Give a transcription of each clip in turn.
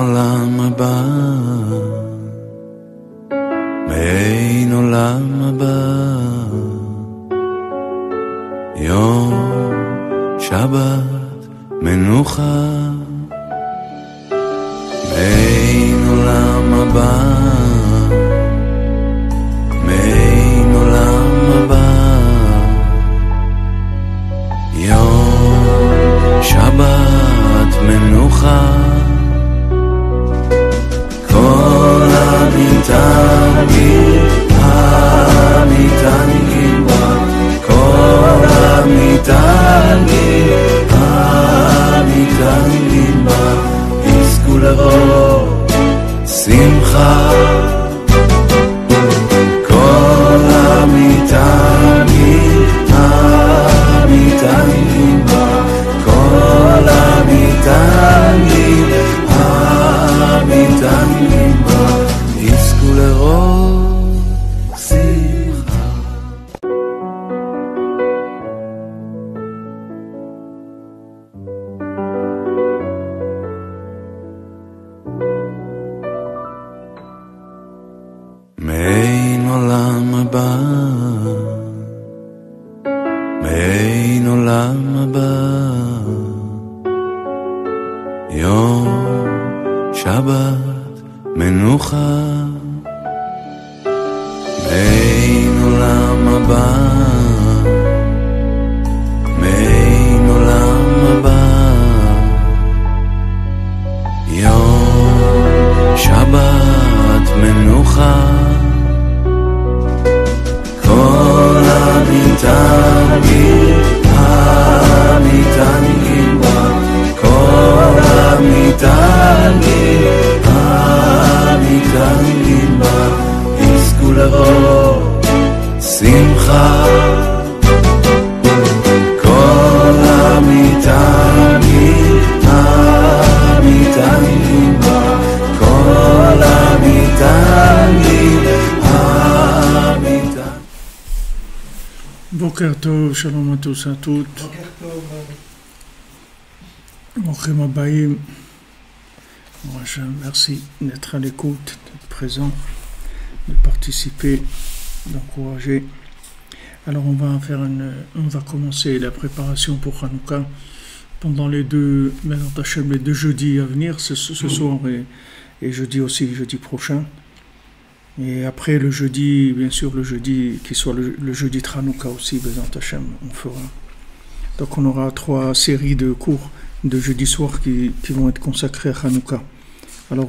עולם הבא, מעין עולם הבא, יום שבת מנוחה, מעין עולם הבא, מעין עולם הבא, יום שבת מנוחה, כל המתענגים, המתענגים בה, כל המתענגים, המתענגים בה, יזכו לרוב שמחה. כל המתענגים, המתענגים בה, כל המתענגים, המתענגים בה, יזכו לרוב שמחה. מעין עולם הבא, מעין עולם הבא, יום שבת מנוחה, מעין עולם הבא, מעין עולם הבא, יום שבת מנוחה, כל המתענגים, המתענגים בה, כל המתענגים, המתענגים בה, יזכו לרוב שמחה. כל המתענגים, המתענגים בה, כל המתענגים, המתענגים. בוקר טוב, שלום à tous à toutes. ברוכים הבאים. Merci d'être à l'écoute, d'être présent, de participer, d'encourager. Alors on va commencer la préparation pour Hanouka pendant les deux jeudis à venir, ce soir et jeudi aussi, jeudi prochain. Et après le jeudi, bien sûr le jeudi qui soit le jeudi de Hanouka aussi, Bezat Hashem, on fera. Donc on aura 3 séries de cours de jeudi soir qui vont être consacrés à Hanouka. Alors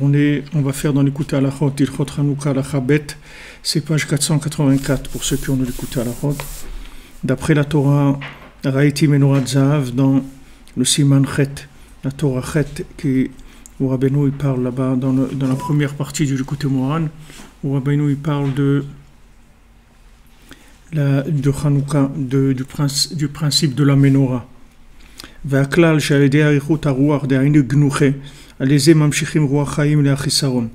on va faire dans l'écoute à la Chod, Ilchot Hanouka la Chabet, c'est page 484 pour ceux qui ont l'écoute à la Chod. D'après la Torah, Raïti Menorah Zahav dans le Siman Chet, la Torah Chet, où Rabbeinu il parle là-bas dans la première partie du Likutei Moharan, où Rabbeinu il parle de Hanouka, du principe de la Menorah. והכלל שעל ידי אריכות הרוח דהיינו גנוחה על ידי ממשיכים רוח חיים לאחיסרון.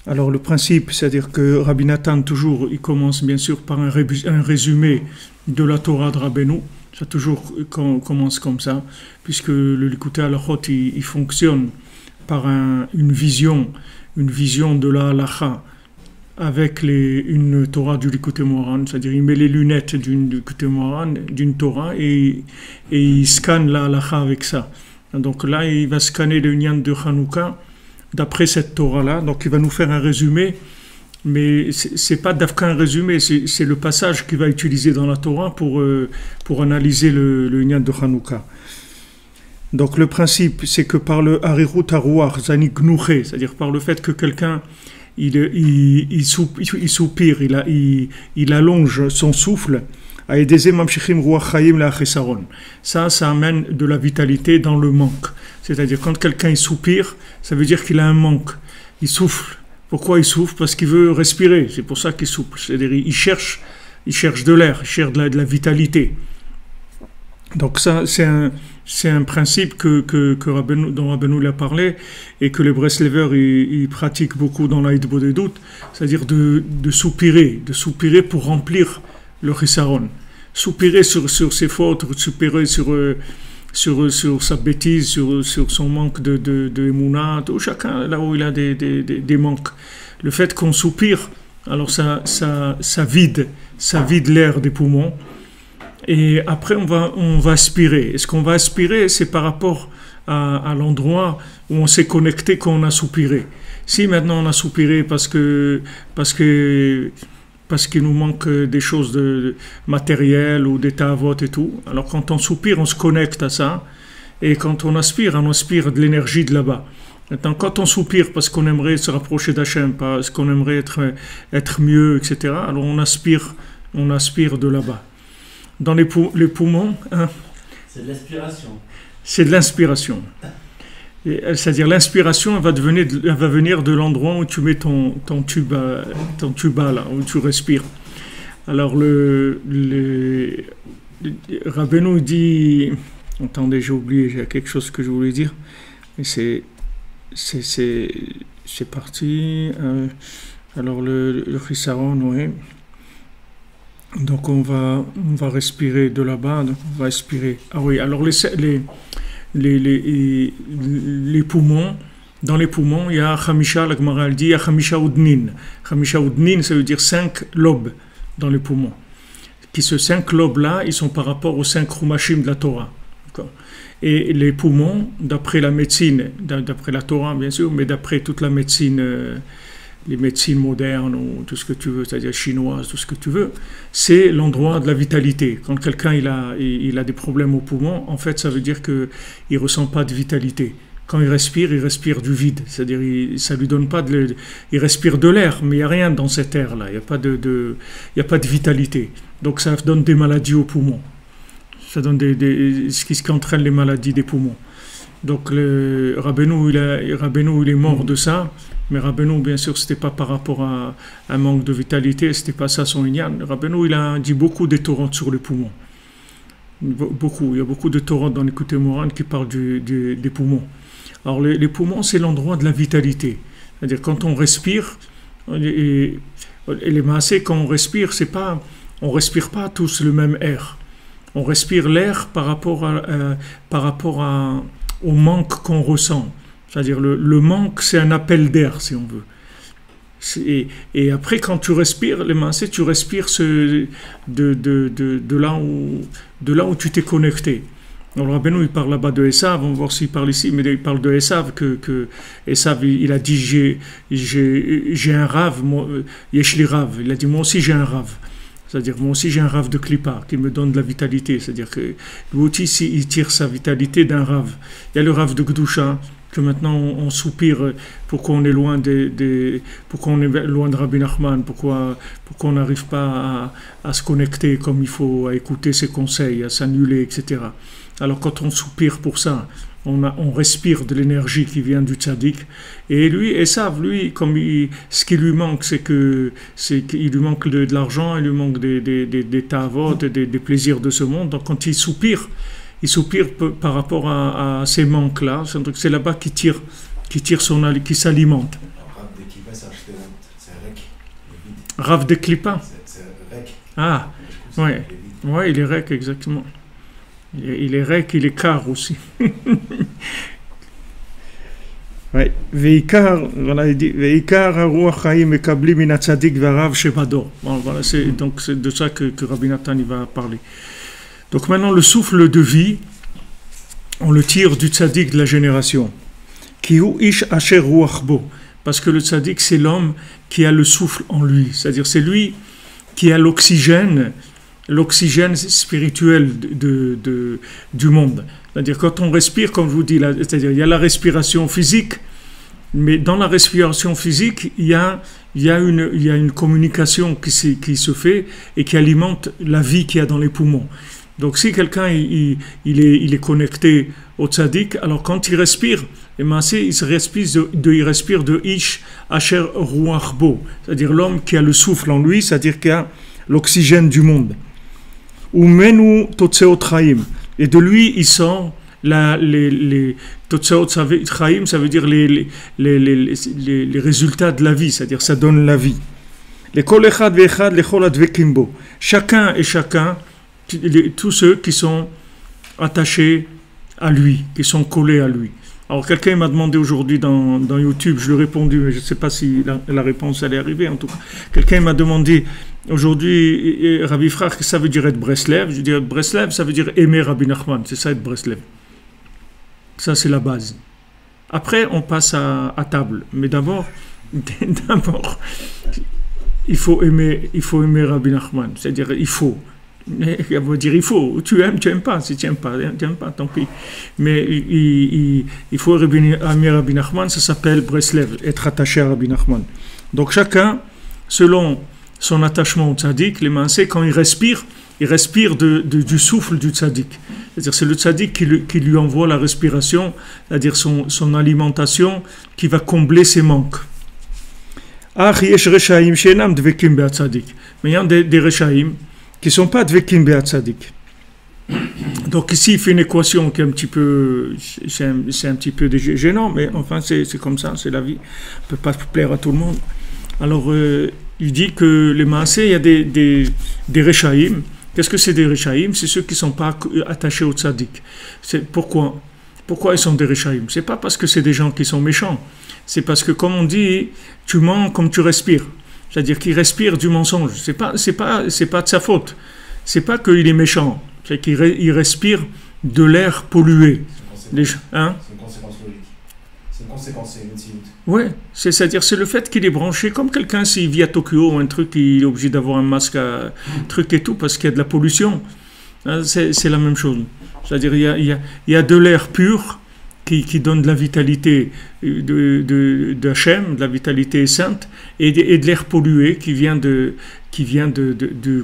Alors le principe, c'est-à-dire que Rabbi Nathan toujours, il commence bien sûr par un résumé de la Torah de Rabbeinu, ça toujours commence comme ça, puisque le Likutei Halachot il fonctionne par une vision de la halacha avec une Torah du Likutei Moharan, c'est-à-dire il met les lunettes d'une Likutei Moharan, d'une Torah, et il scanne la halacha avec ça. Donc là, il va scanner le Inyan de Hanouka d'après cette Torah-là. Donc il va nous faire un résumé, mais c'est pas d'afka un résumé, c'est le passage qu'il va utiliser dans la Torah pour analyser le Inyan de Hanouka. Donc le principe, c'est que par le Harirut Haruach, Zani Gnuché, c'est-à-dire par le fait que quelqu'un il soupire, il allonge son souffle, ça amène de la vitalité dans le manque. C'est-à-dire quand quelqu'un il soupire, ça veut dire qu'il a un manque, il souffle. Pourquoi il souffle? Parce qu'il veut respirer, c'est pour ça qu'il souffle. C'est-à-dire il cherche de l'air, il cherche de la vitalité. Donc ça, c'est un principe dont Rabbeinu l'a parlé et que les Breslevers ils pratiquent beaucoup dans l'Aïd-Bodedut, c'est-à-dire de soupirer pour remplir le Chisaron. Soupirer sur ses fautes, soupirer sur sa bêtise, sur son manque de émouna, tout chacun là où il a des manques. Le fait qu'on soupire, alors ça vide l'air des poumons. Et après on va aspirer. Et ce qu'on va aspirer, c'est par rapport à l'endroit où on s'est connecté quand on a soupiré. Si maintenant on a soupiré parce qu'il nous manque des choses de matérielles ou des ta'avot et tout, alors quand on soupire, on se connecte à ça, et quand on aspire de l'énergie de là-bas. Maintenant, quand on soupire parce qu'on aimerait se rapprocher d'Hachem, parce qu'on aimerait être mieux, etc., alors on aspire de là-bas. Dans les poumons, hein, c'est de l'aspiration. C'est de l'inspiration. C'est-à-dire l'inspiration, elle va venir de l'endroit où tu mets ton tuba là, où tu respires. Alors Rabbeinu dit, attendez, j'ai oublié, j'ai quelque chose que je voulais dire, mais c'est parti. Alors le Chisaron, oui. Donc on va respirer de là-bas, donc on va aspirer. Ah oui, alors les poumons, dans les poumons, il y a Khamisha, la Gemara dit, il y a Khamisha Udnin. Khamisha Udnin, ça veut dire 5 lobes dans les poumons. Ces 5 lobes-là, ils sont par rapport aux 5 Chumashim de la Torah. Et les poumons, d'après la médecine, d'après la Torah bien sûr, mais d'après toute la médecine, les médecines modernes ou tout ce que tu veux, c'est-à-dire chinoises, tout ce que tu veux, c'est l'endroit de la vitalité. Quand quelqu'un il a des problèmes aux poumons, en fait, ça veut dire qu'il ne ressent pas de vitalité. Quand il respire du vide, c'est-à-dire ça lui donne pas il respire de l'air, mais il n'y a rien dans cet air-là, il n'y a pas de vitalité. Donc ça donne des maladies aux poumons. Ça donne ce qui entraîne les maladies des poumons. Donc Rabbeinu il est mort de ça. Mais Rabbeinu, bien sûr, c'était pas par rapport à un manque de vitalité, c'était pas ça son inyan. Rabbeinu, il a dit beaucoup des Torahs sur les poumons. Beaucoup, il y a beaucoup de Torahs dans l'Écoute Moran qui parlent des poumons. Alors les poumons, c'est l'endroit de la vitalité. C'est-à-dire quand on respire, et les massés, quand on respire, on respire pas tous le même air. On respire l'air par rapport au manque qu'on ressent. C'est-à-dire le manque, c'est un appel d'air, si on veut. Et après, quand tu respires, les massés, tu respires de là où tu t'es connecté. Alors Rabbeinu, il parle là-bas de Esav, on va voir s'il parle ici, mais il parle de Esav, que Esav, il a dit, j'ai un rave, Yeshli Rav, il a dit, moi aussi j'ai un rave. C'est-à-dire, moi aussi j'ai un rave de Klippa qui me donne de la vitalité. C'est-à-dire que lui aussi, il tire sa vitalité d'un rave. Il y a le rave de Gdusha, que maintenant on soupire pourquoi on est loin pourquoi on est loin de Rabbi Nachman, pourquoi on n'arrive pas à se connecter comme il faut, à écouter ses conseils, à s'annuler, etc. Alors quand on soupire pour ça, on respire de l'énergie qui vient du tzaddik. Et lui, Esav, lui, ce qui lui manque, c'est qu'il lui manque de l'argent, il lui manque des ta'avot, des plaisirs de ce monde. Donc quand il soupire par rapport à ces manques-là. C'est là-bas qu'il tire qui s'alimente. Rav de Klippa. Ah, ouais, il est rek, exactement. Il est rek, il est car aussi. Ouais, Veikar, voilà, il dit Veikar Ruach Chaim Mekabli Min Hatzadik Varav Shebado. Bon, voilà, c'est de ça que Rabbi Nathan il va parler. Donc maintenant, le souffle de vie, on le tire du tzaddik de la génération. Kihu ish asher ruach bo. Parce que le tzaddik, c'est l'homme qui a le souffle en lui. C'est-à-dire, c'est lui qui a l'oxygène spirituel du monde. C'est-à-dire, quand on respire, comme je vous dis, c'est-à-dire, il y a la respiration physique, mais dans la respiration physique, il y a une communication qui se fait et qui alimente la vie qu'il y a dans les poumons. Donc si quelqu'un il est connecté au tzaddik, alors quand il respire, il respire de Ish Asher Ruach Bo, c'est-à-dire l'homme qui a le souffle en lui, c'est-à-dire qui a l'oxygène du monde. Umenu Totseot Chaim, et de lui il sort les Totseot Chaim, ça veut dire les résultats de la vie, c'est-à-dire ça donne la vie. Les Kol Echad Ve'echad Lechol Advekim Bo, chacun et chacun, tous ceux qui sont attachés à lui, qui sont collés à lui. Alors quelqu'un m'a demandé aujourd'hui dans YouTube, je lui ai répondu, mais je ne sais pas si la réponse allait arriver en tout cas. Quelqu'un m'a demandé aujourd'hui, Rabbi Frère, qu'est-ce que ça veut dire être Breslev? Je dis Breslev, ça veut dire aimer Rabbi Nachman, c'est ça être Breslev. Ça c'est la base. Après on passe à table, mais d'abord, il faut aimer Rabbi Nachman, c'est-à-dire il faut. Elle va dire il faut, tu aimes pas, si tu n'aimes pas, tant pis. Mais il faut aimer Rabbi Nachman, ça s'appelle Breslev, être attaché à Rabbi Nachman. Donc chacun, selon son attachement au tzaddik, les mansés, quand il respire du souffle du tzaddik. C'est-à-dire c'est le tzaddik qui lui envoie la respiration, c'est-à-dire son alimentation qui va combler ses manques. Mais il y a des rechaïm qui ne sont pas dvekim be'at tzadik. Donc ici, il fait une équation qui est un petit peu, c'est un petit peu gênant, mais enfin, c'est comme ça, c'est la vie. On ne peut pas plaire à tout le monde. Alors, il dit que les maasés, il y a des rechaïm. Qu'est-ce que c'est des rechaïm? C'est ceux qui ne sont pas attachés au tzadik. Pourquoi ils sont des rechaïm? C'est pas parce que c'est des gens qui sont méchants. C'est parce que, comme on dit, tu mens comme tu respires. C'est-à-dire qu'il respire du mensonge. C'est pas de sa faute. C'est pas qu'il est méchant. C'est qu'il respire de l'air pollué. C'est une conséquence logique. C'est une conséquence, c'est une utilité. Oui, c'est-à-dire c'est le fait qu'il est branché comme quelqu'un s'il vit à Tokyo ou un truc, il est obligé d'avoir un masque à truc et tout parce qu'il y a de la pollution. C'est la même chose. C'est-à-dire il y a de l'air pur qui donne de la vitalité de Hachem, de la vitalité sainte, et de l'air pollué qui vient du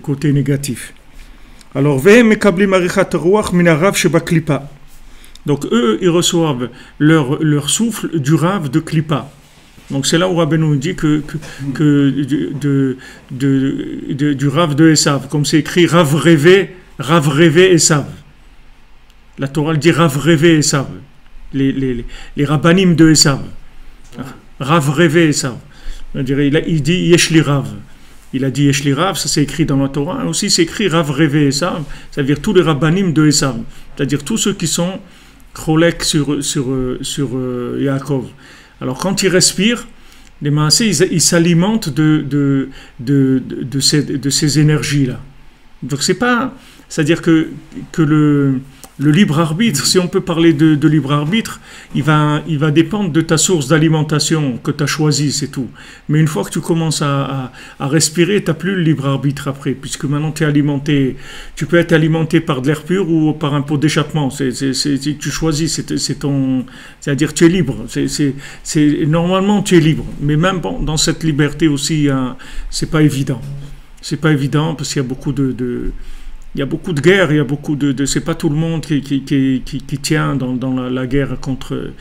côté négatif. Alors, donc eux, ils reçoivent leur souffle du Rav de Klippa. Donc c'est là où Rabbeinu dit que du Rav de Esav, comme c'est écrit Rav rêvé Esav. La Torah dit Rav rêvé Esav. Les rabbanim de Esav. Rav rêvé Esav. Il dit Yeshli Rav. Il a dit Yeshli Rav, ça c'est écrit dans la Torah. Aussi c'est écrit Rav rêvé Esav, c'est-à-dire tous les rabbanim de Esav. C'est-à-dire tous ceux qui sont cholek sur Yaakov. Alors quand ils respirent, les maasés, ils s'alimentent de ces énergies-là. Donc c'est-à-dire que le libre arbitre, si on peut parler de libre arbitre, il va dépendre de ta source d'alimentation que tu as choisie, c'est tout. Mais une fois que tu commences à respirer, tu n'as plus le libre arbitre après, puisque maintenant tu es alimenté, tu peux être alimenté par de l'air pur ou par un pot d'échappement. Tu choisis, c'est-à-dire tu es libre. Normalement tu es libre, mais même dans cette liberté aussi, c'est pas évident. C'est pas évident parce qu'il y a beaucoup il y a beaucoup de guerres, c'est pas tout le monde qui tient dans la guerre contre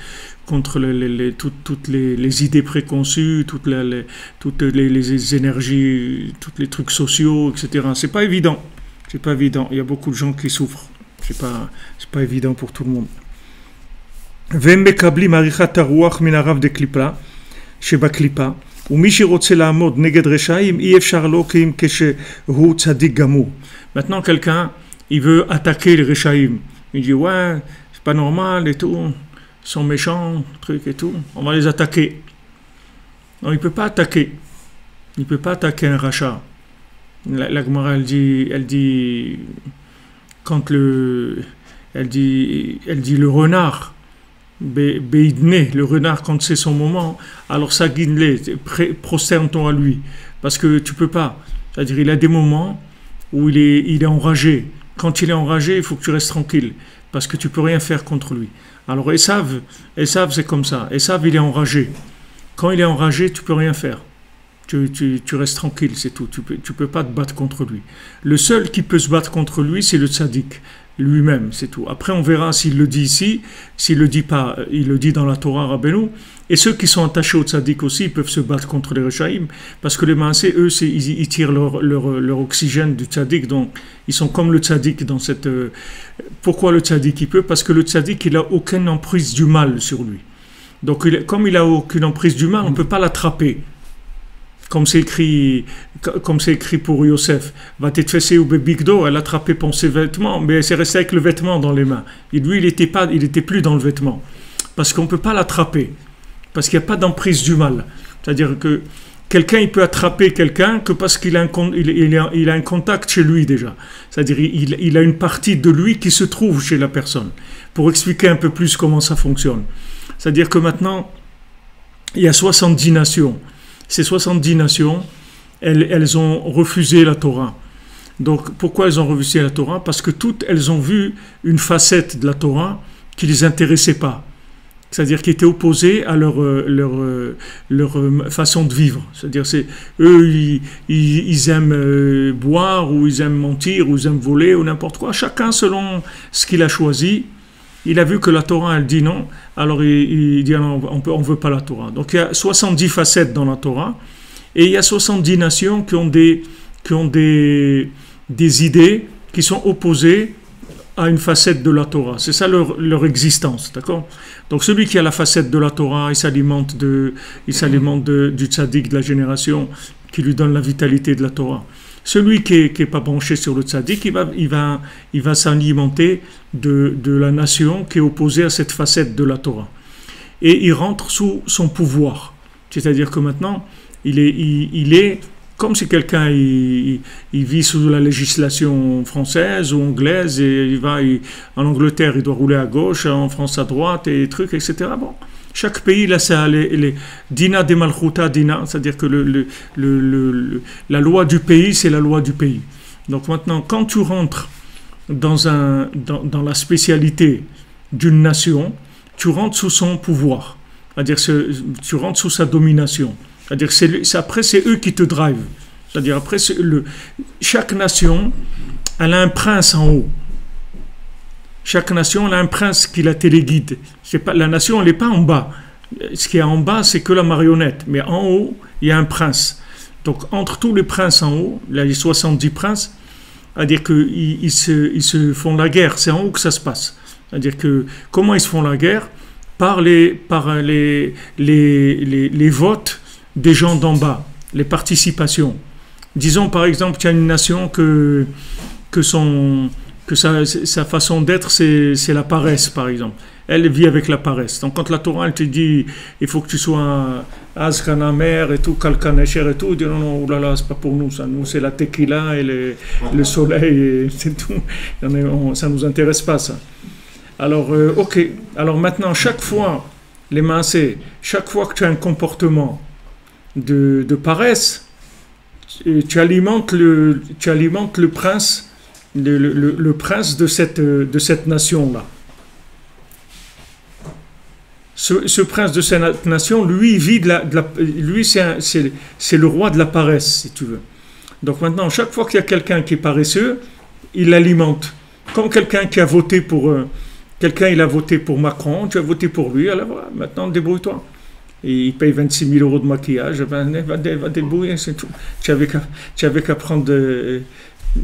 toutes les idées préconçues, toutes les énergies, tous les trucs sociaux, etc. C'est pas évident. Il y a beaucoup de gens qui souffrent. C'est pas évident pour tout le monde. ומקבלים עריכת הרוח מן הרב דקליפה שבקליפה ומי שרוצה לעמוד נגד רשעים אי אפשר לו כי אם כשהוא צדיק גמור. Maintenant, quelqu'un, il veut attaquer les Rechaïm. Il dit, ouais, c'est pas normal et tout, ils sont méchants, truc et tout, on va les attaquer. Non, il ne peut pas attaquer. Il ne peut pas attaquer un rachat. La Gemara, elle dit, elle dit le renard, Beidne, le renard, quand c'est son moment, alors ça guide-les, prosterne-toi à lui. Parce que tu ne peux pas. C'est-à-dire, il a des moments où il est enragé. Quand il est enragé, il faut que tu restes tranquille, parce que tu ne peux rien faire contre lui. Alors Esav, c'est comme ça. Esav, il est enragé. Quand il est enragé, tu ne peux rien faire. Tu restes tranquille, c'est tout. Tu peux pas te battre contre lui. Le seul qui peut se battre contre lui, c'est le tzaddik lui-même, c'est tout. Après, on verra s'il le dit ici, s'il le dit pas, il le dit dans la Torah Rabbeinu. Et ceux qui sont attachés au tzaddik aussi, ils peuvent se battre contre les Rechaïm, parce que les maasés, eux, ils tirent leur oxygène du tzaddik, donc ils sont comme le tzaddik dans cette... Pourquoi le tzaddik il peut? Parce que le tzaddik, il n'a aucune emprise du mal sur lui. Donc, comme il n'a aucune emprise du mal, on ne peut pas l'attraper. comme c'est écrit pour Yosef, va t'être ou bebigdo, elle a attrapé pour ses vêtements, mais elle s'est restée avec le vêtement dans les mains. Et lui, il était plus dans le vêtement. Parce qu'on ne peut pas l'attraper. Parce qu'il n'y a pas d'emprise du mal. C'est-à-dire que quelqu'un, il peut attraper quelqu'un que parce qu'il a un contact chez lui déjà. C'est-à-dire il a une partie de lui qui se trouve chez la personne. Pour expliquer un peu plus comment ça fonctionne. C'est-à-dire que maintenant, il y a 70 nations. Ces 70 nations, elles ont refusé la Torah. Donc, pourquoi elles ont refusé la Torah? Parce que toutes, elles ont vu une facette de la Torah qui ne les intéressait pas. C'est-à-dire qui était opposée à leur façon de vivre. C'est-à-dire, eux, ils aiment boire, ou ils aiment mentir, ou ils aiment voler, ou n'importe quoi. Chacun selon ce qu'il a choisi. Il a vu que la Torah, elle dit non, alors il dit non, on ne veut pas la Torah. Donc il y a 70 facettes dans la Torah, et il y a 70 nations qui ont des idées qui sont opposées à une facette de la Torah. C'est ça leur existence, d'accord? Donc celui qui a la facette de la Torah, il s'alimente du tzaddik de la génération qui lui donne la vitalité de la Torah. Celui qui est pas branché sur le tzaddik, il va s'alimenter de la nation qui est opposée à cette facette de la Torah. Et il rentre sous son pouvoir. C'est-à-dire que maintenant, il est comme si quelqu'un il vit sous la législation française ou anglaise, et en Angleterre, il doit rouler à gauche, en France à droite, et trucs, etc. Bon. Chaque pays, là, ça les dina de malchuta dina, c'est-à-dire que la loi du pays, c'est la loi du pays. Donc maintenant, quand tu rentres dans la spécialité d'une nation, tu rentres sous son pouvoir, c'est-à-dire tu rentres sous sa domination. C'est-à-dire après, c'est eux qui te drivent. C'est-à-dire après, chaque nation, elle a un prince en haut. Chaque nation, elle a un prince qui la téléguide. La nation, elle n'est pas en bas. Ce qui est en bas, c'est que la marionnette. Mais en haut, il y a un prince. Donc, entre tous les princes en haut, là, les 70 princes, c'est-à-dire qu'ils se font la guerre. C'est en haut que ça se passe. C'est-à-dire que, comment ils se font la guerre? Par les votes des gens d'en bas, les participations. Disons, par exemple, qu'il y a une nation que sa façon d'être, c'est la paresse, par exemple. Elle vit avec la paresse. Donc, quand la Torah, elle te dit, il faut que tu sois Azkana mer et tout, Kalkanesher et tout, elle dit non, non, oulala, c'est pas pour nous, ça. Nous, c'est la tequila et le soleil, et c'est tout. Ça nous intéresse pas, ça. Alors, ok. Alors maintenant, chaque fois, chaque fois que tu as un comportement de paresse, tu alimentes le prince, le prince de cette nation-là. Ce prince de cette nation, lui, il vit lui, c'est le roi de la paresse, si tu veux. Donc maintenant, chaque fois qu'il y a quelqu'un qui est paresseux, il l'alimente. Comme quelqu'un qui a voté pour... quelqu'un, il a voté pour Macron, tu as voté pour lui, alors voilà, maintenant, débrouille-toi. Et il paye 26 000 € de maquillage, va débrouiller, c'est tout. Tu avais qu'à prendre...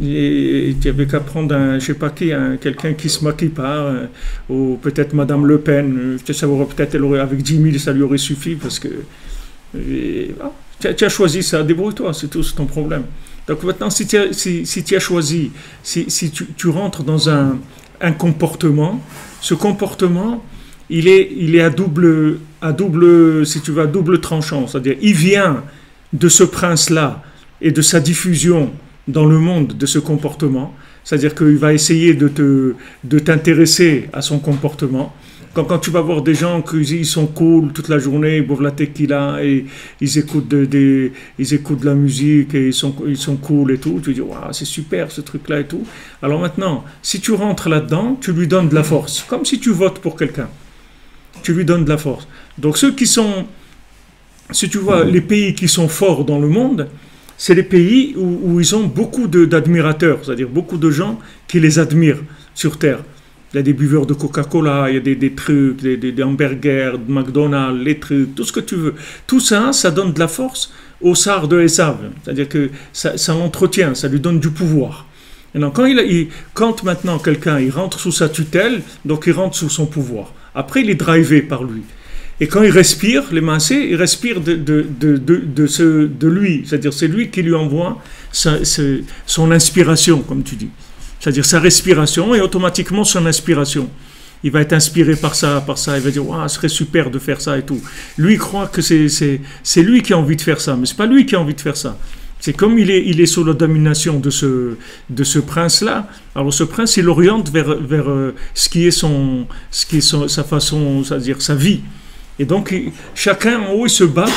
tu avais qu'à prendre je sais pas qui, quelqu'un qui se maquille pas, ou peut-être Madame Le Pen, ça aurait peut-être, avec 10 000, ça lui aurait suffi, parce que tu as choisi ça, débrouille-toi, c'est tout, c'est ton problème. Donc maintenant, si tu as choisi, si tu rentres dans un comportement, ce comportement, il est à double, si tu veux, à double tranchant, c'est-à-dire, il vient de ce prince-là et de sa diffusion dans le monde de ce comportement, c'est-à-dire qu'il va essayer de t'intéresser à son comportement. Quand tu vas voir des gens qui sont cool toute la journée, ils boivent la tequila et ils écoutent de la musique et ils sont cool et tout, tu dis waouh, c'est super ce truc-là et tout. Alors maintenant, si tu rentres là-dedans, tu lui donnes de la force, comme si tu votes pour quelqu'un. Tu lui donnes de la force. Donc ceux qui sont, si tu vois, les pays qui sont forts dans le monde, c'est les pays où ils ont beaucoup d'admirateurs, c'est-à-dire beaucoup de gens qui les admirent sur Terre. Il y a des buveurs de Coca-Cola, il y a des trucs, des hamburgers, de McDonald's, les trucs, tout ce que tu veux. Tout ça, ça donne de la force au Sar de Esav. C'est-à-dire que ça l'entretient, ça lui donne du pouvoir. Et donc, quand maintenant quelqu'un il rentre sous sa tutelle, donc il rentre sous son pouvoir. Après, il est drivé par lui. Et quand il respire, les maasé, il respire de lui. C'est-à-dire, c'est lui qui lui envoie son inspiration, comme tu dis. C'est-à-dire sa respiration et automatiquement son inspiration. Il va être inspiré par ça. Il va dire, ce serait super de faire ça et tout. Lui, il croit que c'est lui qui a envie de faire ça, mais c'est pas lui qui a envie de faire ça. C'est comme il est sous la domination de ce prince-là. Alors ce prince, il l'oriente vers ce qui est sa façon, c'est-à-dire sa vie. Et donc, chacun en haut, il se bat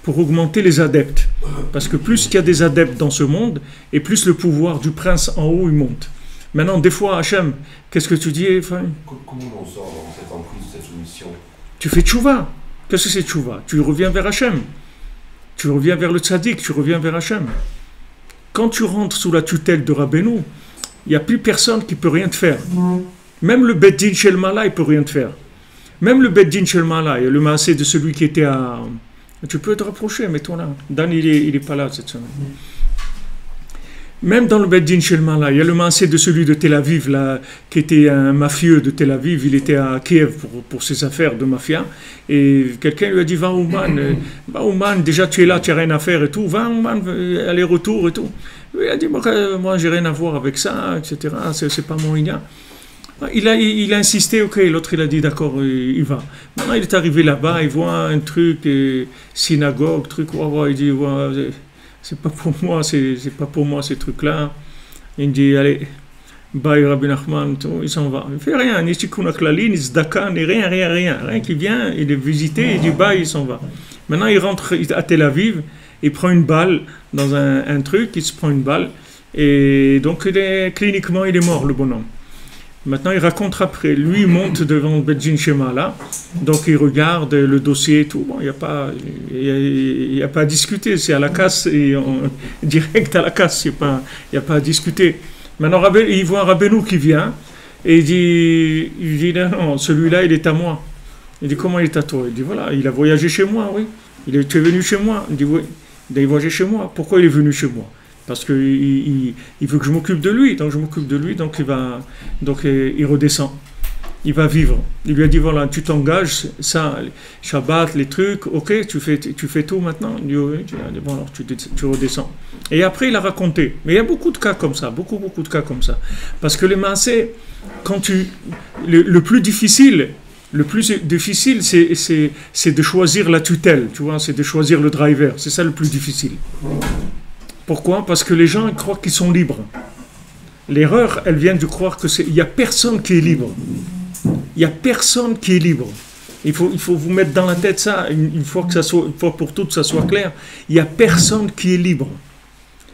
pour augmenter les adeptes. Parce que plus il y a des adeptes dans ce monde, et plus le pouvoir du prince en haut, il monte. Maintenant, des fois, Hachem, qu'est-ce que tu dis, Efraim? Comment on sort dans cette emprise, cette soumission? Tu fais tchouva. Qu'est-ce que c'est tchouva? Tu reviens vers Hachem. Tu reviens vers le tzaddik, tu reviens vers Hachem. Quand tu rentres sous la tutelle de Rabbeinu, il n'y a plus personne qui peut rien te faire. Même le Beddin Shel Mala, il ne peut rien te faire. Même le Beddin Shel Mala, le maasé de celui qui était à... Tu peux te rapprocher, mets-toi là. Dan, il est pas là cette semaine. Même dans le Beddin Shel Mala, il y a le maasé de celui de Tel Aviv, là, qui était un mafieux de Tel Aviv. Il était à Kiev pour ses affaires de mafia. Et quelqu'un lui a dit, va Ouman, déjà tu es là, tu n'as rien à faire et tout. Va Ouman, aller-retour et tout. Il a dit, moi j'ai rien à voir avec ça, etc. C'est pas mon igna. Il a insisté, ok, l'autre il a dit d'accord, il va. Maintenant il est arrivé là-bas, il voit un truc, synagogue, truc, il dit, c'est pas pour moi, c'est pas pour moi ces trucs-là. Il dit, allez, bye Rabbi Nachman, il s'en va. Il fait rien, ni Tikkun Klali, ni Zdaka, ni rien qui vient, il est visité, il dit bye, il s'en va. Maintenant il rentre à Tel Aviv, il prend une balle dans un truc, il se prend une balle, et donc cliniquement il est mort, le bonhomme. Maintenant, il raconte après. Lui, il monte devant le Beddin Shema, là. Donc, il regarde le dossier et tout. Bon, il n'y a pas à discuter. C'est à la casse, direct à la casse. Il n'y a pas à discuter. Maintenant, il voit Rabbeinu qui vient. Et il dit non, celui-là, il est à moi. Il dit, comment il est à toi? Il dit, voilà, il a voyagé chez moi, oui. Tu es venu chez moi? Il dit, oui. Il a voyagé chez moi. Pourquoi il est venu chez moi? Parce qu'il veut que je m'occupe de lui, donc je m'occupe de lui, donc il redescend, il va vivre. Il lui a dit, voilà, tu t'engages, ça, Shabbat, les trucs, ok, tu fais tout maintenant. Il dit, oui, bon, alors tu redescends. Et après, il a raconté. Mais il y a beaucoup de cas comme ça, beaucoup de cas comme ça. Parce que les maasé, le plus difficile, c'est de choisir la tutelle, tu vois, c'est de choisir le driver, c'est ça le plus difficile. Pourquoi? Parce que les gens croient qu'ils sont libres. L'erreur, elle vient de croire qu'il n'y a personne qui est libre. Il n'y a personne qui est libre. Il faut vous mettre dans la tête ça, une fois pour toutes, ça soit clair. Il n'y a personne qui est libre.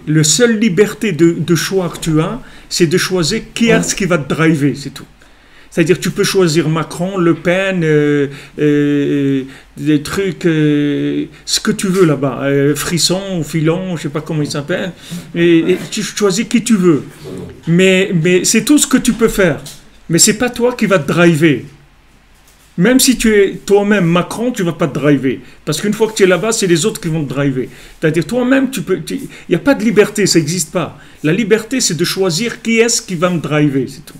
La seule liberté de choix que tu as, c'est de choisir qui est-ce qui va te driver, c'est tout. C'est-à-dire, tu peux choisir Macron, Le Pen, des trucs, ce que tu veux là-bas, Frisson ou Filon, je ne sais pas comment il s'appelle, et tu choisis qui tu veux. Mais c'est tout ce que tu peux faire. Mais ce n'est pas toi qui va te driver. Même si tu es toi-même Macron, tu ne vas pas te driver. Parce qu'une fois que tu es là-bas, c'est les autres qui vont te driver. C'est-à-dire, toi-même, il n'y a pas de liberté, ça n'existe pas. La liberté, c'est de choisir qui est-ce qui va me driver, c'est tout.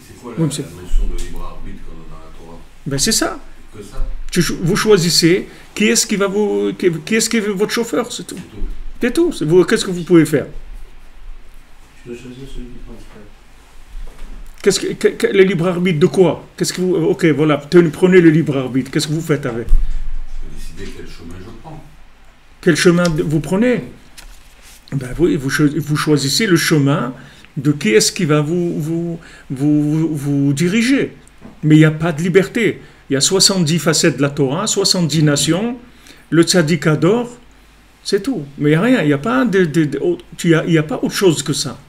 C'est quoi la notion de libre arbitre qu'on a dans la Torah? Ben c'est ça. Que ça. Vous choisissez qui est-ce qui est votre chauffeur, c'est tout. C'est tout. Qu'est-ce que vous pouvez faire? Tu dois choisir celui qui pense pas. Le libre arbitre de quoi? Ok, voilà, prenez le libre arbitre. Qu'est-ce que vous faites avec? Je peux décider quel chemin je prends. Quel chemin vous prenez? Ben oui, vous choisissez le chemin de qui est-ce qui va vous diriger. Mais il n'y a pas de liberté. Il y a 70 facettes de la Torah, 70 nations, le tzaddik adore, c'est tout. Mais il n'y a rien, il n'y a pas il n'y a pas autre chose que ça.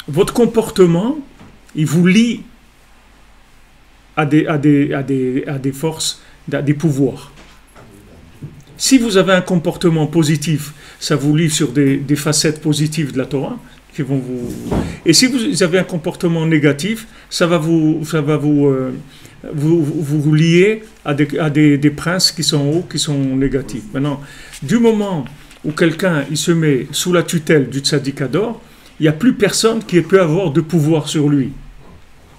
Votre comportement, il vous lie à des forces, à des pouvoirs. Si vous avez un comportement positif, ça vous lie sur des facettes positives de la Torah qui vont vous. Et si vous avez un comportement négatif, ça va vous lier à des princes qui sont hauts, qui sont négatifs. Maintenant, du moment où quelqu'un il se met sous la tutelle du tzaddik ador, il n'y a plus personne qui peut avoir de pouvoir sur lui.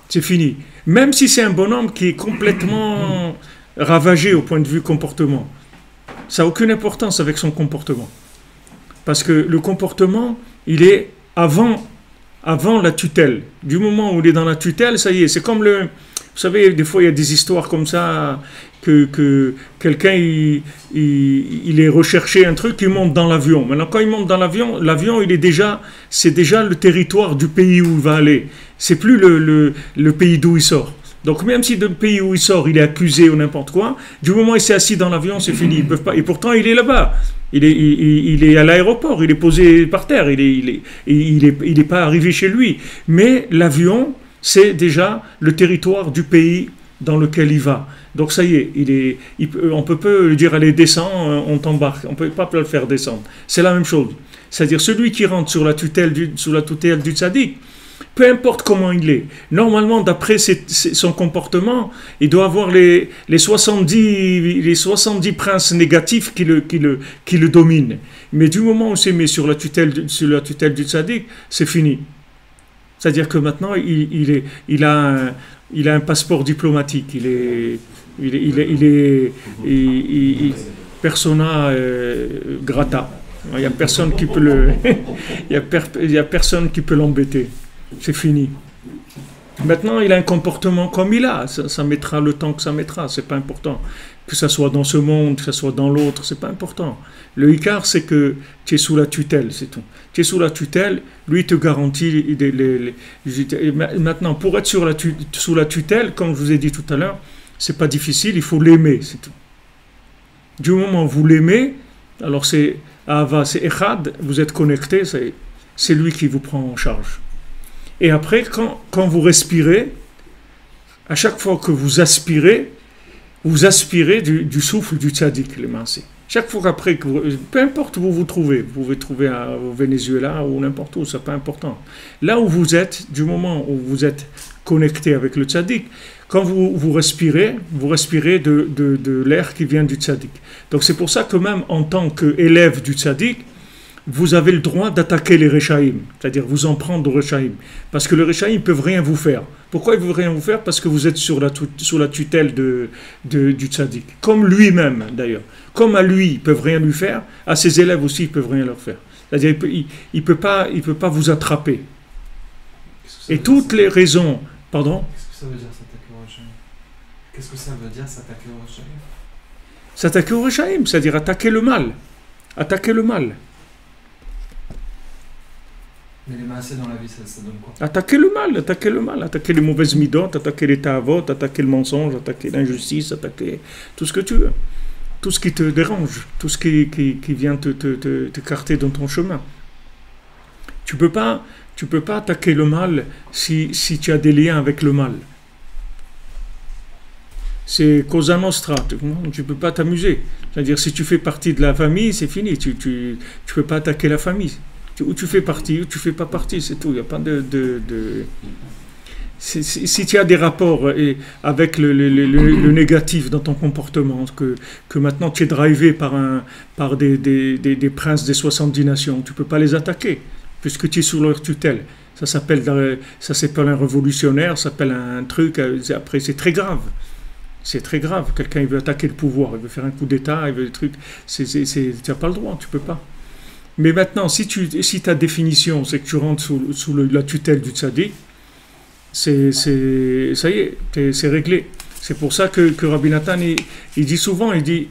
C'est fini. Même si c'est un bonhomme qui est complètement ravagé au point de vue comportement. Ça n'a aucune importance avec son comportement. Parce que le comportement, il est avant la tutelle. Du moment où il est dans la tutelle, ça y est, c'est comme le... Vous savez, des fois, il y a des histoires comme ça, que quelqu'un, il est recherché un truc, il monte dans l'avion. Maintenant, quand il monte dans l'avion, c'est déjà le territoire du pays où il va aller. C'est plus le pays d'où il sort. Donc, même si le pays où il sort, il est accusé ou n'importe quoi, du moment où il s'est assis dans l'avion, c'est fini. Ils peuvent pas. Et pourtant, il est là-bas. Il est à l'aéroport, il est posé par terre, il est pas arrivé chez lui. Mais l'avion, c'est déjà le territoire du pays dans lequel il va. Donc ça y est, on peut lui dire allez descends, on t'embarque. On peut pas le faire descendre. C'est la même chose. C'est-à-dire celui qui rentre sous la tutelle du tzaddik, peu importe comment il est. Normalement, d'après son comportement, il doit avoir les 70 princes négatifs qui le dominent. Mais du moment où c'est mis sur la tutelle du tzaddik, c'est fini. C'est-à-dire que maintenant, il a un passeport diplomatique. Il est persona grata. Il n'y a personne qui peut il y a personne qui peut l'embêter. C'est fini. Maintenant, il a un comportement comme il a. Ça mettra le temps que ça mettra. C'est pas important. Que ça soit dans ce monde, que ça soit dans l'autre, c'est pas important. Le Icar, c'est que tu es sous la tutelle, c'est tout. Tu es sous la tutelle, lui te garantit maintenant, pour être sous la tutelle, comme je vous ai dit tout à l'heure, c'est pas difficile, il faut l'aimer, c'est tout. Du moment où vous l'aimez, alors c'est Ahava, c'est Echad, vous êtes connecté, c'est lui qui vous prend en charge. Et après, quand vous respirez, à chaque fois que vous aspirez du souffle du tzaddik, les mansés. Chaque fois qu'après, peu importe où vous vous trouvez, vous pouvez trouver au Venezuela ou n'importe où, c'est pas important. Là où vous êtes, du moment où vous êtes connecté avec le tzaddik, quand vous respirez de l'air qui vient du tzaddik. Donc c'est pour ça que même en tant qu'élève du tzaddik, vous avez le droit d'attaquer les Rechaïm, c'est-à-dire vous en prendre aux Rechaïm. Parce que les Rechaïm ne peuvent rien vous faire. Pourquoi ils ne peuvent rien vous faire? Parce que vous êtes sous la tutelle du tzaddik. Comme lui-même, d'ailleurs. Comme à lui, ils ne peuvent rien lui faire, à ses élèves aussi, ils ne peuvent rien leur faire. C'est-à-dire il ne peut pas vous attraper. Et toutes les raisons... Pardon? Qu'est-ce que ça veut dire s'attaquer aux Rechaïm? Qu'est-ce que ça veut dire s'attaquer aux Rechaïm? S'attaquer aux Rechaïm, c'est-à-dire attaquer le mal. Attaquer le mal. Mais les maasés dans la vie, ça donne quoi? Attaquer le mal, attaquer les mauvaises midotes, attaquer les ta'avot, attaquer le mensonge, attaquer l'injustice, attaquer tout ce que tu veux. Tout ce qui te dérange, tout ce qui vient t'écarter dans ton chemin. Tu peux pas attaquer le mal si tu as des liens avec le mal. C'est Cosa Nostra, tu peux pas t'amuser. C'est-à-dire, si tu fais partie de la famille, c'est fini, tu peux pas attaquer la famille. Où tu fais partie, où tu fais pas partie, c'est tout. Il n'y a pas si tu as des rapports avec le négatif dans ton comportement, que maintenant tu es drivé par des princes des 70 nations, tu ne peux pas les attaquer, puisque tu es sous leur tutelle. Ça s'appelle un révolutionnaire, ça s'appelle un truc, après c'est très grave. C'est très grave. Quelqu'un il veut attaquer le pouvoir, il veut faire un coup d'État, il veut des trucs. Tu n'as pas le droit, tu ne peux pas. Mais maintenant, si ta définition, c'est que tu rentres sous la tutelle du tzaddik, ça y est, c'est réglé. C'est pour ça que Rabbi Nathan, il dit souvent, il dit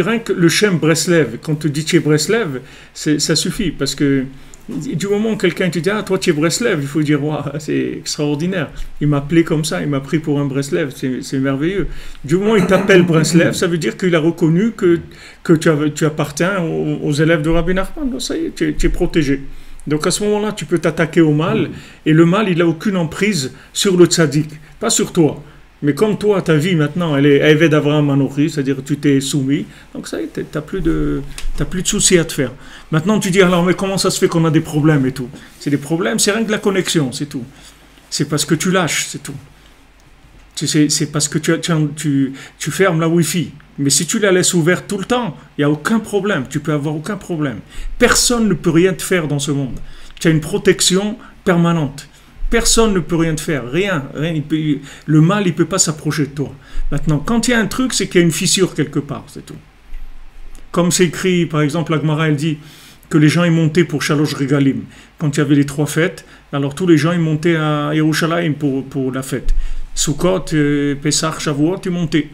rien que le Shem Breslev, quand tu dis tu es Breslev, ça suffit, parce que du moment où quelqu'un te dit ah toi tu es Breslev, il faut dire waouh, c'est extraordinaire. Il m'a appelé comme ça, il m'a pris pour un Breslev, c'est merveilleux. Du moment où il t'appelle Breslev, ça veut dire qu'il a reconnu que tu appartiens aux élèves de Rabbi Nachman. Donc ça y est, tu es protégé. Donc à ce moment-là, tu peux t'attaquer au mal, et le mal, il n'a aucune emprise sur le tzaddik, pas sur toi. Mais comme toi, ta vie maintenant, elle est Eved Avraham Anochi, c'est-à-dire que tu t'es soumis, donc ça y est, tu n'as plus de soucis à te faire. Maintenant, tu dis, alors, mais comment ça se fait qu'on a des problèmes et tout? C'est des problèmes, c'est rien que la connexion, c'est tout. C'est parce que tu lâches, c'est tout. C'est parce que tu fermes la Wi-Fi. Mais si tu la laisses ouverte tout le temps, il n'y a aucun problème, tu peux avoir aucun problème. Personne ne peut rien te faire dans ce monde. Tu as une protection permanente. Personne ne peut rien te faire, rien. Le mal, il ne peut pas s'approcher de toi. Maintenant, quand il y a un truc, c'est qu'il y a une fissure quelque part, c'est tout. Comme c'est écrit, par exemple, la Gemara, elle dit que les gens, ils montaient pour Shalosh Regalim. Quand il y avait les 3 fêtes, alors tous les gens, ils montaient à Yerushalayim pour la fête. Sukkot, Pesach, Shavuot, ils montaient.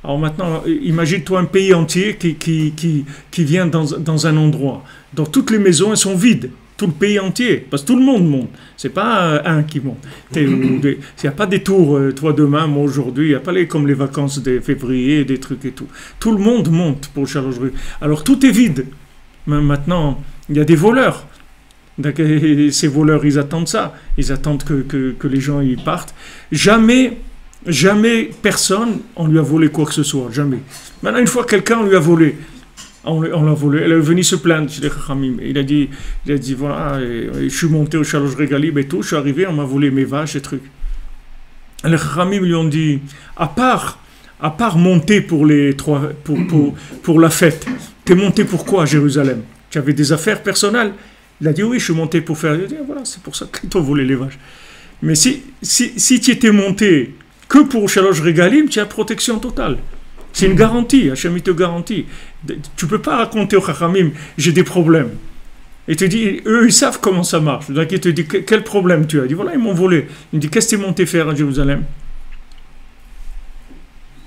Alors maintenant, imagine-toi un pays entier qui vient dans un endroit. Donc toutes les maisons, elles sont vides. Tout le pays entier, parce que tout le monde monte. C'est pas un qui monte. Il n'y a pas des tours, toi demain, moi aujourd'hui. Il n'y a pas comme les vacances de février, des trucs et tout. Tout le monde monte pour Shalosh Regalim. Alors tout est vide. Mais maintenant, il y a des voleurs. Donc, ces voleurs, ils attendent ça. Ils attendent que les gens y partent. Jamais personne, on lui a volé quoi que ce soit. Jamais. Maintenant, une fois quelqu'un, on lui a volé. On l'a volé. Elle est venue se plaindre chez les Chachamim. Il a dit voilà, je suis monté au Shalosh Regalim et tout. Je suis arrivé, on m'a volé mes vaches et trucs. Les Chachamim lui ont dit, à part monter pour la fête, t'es monté pour quoi à Jérusalem? Tu avais des affaires personnelles? Il a dit oui, je suis monté pour faire. Il a dit voilà, c'est pour ça qu'ils t'ont volé les vaches. Mais si tu étais monté que pour Shalosh Regalim, tu as protection totale. C'est une garantie, Hachem te garantit. Tu ne peux pas raconter aux Chachamim, j'ai des problèmes. Et te dit, eux, ils savent comment ça marche. Donc, il te dit, quel problème tu as? Il dit, voilà, ils m'ont volé. Il dit, qu'est-ce que tu es monté faire à Jérusalem?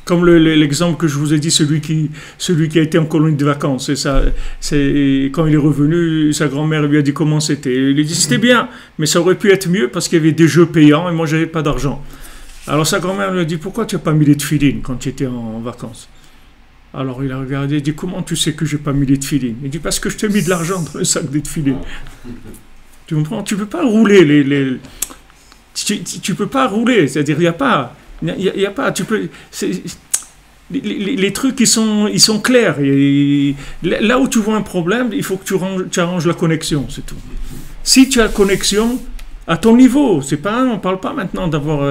Comme l'exemple que je vous ai dit, celui qui a été en colonie de vacances. Et quand il est revenu, sa grand-mère lui a dit comment c'était. Il a dit, c'était bien, mais ça aurait pu être mieux parce qu'il y avait des jeux payants et moi, je n'avais pas d'argent. Alors sa grand-mère lui a dit, pourquoi tu n'as pas mis les tefilines quand tu étais en vacances? Alors il a regardé, il dit, comment tu sais que je n'ai pas mis les tefilines? Il dit, parce que je t'ai mis de l'argent dans le sac des tefilines. Tu comprends? Tu ne peux pas rouler tu peux pas rouler, c'est-à-dire il n'y a pas, tu peux, les trucs ils sont clairs. Et là où tu vois un problème, il faut que tu arranges la connexion, c'est tout. Si tu as connexion, à ton niveau, on ne parle pas maintenant d'avoir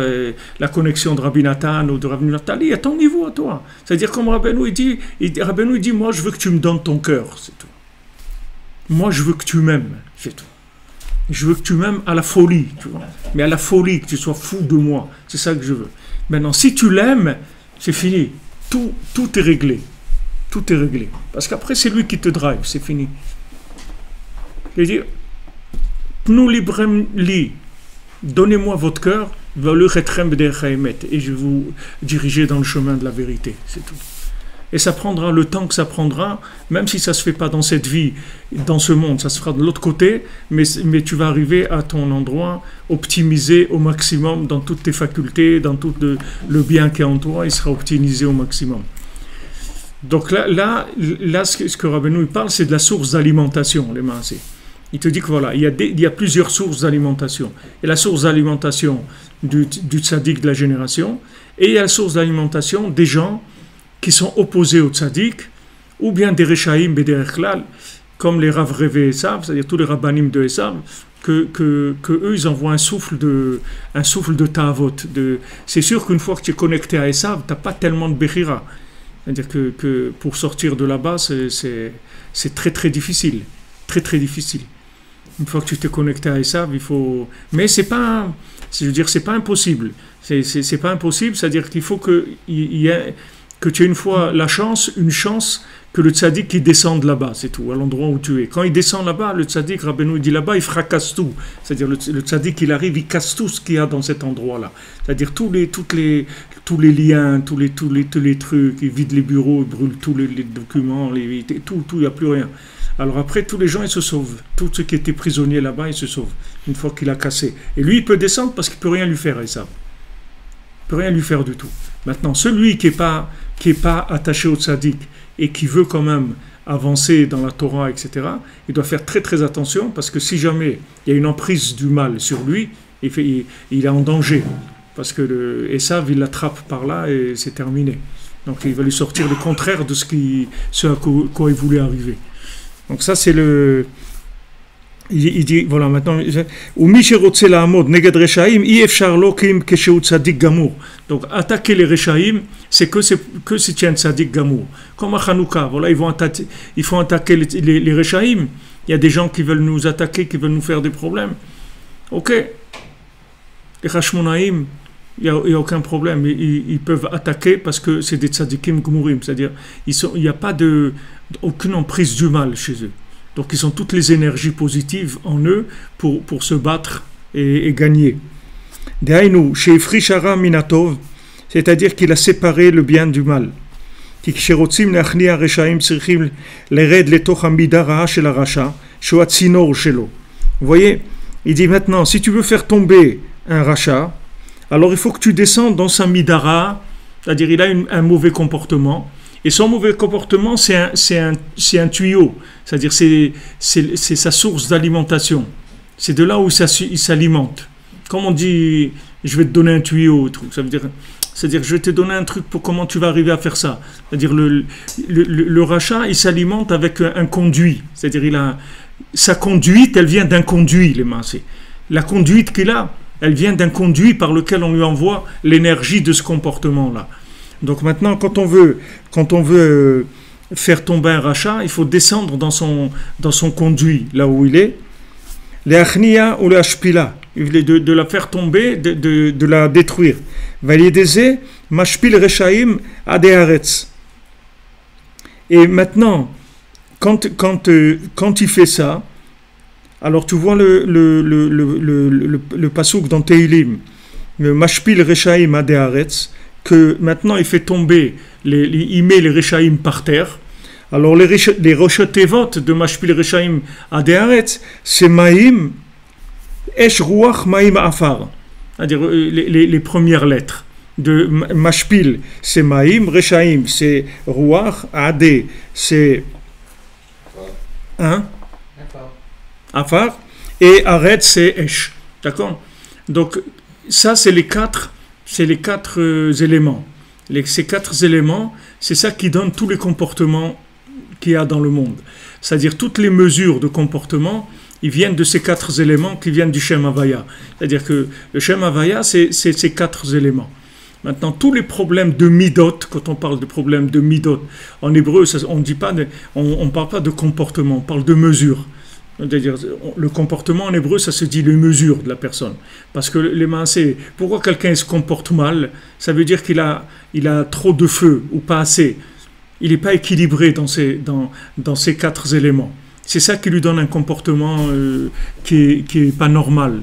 la connexion de Rabbi Nathan ou de Rabbi Nathalie, à ton niveau, à toi. C'est-à-dire comme Rabbeinu, il dit, moi je veux que tu me donnes ton cœur, c'est tout. Moi je veux que tu m'aimes, c'est tout. Je veux que tu m'aimes à la folie, tu vois. Mais à la folie, que tu sois fou de moi, c'est ça que je veux. Maintenant, si tu l'aimes, c'est fini. Tout est réglé. Tout est réglé. Parce qu'après, c'est lui qui te drive, c'est fini. Il dit, Pnou librem li, donnez-moi votre cœur, et je vais vous diriger dans le chemin de la vérité, c'est tout. Et ça prendra le temps que ça prendra, même si ça ne se fait pas dans cette vie, dans ce monde, ça se fera de l'autre côté, mais tu vas arriver à ton endroit optimisé au maximum dans toutes tes facultés, dans tout le bien qui est en toi, il sera optimisé au maximum. Donc là ce que Rabbeinu parle, c'est de la source d'alimentation, les maasé. Il te dit que voilà, il y a plusieurs sources d'alimentation. Il y a la source d'alimentation du tzaddik de la génération, et il y a la source d'alimentation des gens qui sont opposés au tzaddik, ou bien des Rechaïm bederech klal, comme les Rav Rev et Esav, c'est-à-dire tous les Rabbanim de Esav, que eux, ils envoient un souffle de ta'avot. C'est sûr qu'une fois que tu es connecté à Esav, tu n'as pas tellement de Bechira. C'est-à-dire que pour sortir de là-bas, c'est très très difficile. Très très difficile. Une fois que tu t'es connecté à Esav, il faut... Mais c'est pas impossible. C'est pas impossible, c'est-à-dire qu'il faut que tu aies une fois une chance que le tzaddik il descende là-bas, c'est tout, à l'endroit où tu es. Quand il descend là-bas, le tzaddik, Rabbeinu dit là-bas, il fracasse tout. C'est-à-dire le tzaddik, il arrive, il casse tout ce qu'il y a dans cet endroit-là. C'est-à-dire tous les liens, tous les trucs, il vide les bureaux, il brûle tous les documents, tout, il n'y a plus rien. Alors après, tous les gens, ils se sauvent. Tous ceux qui étaient prisonniers là-bas, ils se sauvent, une fois qu'il a cassé. Et lui, il peut descendre parce qu'il ne peut rien lui faire, et ça. Il ne peut rien lui faire du tout. Maintenant, celui qui n'est pas attaché au tzaddik et qui veut quand même avancer dans la Torah, etc., il doit faire très très attention, parce que si jamais il y a une emprise du mal sur lui, il est en danger. Parce que Esav, il l'attrape par là et c'est terminé. Donc il va lui sortir le contraire de ce à quoi il voulait arriver. Donc ça c'est il dit, voilà, maintenant, donc attaquer les Rechaïm, c'est que si tu es un tzaddik gamour. Comme à Hanouka, voilà, il faut attaquer les Rechaïm. Il y a des gens qui veulent nous attaquer, qui veulent nous faire des problèmes. Ok, Les Hashmonaïm, il n'y a aucun problème. Ils peuvent attaquer parce que c'est des tzadikim gmurim. C'est-à-dire, il n'y a pas aucune emprise du mal chez eux. Donc, ils ont toutes les énergies positives en eux pour se battre et gagner. Dehainu, sheifri shara minatov, c'est-à-dire qu'il a séparé le bien du mal. Vous voyez, il dit maintenant, si tu veux faire tomber un rachat, alors il faut que tu descendes dans sa midara, c'est-à-dire il a un mauvais comportement, et son mauvais comportement c'est un tuyau, c'est-à-dire c'est sa source d'alimentation, c'est de là où il s'alimente. Comme on dit, je vais te donner un tuyau, ça veut dire, c'est-à-dire je vais te donner un truc pour comment tu vas arriver à faire ça. C'est-à-dire le rachat, il s'alimente avec un conduit, c'est-à-dire sa conduite, elle vient d'un conduit, les massés. La conduite qu'il a, elle vient d'un conduit par lequel on lui envoie l'énergie de ce comportement-là. Donc maintenant, quand on veut faire tomber un rachat, il faut descendre dans son conduit, là où il est. L'achnia ou l'ashpila, de la faire tomber, de la détruire. Valideze, mashpil reshaim adeharetz. Et maintenant, quand il fait ça, alors tu vois le pasouk dans Teilim, le mashpil reshaim adeharetz, que maintenant il fait tomber, il met les reshaim par terre. Alors les rochetevot de mashpil reshaim adeharetz, c'est maïm, esh ruach maïm afar, c'est-à-dire les premières lettres. De mashpil, c'est maïm, reshaim, c'est ruach, adé, c'est afar, et aret, c'est esh. D'accord? Donc ça c'est les quatre éléments. Ces quatre éléments, c'est ça qui donne tous les comportements qu'il y a dans le monde. C'est-à-dire toutes les mesures de comportement, ils viennent de ces quatre éléments qui viennent du Shem Havaya. C'est-à-dire que le Shem Havaya, c'est ces quatre éléments. Maintenant, tous les problèmes de midot, quand on parle de problèmes de midot, en hébreu, on ne parle pas de comportement, on parle de mesure. C'est-à-dire, le comportement en hébreu, ça se dit les mesures de la personne. Parce que les maasé, pourquoi quelqu'un se comporte mal, ça veut dire qu'il a trop de feu ou pas assez. Il n'est pas équilibré dans ces quatre éléments. C'est ça qui lui donne un comportement qui est pas normal.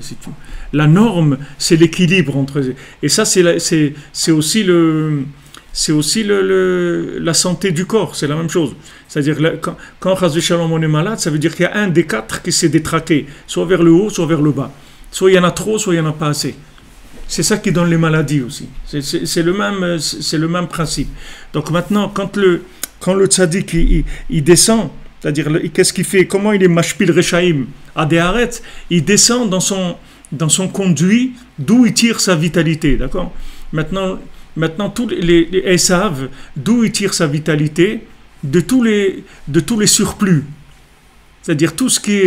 La norme, c'est l'équilibre entre eux. Et ça, c'est aussi la santé du corps, c'est la même chose. C'est-à-dire, quand Chas v'Shalom on est malade, ça veut dire qu'il y a un des quatre qui s'est détraqué, soit vers le haut, soit vers le bas. Soit il y en a trop, soit il n'y en a pas assez. C'est ça qui donne les maladies aussi. C'est le même principe. Donc maintenant, quand le tzaddik il descend, c'est-à-dire qu'est-ce qu'il fait, comment il est mashpil reshaim adeharet, il descend dans son conduit d'où il tire sa vitalité, d'accord? Maintenant tous les Esav, d'où il tire sa vitalité, de tous les surplus, c'est-à-dire tout ce qui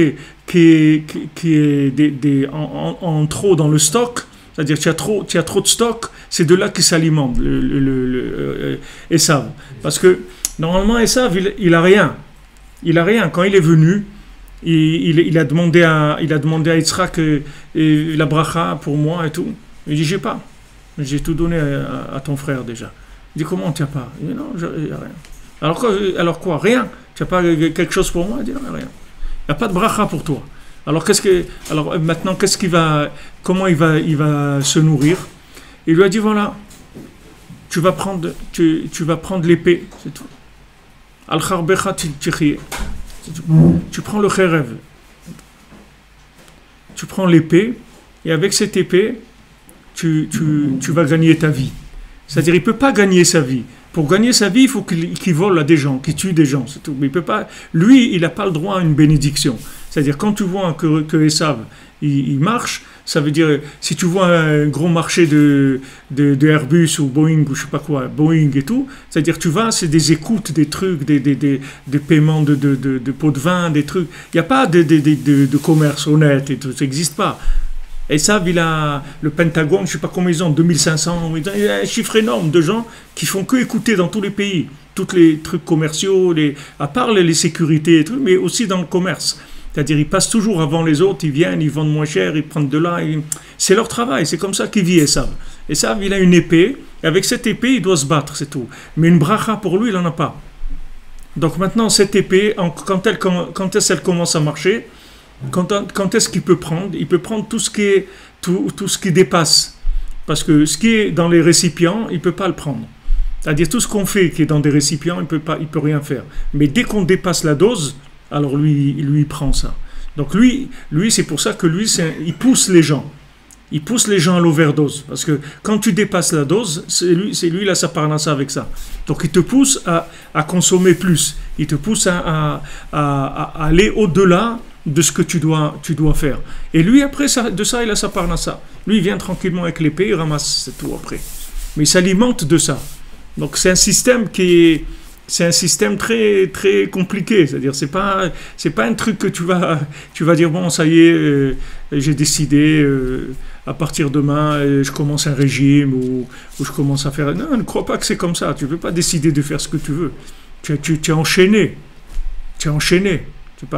est en trop dans le stock, c'est-à-dire tu as trop de stock, c'est de là qu'il s'alimente le Esav, parce que normalement Esav il a rien. Quand il est venu, il a demandé à Yitzhak la bracha pour moi et tout. Il dit j'ai pas. J'ai tout donné à ton frère déjà. Il dit comment tu n'as pas? Il dit non, il n'y a rien. Alors quoi? Rien? Tu n'as pas quelque chose pour moi? Il dit non, rien. Il n'y a pas de bracha pour toi. Alors maintenant comment il va se nourrir? Il lui a dit voilà, tu vas prendre l'épée, c'est tout. Al-Kharbecha Tchichie. Tu prends le Kherev. Tu prends l'épée, et avec cette épée, tu vas gagner ta vie. C'est-à-dire, il ne peut pas gagner sa vie. Pour gagner sa vie, il faut qu'il vole à des gens, qu'il tue des gens, c'est tout. Mais il peut pas. Lui, il n'a pas le droit à une bénédiction. C'est-à-dire, quand tu vois que Esav, il marche, ça veut dire, si tu vois un gros marché de Airbus ou Boeing ou je sais pas quoi, Boeing et tout, c'est-à-dire tu vas, c'est des écoutes, des trucs, des paiements de pots de vin, des trucs. Il n'y a pas de commerce honnête et tout, ça n'existe pas. Et ça, le Pentagone, je ne sais pas combien ils ont, 2500, il y a un chiffre énorme de gens qui font que écouter dans tous les pays, tous les trucs commerciaux, à part les sécurités et tout, mais aussi dans le commerce. C'est-à-dire, ils passent toujours avant les autres, ils viennent, ils vendent moins cher, ils prennent de là. C'est leur travail, c'est comme ça qu'ils vivent Esav. Esav, il a une épée, et avec cette épée, il doit se battre, c'est tout. Mais une bracha, pour lui, il n'en a pas. Donc maintenant, cette épée, quand est-ce qu'elle commence à marcher, quand est-ce qu'il peut prendre? Il peut prendre tout ce qui dépasse. Parce que ce qui est dans les récipients, il ne peut pas le prendre. C'est-à-dire tout ce qu'on fait qui est dans des récipients, il peut rien faire. Mais dès qu'on dépasse la dose, alors lui il prend ça. Donc lui c'est pour ça que il pousse les gens. Il pousse les gens à l'overdose. Parce que quand tu dépasses la dose, c'est lui il a sa parnassa avec ça. Donc il te pousse à consommer plus. Il te pousse à aller au-delà de ce que tu dois faire. Et lui, après de ça, il a sa parnassa. Lui, il vient tranquillement avec l'épée, il ramasse, c'est tout après. Mais il s'alimente de ça. Donc c'est un système très très compliqué. C'est-à-dire c'est pas un truc que tu vas dire bon ça y est, j'ai décidé à partir de demain je commence un régime ou je commence à faire. Non, ne crois pas que c'est comme ça. Tu peux pas décider de faire ce que tu veux. Tu es enchaîné. Tu es enchaîné. Il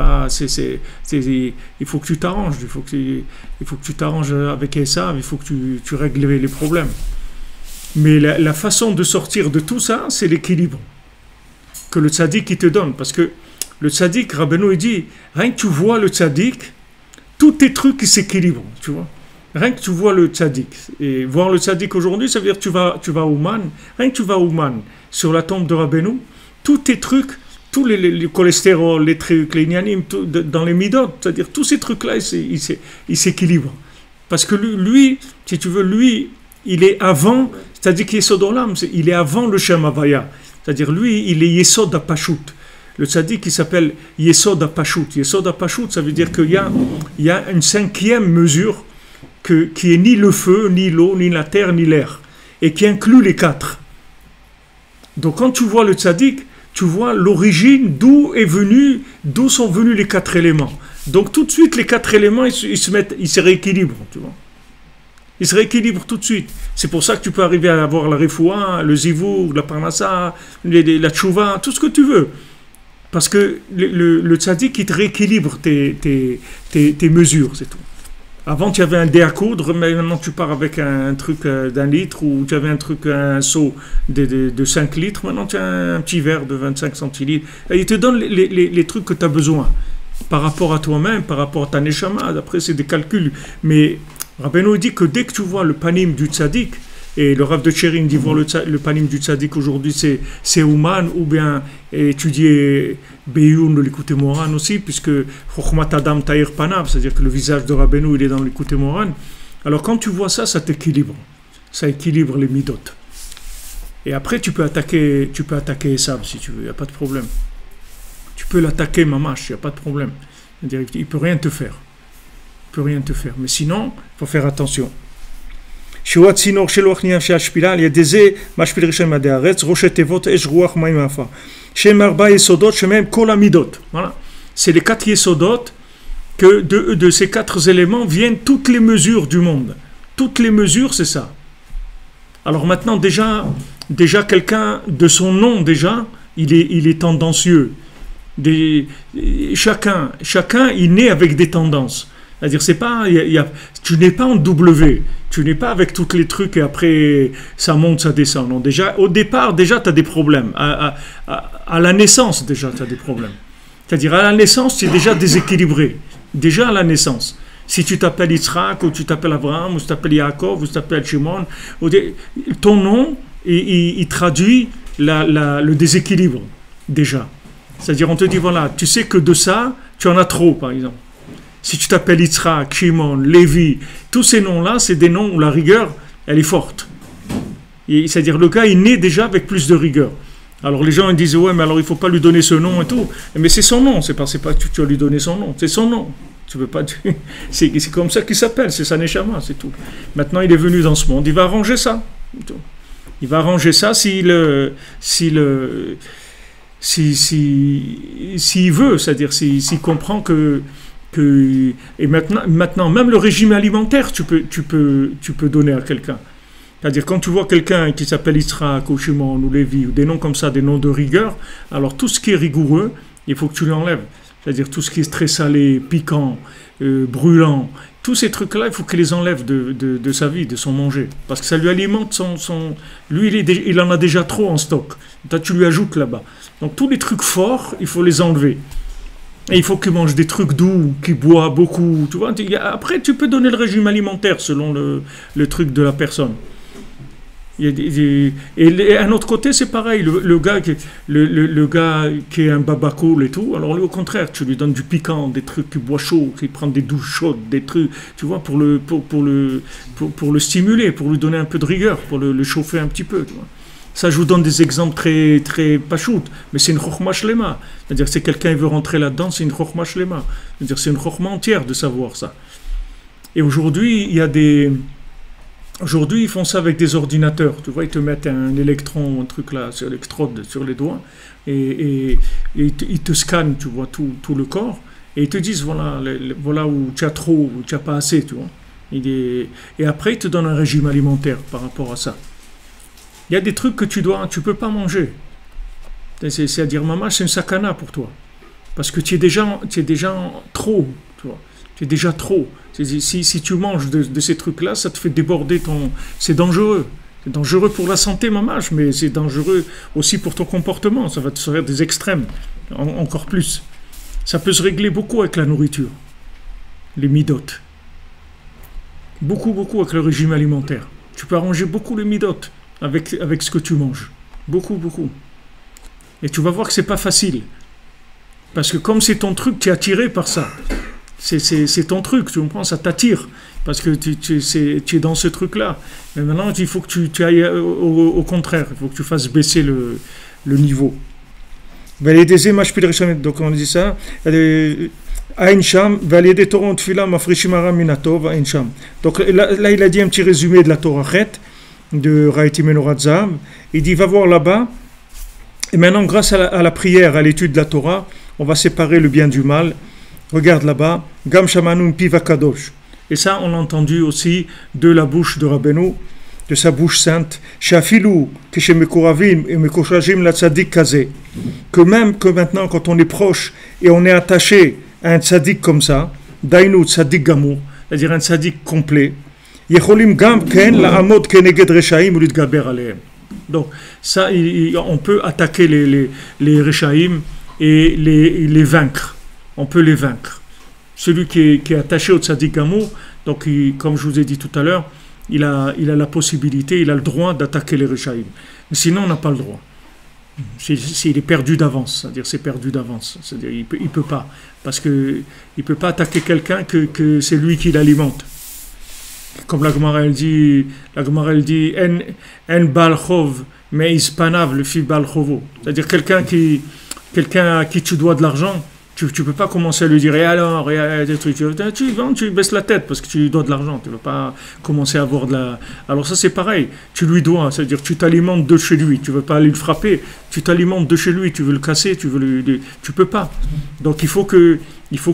faut que tu t'arranges. Il faut que tu t'arranges avec ça. Il faut que tu règles les problèmes. Mais la façon de sortir de tout ça, c'est l'équilibre que le tzaddik il te donne. Parce que le tzaddik, Rabbeinu, il dit, rien que tu vois le tzaddik, tous tes trucs ils s'équilibrent, tu vois. Rien que tu vois le tzaddik. Et voir le tzaddik aujourd'hui, ça veut dire que tu vas au Man. Rien que tu vas au Man, sur la tombe de Rabbeinu, tous tes trucs, tous les cholestérol, les trucs, les nianim, dans les midot, c'est-à-dire tous ces trucs-là, ils s'équilibrent. Parce que lui, si tu veux, lui, il est avant, c'est-à-dire qu'il est Yesod Olam, il est avant le Shem Havaya. C'est-à-dire lui, il est Yesod HaPashut. Le tzaddik qui s'appelle Yesod HaPashut. Yesod HaPashut, ça veut dire qu'il y a une cinquième mesure qui est ni le feu, ni l'eau, ni la terre, ni l'air. Et qui inclut les quatre. Donc quand tu vois le tzaddik, tu vois l'origine, d'où sont venus les quatre éléments. Donc tout de suite, les quatre éléments, ils se rééquilibrent, tu vois. Ils se rééquilibrent tout de suite. C'est pour ça que tu peux arriver à avoir la refoua, le zivou, la parnassa, la tchouva, tout ce que tu veux. Parce que le tzaddik, il te rééquilibre tes mesures, c'est tout. Avant, tu avais un dé à coudre, mais maintenant tu pars avec un truc d'1 litre, ou tu avais un seau de 5 litres, maintenant tu as un petit verre de 25 centilitres. Et il te donne les trucs que tu as besoin, par rapport à toi-même, par rapport à ta neshama. Après, c'est des calculs. Mais Rabbeinu dit que dès que tu vois le panim du tzaddik, et le Rav de Tchérin dit voir le panim du tzaddik aujourd'hui, c'est Ouman, ou bien étudier Beyoun de l'Écouté Moran aussi, puisque Chokhmat Adam Taïr Panav, c'est-à-dire que le visage de Rabbeinu, il est dans l'Écouté Moran. Alors quand tu vois ça, ça t'équilibre. Ça équilibre les midot. Et après, tu peux attaquer Esav si tu veux, il n'y a pas de problème. Tu peux l'attaquer Mamash, il n'y a pas de problème. C'est-à-dire qu'il ne peut rien te faire. Il peut rien te faire. Mais sinon, il faut faire attention. Voilà. C'est les 4 yesodot que de ces 4 éléments viennent toutes les mesures du monde. Toutes les mesures, c'est ça. Alors maintenant, déjà quelqu'un, de son nom, déjà, il est tendancieux. Chacun, il naît avec des tendances. C'est-à-dire, c'est pas, tu n'es pas en W, tu n'es pas avec tous les trucs et après ça monte, ça descend. Non, déjà, au départ, tu as des problèmes. À la naissance, déjà, tu as des problèmes. C'est-à-dire, à la naissance, tu es déjà déséquilibré. Déjà à la naissance. Si tu t'appelles Yitzhak, ou tu t'appelles Abraham, ou tu t'appelles Yaakov, ou tu t'appelles Shimon, ton nom, il traduit le déséquilibre, déjà. C'est-à-dire, on te dit, voilà, tu sais que de ça, tu en as trop, par exemple. Si tu t'appelles Yitzhak, Shimon, Lévi, tous ces noms-là, c'est des noms où la rigueur, elle est forte. C'est-à-dire, le gars, il naît déjà avec plus de rigueur. Alors, les gens ils disent, ouais, mais alors il ne faut pas lui donner ce nom et tout. Mais c'est son nom, c'est pas que tu vas lui donner son nom, c'est son nom. Tu veux pas. C'est comme ça qu'il s'appelle, c'est sa neshama, c'est tout. Maintenant, il est venu dans ce monde, il va arranger ça. Il va arranger ça s'il veut, c'est-à-dire s'il comprend que et maintenant, même le régime alimentaire, tu peux donner à quelqu'un. C'est-à-dire, quand tu vois quelqu'un qui s'appelle Yitzhak, ou Shimon, ou Lévi, ou des noms comme ça, des noms de rigueur, alors tout ce qui est rigoureux, il faut que tu l'enlèves. c'est-à-dire tout ce qui est très salé, piquant, brûlant, tous ces trucs-là, il faut qu'il les enlève de sa vie, de son manger. Parce que ça lui alimente lui, il en a déjà trop en stock. Toi, tu lui ajoutes là-bas. Donc tous les trucs forts, il faut les enlever. Et il faut qu'il mange des trucs doux, qu'il boit beaucoup. Tu vois, après, tu peux donner le régime alimentaire selon le truc de la personne. Et un autre côté, c'est pareil. Le gars qui est un baba cool et tout, alors lui, au contraire, tu lui donnes du piquant, des trucs qui boit chaud, qui prend des douches chaudes, des trucs, tu vois, pour le stimuler, pour lui donner un peu de rigueur, pour le chauffer un petit peu. Tu vois. Ça, je vous donne des exemples très, très pachout, mais c'est une chokhma shlema. C'est-à-dire, si quelqu'un veut rentrer là-dedans, c'est une chokhma shlema. C'est-à-dire, c'est une chokhma entière de savoir ça. Et aujourd'hui, Aujourd'hui, ils font ça avec des ordinateurs. Tu vois, ils te mettent un électron, un truc là, sur l'électrode, sur les doigts, et ils te scannent, tu vois, tout le corps, et ils te disent, voilà où tu as trop, où tu n'as pas assez, tu vois. Et après, ils te donnent un régime alimentaire par rapport à ça. Il y a des trucs que tu peux pas manger. C'est-à-dire, maman, c'est une sakana pour toi. Parce que tu es déjà trop, tu vois. Tu es déjà trop. Si tu manges de ces trucs-là, ça te fait déborder c'est dangereux. C'est dangereux pour la santé, maman, mais c'est dangereux aussi pour ton comportement. Ça va te faire des extrêmes, encore plus. Ça peut se régler beaucoup avec la nourriture. Les midotes. Beaucoup avec le régime alimentaire. Tu peux arranger beaucoup les midotes avec ce que tu manges. Beaucoup. Et tu vas voir que c'est pas facile. Parce que comme c'est ton truc, tu es attiré par ça. C'est ton truc, tu comprends, ça t'attire. Parce que tu es dans ce truc-là. Mais maintenant, il faut que tu ailles au contraire. Il faut que tu fasses baisser le niveau. Donc on dit ça. Donc là, il a dit un petit résumé de la Torah de Raïti Menoratzam. Il dit, va voir là-bas. Et maintenant, grâce à la prière, à l'étude de la Torah, on va séparer le bien du mal. Regarde là-bas, Gam Shamanun Piva Kadosh. Et ça, on l'a entendu aussi de la bouche de Rabbeinu, de sa bouche sainte. Shafilu, Kishemekuravim et Mekoshajim la Tzadik Kaze. Que même que maintenant, quand on est proche et on est attaché à un tzadik comme ça, Dainu Tzadik Gamour, c'est-à-dire un tzadik complet, Yecholim Gam Ken la Amod Keneged Reshaim ou Lidgaber Aleem. Donc, ça, on peut attaquer les Reshaim et les vaincre. On peut les vaincre. Celui qui est attaché au tzaddik gamour, donc comme je vous ai dit tout à l'heure, il a la possibilité, il a le droit d'attaquer les Reshaïm. Mais sinon, on n'a pas le droit. S'il est perdu d'avance, c'est-à-dire c'est perdu d'avance. C'est-à-dire il peut pas. Parce qu'il ne peut pas attaquer quelqu'un que c'est lui qui l'alimente. Comme la Gemara elle dit, En bal chov, mais ispanav le fi bal chovo. C'est-à-dire quelqu'un à qui tu dois de l'argent, tu ne peux pas commencer à lui dire, et alors, tu baisses la tête parce que tu lui dois de l'argent, tu ne vas pas commencer à avoir de la... Alors ça c'est pareil, tu lui dois, c'est-à-dire tu t'alimentes de chez lui, tu ne veux pas aller le frapper, tu t'alimentes de chez lui, tu veux le casser, tu peux pas. Donc il faut que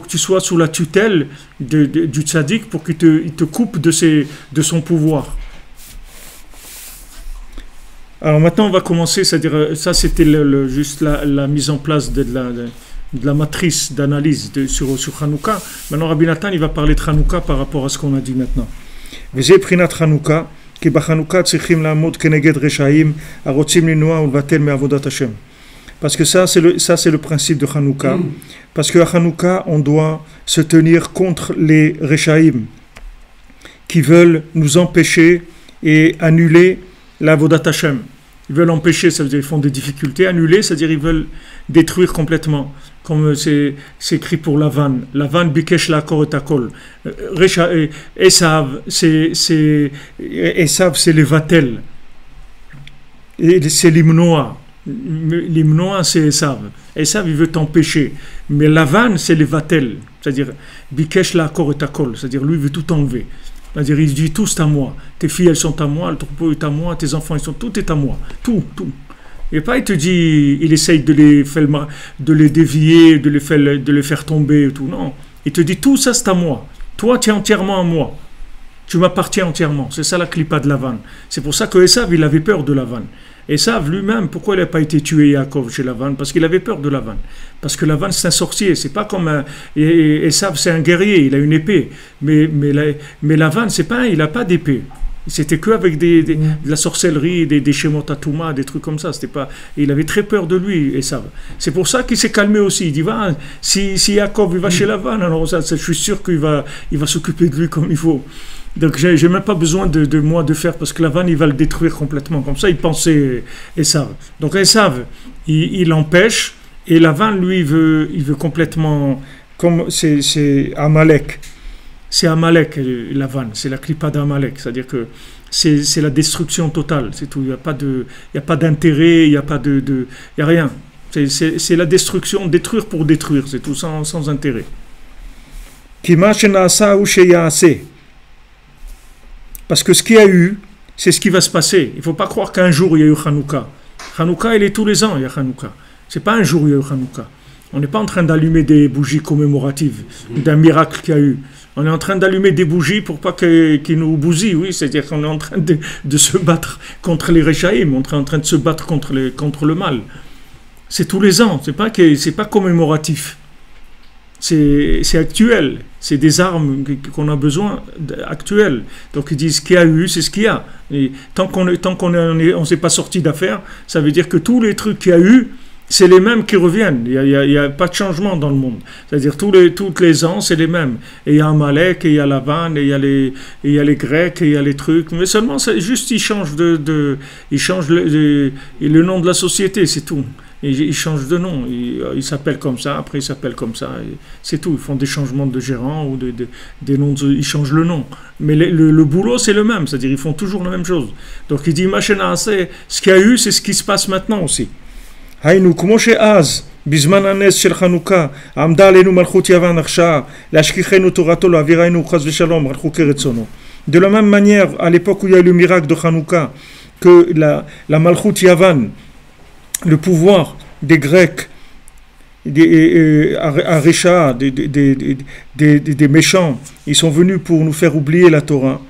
tu sois sous la tutelle du tzaddik pour qu'il te coupe de son pouvoir. Alors maintenant on va commencer, c'est-à-dire ça c'était juste la mise en place de la matrice d'analyse sur Hanouka. Maintenant, Rabbi Nathan, il va parler de Hanouka par rapport à ce qu'on a dit maintenant. V'zeh prinat Hanouka, ki b'Hanouka tzrichim la'amod keneged reshaim, harotzim linoa ulvatel me'avodat Hashem. Parce que ça, c'est le principe de Hanouka. Parce qu'à Hanouka, on doit se tenir contre les reshaim qui veulent nous empêcher et annuler l'avodat Hashem. Ils veulent empêcher, ça veut dire ils font des difficultés. Annuler, c'est-à-dire ils veulent détruire complètement. Comme c'est écrit pour Lavan. Lavan bikesh lakor et akol. Esav, c'est les vatel. Et c'est l'imnoa. L'imnoa, c'est Esav. Esav, il veut t'empêcher. Mais Lavan, c'est les vatel. C'est-à-dire bikesh lakor et akol. C'est-à-dire lui, il veut tout enlever. C'est-à-dire, il dit tout c'est à moi. Tes filles, elles sont à moi. Le troupeau est à moi. Tes enfants, tout est à moi. Tout. Et pas, il te dit, il essaye de les dévier, de les faire tomber et tout. Non. Il te dit, tout ça, c'est à moi. Toi, tu es entièrement à moi. Tu m'appartiens entièrement. C'est ça la clipa de Lavan. C'est pour ça que Esav, il avait peur de Lavan. Esav lui-même, pourquoi il n'a pas été tué Yaakov chez Lavan? Parce qu'il avait peur de Lavan. Parce que Lavan, c'est un sorcier. C'est pas comme Esav, c'est un guerrier. Il a une épée. Mais Lavan, c'est pas, il n'a pas d'épée. C'était que avec de la sorcellerie, des Shemotatouma, des trucs comme ça. C'était pas. Il avait très peur de lui, Esav. C'est pour ça qu'il s'est calmé aussi. Il dit si Yaakov il va chez Lavan, alors ça, je suis sûr qu'il va s'occuper de lui comme il faut. Donc j'ai même pas besoin de moi de faire parce que Lavan il va le détruire complètement. Comme ça il pensait Esav. Donc Esav il empêche et Lavan lui il veut complètement comme c'est Amalek. C'est Amalek, Lavan, c'est la clipa d'Amalek, c'est-à-dire que c'est la destruction totale, c'est tout. Il n'y a pas d'intérêt, il n'y a pas il y a rien. C'est la destruction, détruire pour détruire, c'est tout sans intérêt. Parce que ce qu'il y a eu, c'est ce qui va se passer. Il ne faut pas croire qu'un jour il y a eu Hanouka. Hanouka, il est tous les ans, il y a Hanouka. Ce n'est pas un jour il y a eu Hanouka. On n'est pas en train d'allumer des bougies commémoratives d'un miracle qu'il y a eu. On est en train d'allumer des bougies pour pas qu'ils nous bousillent, oui. C'est-à-dire qu'on est en train de se battre contre les Réchaïm, on est en train de se battre contre le mal. C'est tous les ans, c'est pas commémoratif. C'est actuel, c'est des armes qu'on a besoin actuelles. Donc ils disent ce qu'il y a eu, c'est ce qu'il y a. Et tant qu'on s'est pas sorti d'affaire, ça veut dire que tous les trucs qu'il y a eu, c'est les mêmes qui reviennent. Il y a pas de changement dans le monde. C'est-à-dire tous les ans, c'est les mêmes. Et il y a Amalek, et il y a Lavan, et il y a les Grecs, et il y a les trucs. Mais seulement, c'est juste ils changent ils changent le nom de la société, c'est tout. Ils changent de nom. Ils s'appellent comme ça, après ils s'appellent comme ça. C'est tout. Ils font des changements de gérants ou des noms. Ils changent le nom. Mais le boulot, c'est le même. C'est-à-dire ils font toujours la même chose. Donc il dit, ce qu'il y a eu, c'est ce qui se passe maintenant aussi. היינו, כמו שאז, בזמן הנס של חנוכה, עמדה עלינו מלכות יוון עכשיו, להשכיחנו תורתו, להעבירנו חס ושלום, על חוקי רצונו. De la même manière, à l'époque où il y a eu le miracle de Hanouka, que la Malchut Yavan, le pouvoir des Grecs, des Arisha, des méchants, ils sont venus pour nous faire oublier la Torah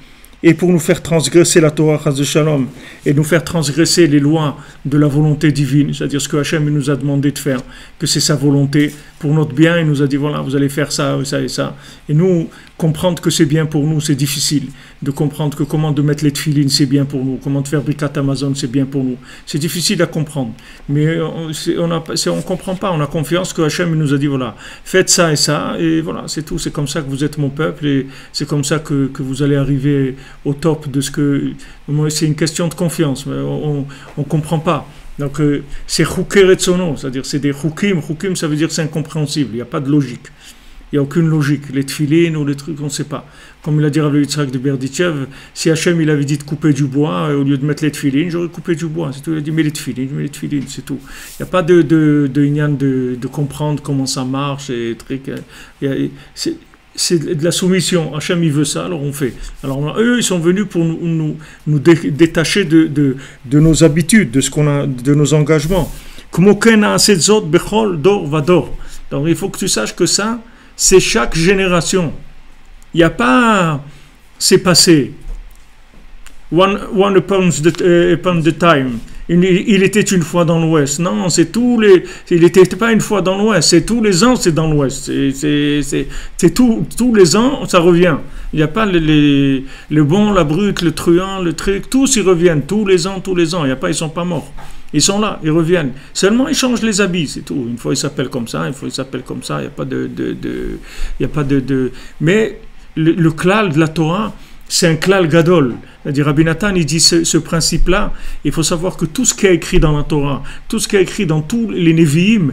et pour nous faire transgresser la Torah Chas de Shalom et nous faire transgresser les lois de la volonté divine, c'est-à-dire ce que Hachem nous a demandé de faire, que c'est sa volonté pour notre bien. Il nous a dit voilà, vous allez faire ça, ça et ça. Et nous, comprendre que c'est bien pour nous, c'est difficile. De comprendre que comment de mettre les tefilines, c'est bien pour nous. Comment de faire Birkat Amazon, c'est bien pour nous. C'est difficile à comprendre. Mais on comprend pas. On a confiance que Hachem nous a dit voilà, faites ça et ça. Et voilà, c'est tout. C'est comme ça que vous êtes mon peuple. Et c'est comme ça que vous allez arriver au top de ce que... C'est une question de confiance. Mais on comprend pas. Donc c'est Chouké Retsono, c'est-à-dire c'est des Choukim. Choukim, ça veut dire c'est incompréhensible. Il n'y a pas de logique. Il n'y a aucune logique. Les tefilines ou les trucs, on ne sait pas. Comme il a dit Rav Yitzhak de Berditchev, si Hachem il avait dit de couper du bois, au lieu de mettre les tefilines, j'aurais coupé du bois. C'est tout. Il a dit mets les tefilines, c'est tout. Il n'y a pas de comprendre comment ça marche et trucs. C'est de la soumission. Hachem il veut ça, alors on fait. Alors eux ils sont venus pour nous détacher de nos habitudes, de nos engagements. Donc il faut que tu saches que ça, c'est chaque génération. Il n'y a pas c'est passé. One upon the time. Il était une fois dans l'Ouest. Non, c'est il n'était pas une fois dans l'Ouest. C'est tous les ans, c'est dans l'Ouest. C'est tous les ans, ça revient. Il n'y a pas le bon, la brute, le truand, le truc. Tous ils reviennent. Tous les ans. Il n'y a pas, ils sont pas morts. Ils sont là, ils reviennent. Seulement, ils changent les habits, c'est tout. Une fois, ils s'appellent comme ça, une fois, ils s'appellent comme ça. Il n'y a pas il n'y a pas Mais le klal de la Torah, c'est un klal gadol. C'est-à-dire, Rabbi Nathan, il dit ce principe-là. Il faut savoir que tout ce qui est écrit dans la Torah, tout ce qui est écrit dans tous les Nevi'im,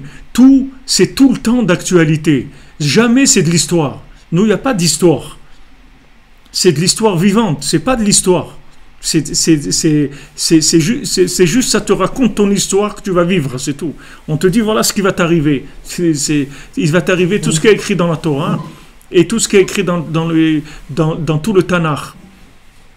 c'est tout le temps d'actualité. Jamais c'est de l'histoire. Nous, il n'y a pas d'histoire. C'est de l'histoire vivante, c'est pas de l'histoire. C'est juste, ça te raconte ton histoire que tu vas vivre, c'est tout. On te dit, voilà ce qui va t'arriver. Il va t'arriver tout ce qui est écrit dans la Torah et tout ce qui est écrit dans tout le Tanakh.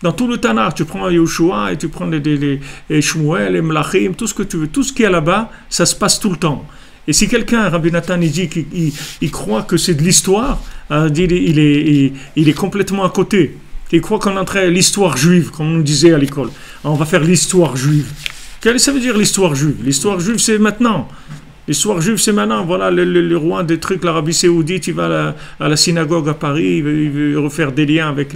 Dans tout le Tanakh, tu prends Yoshua et tu prends les Shmuel, les Melachim, tout ce que tu veux. Tout ce qui est là-bas, ça se passe tout le temps. Et si quelqu'un, Rabbi Nathan, il dit qu'il croit que c'est de l'histoire, il est complètement à côté. Ils croient qu'on est en train l'histoire juive, comme on nous disait à l'école. On va faire l'histoire juive. Qu'est-ce que ça veut dire l'histoire juive? L'histoire juive, c'est maintenant. L'histoire juive, c'est maintenant. Voilà, le roi des trucs, l'Arabie Saoudite, il va à la synagogue à Paris, il veut refaire des liens avec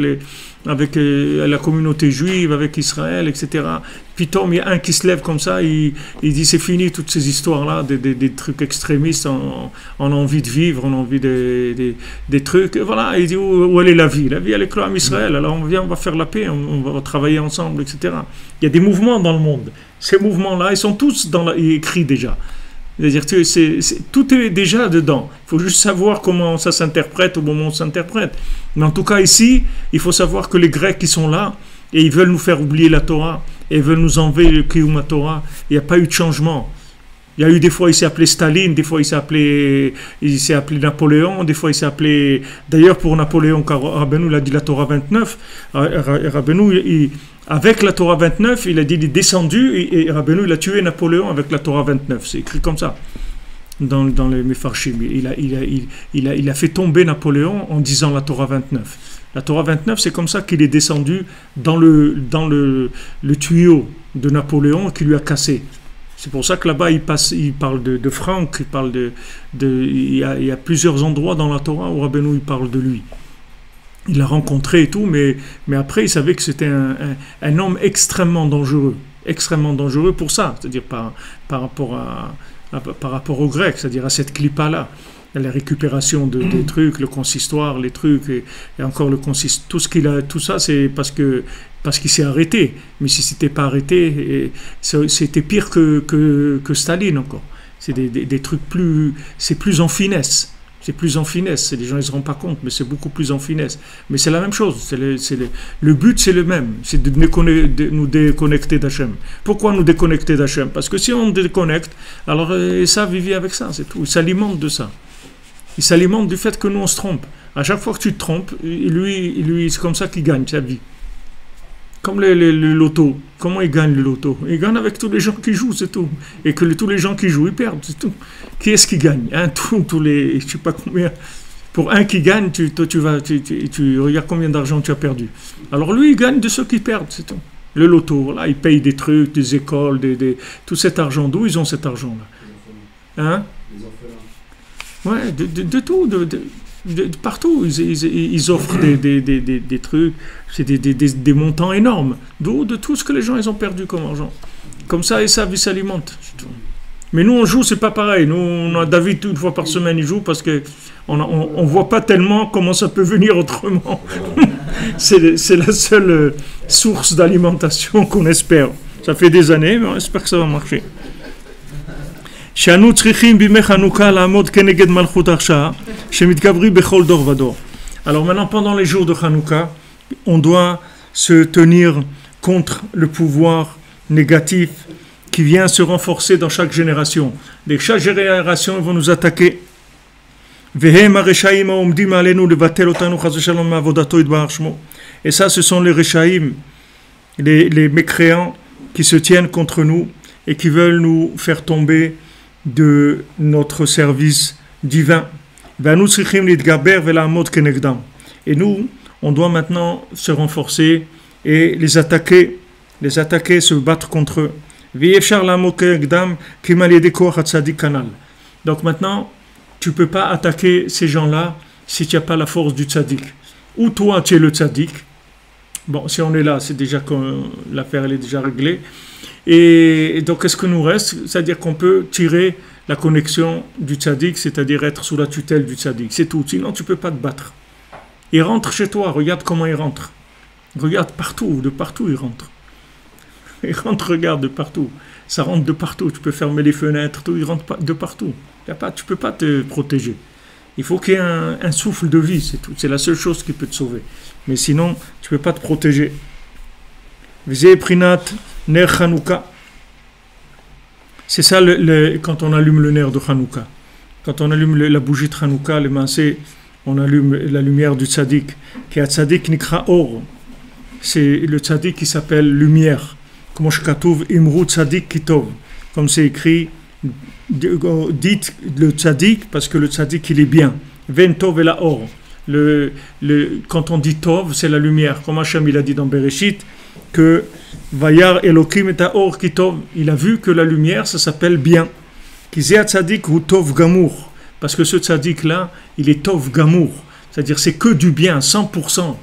la communauté juive, avec Israël, etc. Puis il y a un qui se lève comme ça, il dit c'est fini toutes ces histoires-là, des trucs extrémistes, on a envie de vivre, on a envie des trucs. Et voilà, il dit où elle est la vie? La vie, elle est close à Israël. Alors on va faire la paix, on va travailler ensemble, etc. Il y a des mouvements dans le monde. Ces mouvements-là, ils sont tous écrits déjà. C'est-à-dire que tout est déjà dedans. Il faut juste savoir comment ça s'interprète au moment où ça s'interprète. Mais en tout cas ici, il faut savoir que les Grecs qui sont là, et ils veulent nous faire oublier la Torah, et ils veulent nous enlever le Kiyum Torah. Il n'y a pas eu de changement. Il y a eu des fois, il s'est appelé Staline, des fois il s'est appelé Napoléon, des fois il s'est appelé... D'ailleurs pour Napoléon, car Rabbeinu il a dit la Torah 29, Rabbeinu, avec la Torah 29, il a dit il est descendu, et Rabbeinu il a tué Napoléon avec la Torah 29. C'est écrit comme ça, dans les Mefarshim. Il a fait tomber Napoléon en disant la Torah 29. La Torah 29, c'est comme ça qu'il est descendu dans le tuyau de Napoléon qui lui a cassé. C'est pour ça que là-bas, il parle de Franck, il y a plusieurs endroits dans la Torah où Rabbeinu il parle de lui. Il l'a rencontré et tout, mais après, il savait que c'était un homme extrêmement dangereux pour ça, c'est-à-dire par rapport aux Grecs, c'est-à-dire à cette clipa-là. La récupération des trucs, le consistoire, les trucs, et encore le consistoire, tout ça, c'est parce qu'il s'est arrêté. Mais si c'était pas arrêté, c'était pire que Staline encore. C'est des trucs c'est plus en finesse. C'est plus en finesse. Les gens ne se rendent pas compte, mais c'est beaucoup plus en finesse. Mais c'est la même chose. Le but, c'est le même. C'est de nous déconnecter d'Hachem. Pourquoi nous déconnecter d'Hachem? Parce que si on déconnecte, alors ça, vivez avec ça, c'est tout. Il s'alimente de ça. Il s'alimente du fait que nous, on se trompe. À chaque fois que tu te trompes, lui c'est comme ça qu'il gagne sa vie. Comme le loto. Comment il gagne le loto? Il gagne avec tous les gens qui jouent, c'est tout. Et que tous les gens qui jouent, ils perdent, c'est tout. Qui est-ce qui gagne? Tous les... Je sais pas combien... Pour un qui gagne, tu regardes combien d'argent tu as perdu. Alors lui, il gagne de ceux qui perdent, c'est tout. Le loto, voilà, il paye des trucs, des écoles, tout cet argent. D'où ils ont cet argent-là? Hein? Ouais, de tout, de partout, ils offrent des trucs, c'est des montants énormes, de tout ce que les gens ils ont perdu comme argent. Comme ça, et ça s'alimente. Mais nous, on joue, c'est pas pareil. Nous, on a David une fois par semaine, il joue parce que on voit pas tellement comment ça peut venir autrement. C'est la seule source d'alimentation qu'on espère. Ça fait des années, mais on espère que ça va marcher. Alors maintenant, pendant les jours de Hanouka, on doit se tenir contre le pouvoir négatif qui vient se renforcer dans chaque génération. Chaque génération, ils vont nous attaquer. Et ça, ce sont les Reshaïm, les mécréants qui se tiennent contre nous et qui veulent nous faire tomber de notre service divin. Et nous, on doit maintenant se renforcer et les attaquer, se battre contre eux. Donc maintenant, tu ne peux pas attaquer ces gens-là si tu n'as pas la force du tzaddik. Ou toi, tu es le tzaddik. Bon, si on est là, c'est déjà que l'affaire elle est déjà réglée. Et donc, qu'est-ce que nous reste? C'est-à-dire qu'on peut tirer la connexion du tzaddik, c'est-à-dire être sous la tutelle du tzaddik. C'est tout. Sinon, tu ne peux pas te battre. Il rentre chez toi. Regarde comment il rentre. Regarde partout. De partout, il rentre. Il rentre, regarde, de partout. Ça rentre de partout. Tu peux fermer les fenêtres. Tout, il rentre de partout. Tu ne peux pas te protéger. Il faut qu'il y ait un souffle de vie. C'est tout. C'est la seule chose qui peut te sauver. Mais sinon, tu ne peux pas te protéger. Vizé Prinat Ner Hanouka. C'est ça quand on allume le nerf de Hanouka. Quand on allume la bougie de Hanouka, le massé, on allume la lumière du tzaddik. Qui a tzaddik nikra or. C'est le tzaddik qui s'appelle lumière. Comme je katouv imru tzaddik kitov. Comme c'est écrit, dites le tzaddik parce que le tzaddik il est bien. Ventov et la or. Quand on dit Tov, c'est la lumière. Comme Hachem il a dit dans Bereshit, que Vayar Elokim et Or ki Tov, il a vu que la lumière, ça s'appelle bien. Kizé Tzadik ou Tov Gamour. Parce que ce Tzadik là, il est Tov Gamour. C'est-à-dire c'est que du bien, 100%.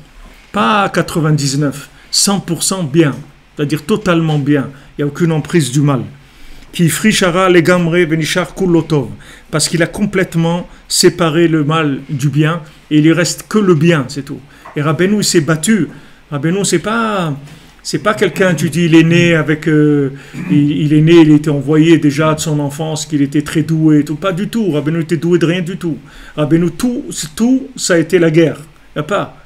Pas 99, 100% bien. C'est-à-dire totalement bien. Il n'y a aucune emprise du mal. Qui frichara les gamre benishar kulotov. Parce qu'il a complètement séparé le mal du bien. Et il lui reste que le bien, c'est tout. Et Rabbeinu, il s'est battu. Rabbeinu, c'est pas quelqu'un, tu dis, il est né avec... il est né, il était envoyé déjà de son enfance, qu'il était très doué. Tout. Pas du tout. Rabbeinu était doué de rien du tout. Rabbeinu, tout, ça a été la guerre. Il n'y a pas.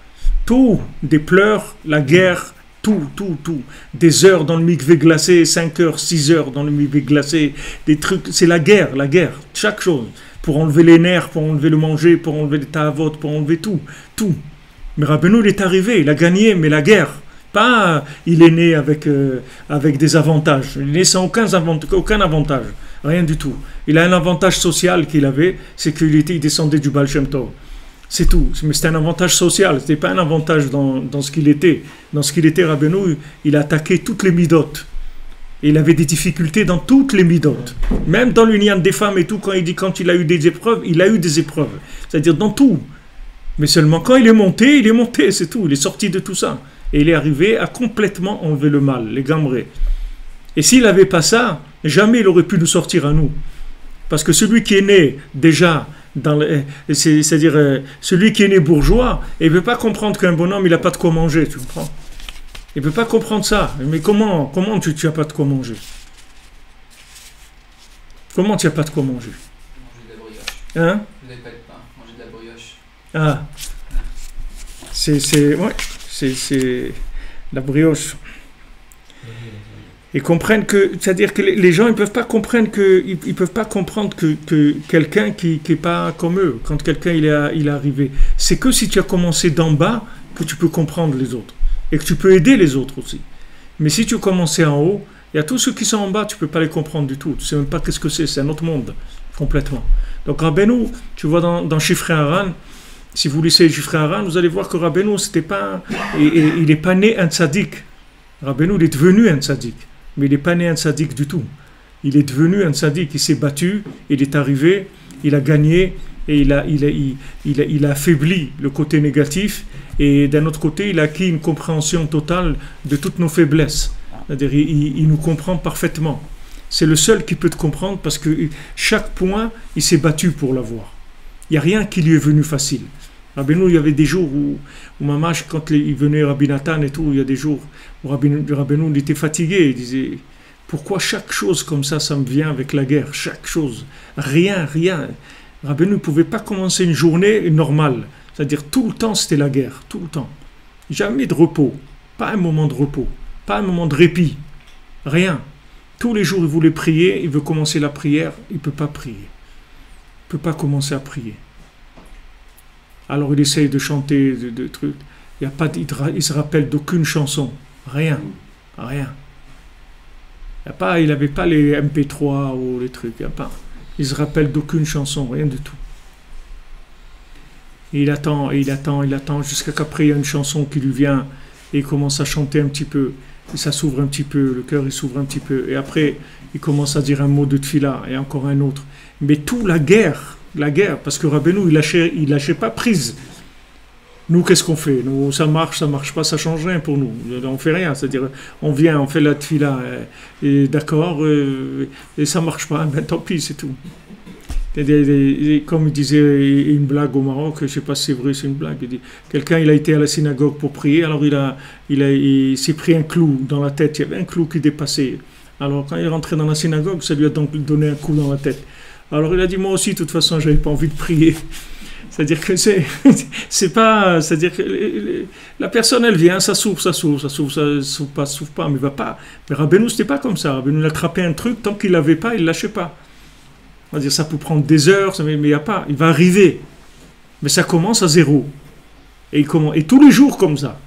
Tout, des pleurs, la guerre, tout. Des heures dans le mikvé glacé, 5 heures, 6 heures dans le mikvé glacé, des trucs, c'est la guerre, chaque chose. Pour enlever les nerfs, pour enlever le manger, pour enlever les ta'avot, pour enlever tout. Mais Rabbeinu, il est arrivé, il a gagné, mais la guerre. Pas, il est né avec des avantages. Il est né sans aucun avantage, rien du tout. Il a un avantage social qu'il avait, c'est qu'il descendait du Baal Shem Tov. C'est tout. Mais c'était un avantage social. Ce n'était pas un avantage dans ce qu'il était. Dans ce qu'il était, Rabbeinu, il a attaqué toutes les midotes. Et il avait des difficultés dans toutes les midotes. Même dans l'union des femmes et tout, quand il a eu des épreuves, il a eu des épreuves. C'est-à-dire dans tout. Mais seulement quand il est monté, c'est tout. Il est sorti de tout ça. Et il est arrivé à complètement enlever le mal, les gamrés. Et s'il n'avait pas ça, jamais il aurait pu nous sortir à nous. Parce que celui qui est né déjà... c'est-à-dire celui qui est né bourgeois, il ne peut pas comprendre qu'un bonhomme il n'a pas de quoi manger, tu comprends? Il ne peut pas comprendre ça. Mais comment tu n'as pas de quoi manger? Comment tu n'as pas de quoi manger? Manger de la brioche. Hein? Vous n'avez pas de pain, manger de la brioche. Ah, c'est la brioche. Ils comprennent que, c'est-à-dire que les gens, ils peuvent pas comprendre que quelqu'un qui est pas comme eux, quand quelqu'un il est arrivé, c'est que si tu as commencé d'en bas que tu peux comprendre les autres et que tu peux aider les autres aussi. Mais si tu commences en haut, il y a tous ceux qui sont en bas, tu peux pas les comprendre du tout. Tu sais même pas qu'est-ce que c'est un autre monde complètement. Donc Rabbeinu, tu vois dans Shifrei Haran, si vous lisez Shifrei Haran, vous allez voir que Rabbeinu c'était pas, il n'est pas né un tzaddik. Rabbeinu il est devenu un tzaddik. Mais il n'est pas né un tzaddik du tout. Il est devenu un tzaddik, il s'est battu, il est arrivé, il a gagné, et il a affaibli le côté négatif, et d'un autre côté, il a acquis une compréhension totale de toutes nos faiblesses. C'est-à-dire, il nous comprend parfaitement. C'est le seul qui peut te comprendre, parce que chaque point, il s'est battu pour l'avoir. Il n'y a rien qui lui est venu facile. Rabbeinu, il y avait des jours où Mamash, quand il venait Rabbi Nathan et tout, il y a des jours où Rabbeinu il était fatigué, il disait pourquoi chaque chose comme ça me vient avec la guerre, chaque chose, rien. Rabbeinu ne pouvait pas commencer une journée normale, c'est-à-dire tout le temps c'était la guerre, tout le temps. Jamais de repos, pas un moment de repos, pas un moment de répit, rien. Tous les jours il voulait prier, il veut commencer la prière, il ne peut pas prier, il ne peut pas commencer à prier. Alors il essaye de chanter de trucs. Il ne se rappelle d'aucune chanson. Rien. Il n'avait pas les MP3 ou les trucs. Il ne se rappelle d'aucune chanson. Rien du tout. Et il attend jusqu'à qu'après il y a une chanson qui lui vient et il commence à chanter un petit peu. Et ça s'ouvre un petit peu. Le cœur il s'ouvre un petit peu. Et après il commence à dire un mot de tfila et encore un autre. Mais tout la guerre, parce que Rabbeinu, il lâchait pas prise. Nous, qu'est-ce qu'on fait? Nous, ça marche pas, ça change rien pour nous. On fait rien, c'est-à-dire, on vient, on fait la tfila, et d'accord, et ça marche pas, ben tant pis, c'est tout. Comme il disait une blague au Maroc, je sais pas si c'est vrai, c'est une blague, il dit, quelqu'un, il a été à la synagogue pour prier, alors il s'est pris un clou dans la tête, il y avait un clou qui dépassait. Alors, quand il est rentré dans la synagogue, ça lui a donc donné un coup dans la tête. Alors il a dit, moi aussi, de toute façon, j'avais pas envie de prier. C'est-à-dire que c'est pas, c'est-à-dire que la personne, elle vient, ça s'ouvre pas, mais va pas. Mais Rabbeinu, c'était pas comme ça. Rabbeinu, il attrapait un truc, tant qu'il l'avait pas, il lâchait pas. On va dire, ça peut prendre des heures, mais il y a pas, il va arriver. Mais ça commence à zéro. Et tous les jours comme ça.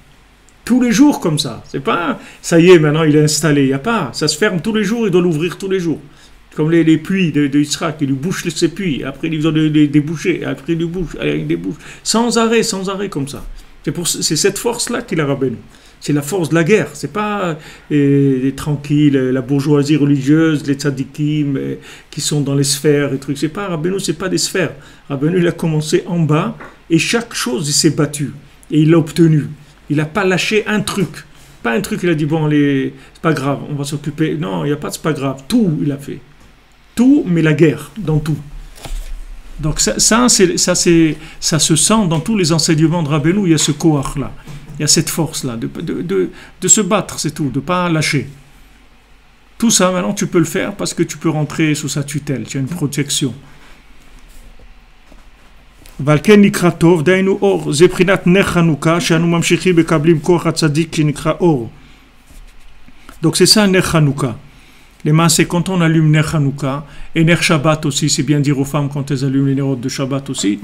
Tous les jours comme ça. C'est pas, ça y est, maintenant il est installé. Il y a pas, ça se ferme tous les jours, il doit l'ouvrir tous les jours. Comme les puits de Yitzhak, il lui bouche ses puits, après il lui donne des bouchées, après il lui bouche, il débouche, sans arrêt comme ça. C'est cette force-là qu'il a Rabbeinu. C'est la force de la guerre, c'est pas les tranquilles, la bourgeoisie religieuse, les tzadikim qui sont dans les sphères et trucs. C'est pas Rabbeinu, c'est pas des sphères. Rabbeinu, il a commencé en bas et chaque chose il s'est battu et il l'a obtenu. Il n'a pas lâché un truc. Pas un truc, il a dit bon, c'est pas grave, on va s'occuper. Non, il n'y a pas de c'est pas grave. Tout, il a fait. Tout, mais la guerre, dans tout. Donc ça se sent dans tous les enseignements de Rabbeinu, il y a ce koach-là. Il y a cette force-là, de se battre, c'est tout, de ne pas lâcher. Tout ça, maintenant, tu peux le faire parce que tu peux rentrer sous sa tutelle, tu as une protection. Valken nikra tov, dainu or, zeprinat ner Chanukah, she'anu mamshichim bekablim koach hatzadik ki nikra or. Donc c'est ça, ner Chanukah. Les mains, c'est quand on allume ner Chanukah, et ner Shabbat aussi, c'est bien dire aux femmes quand elles allument les nérodes de Shabbat aussi,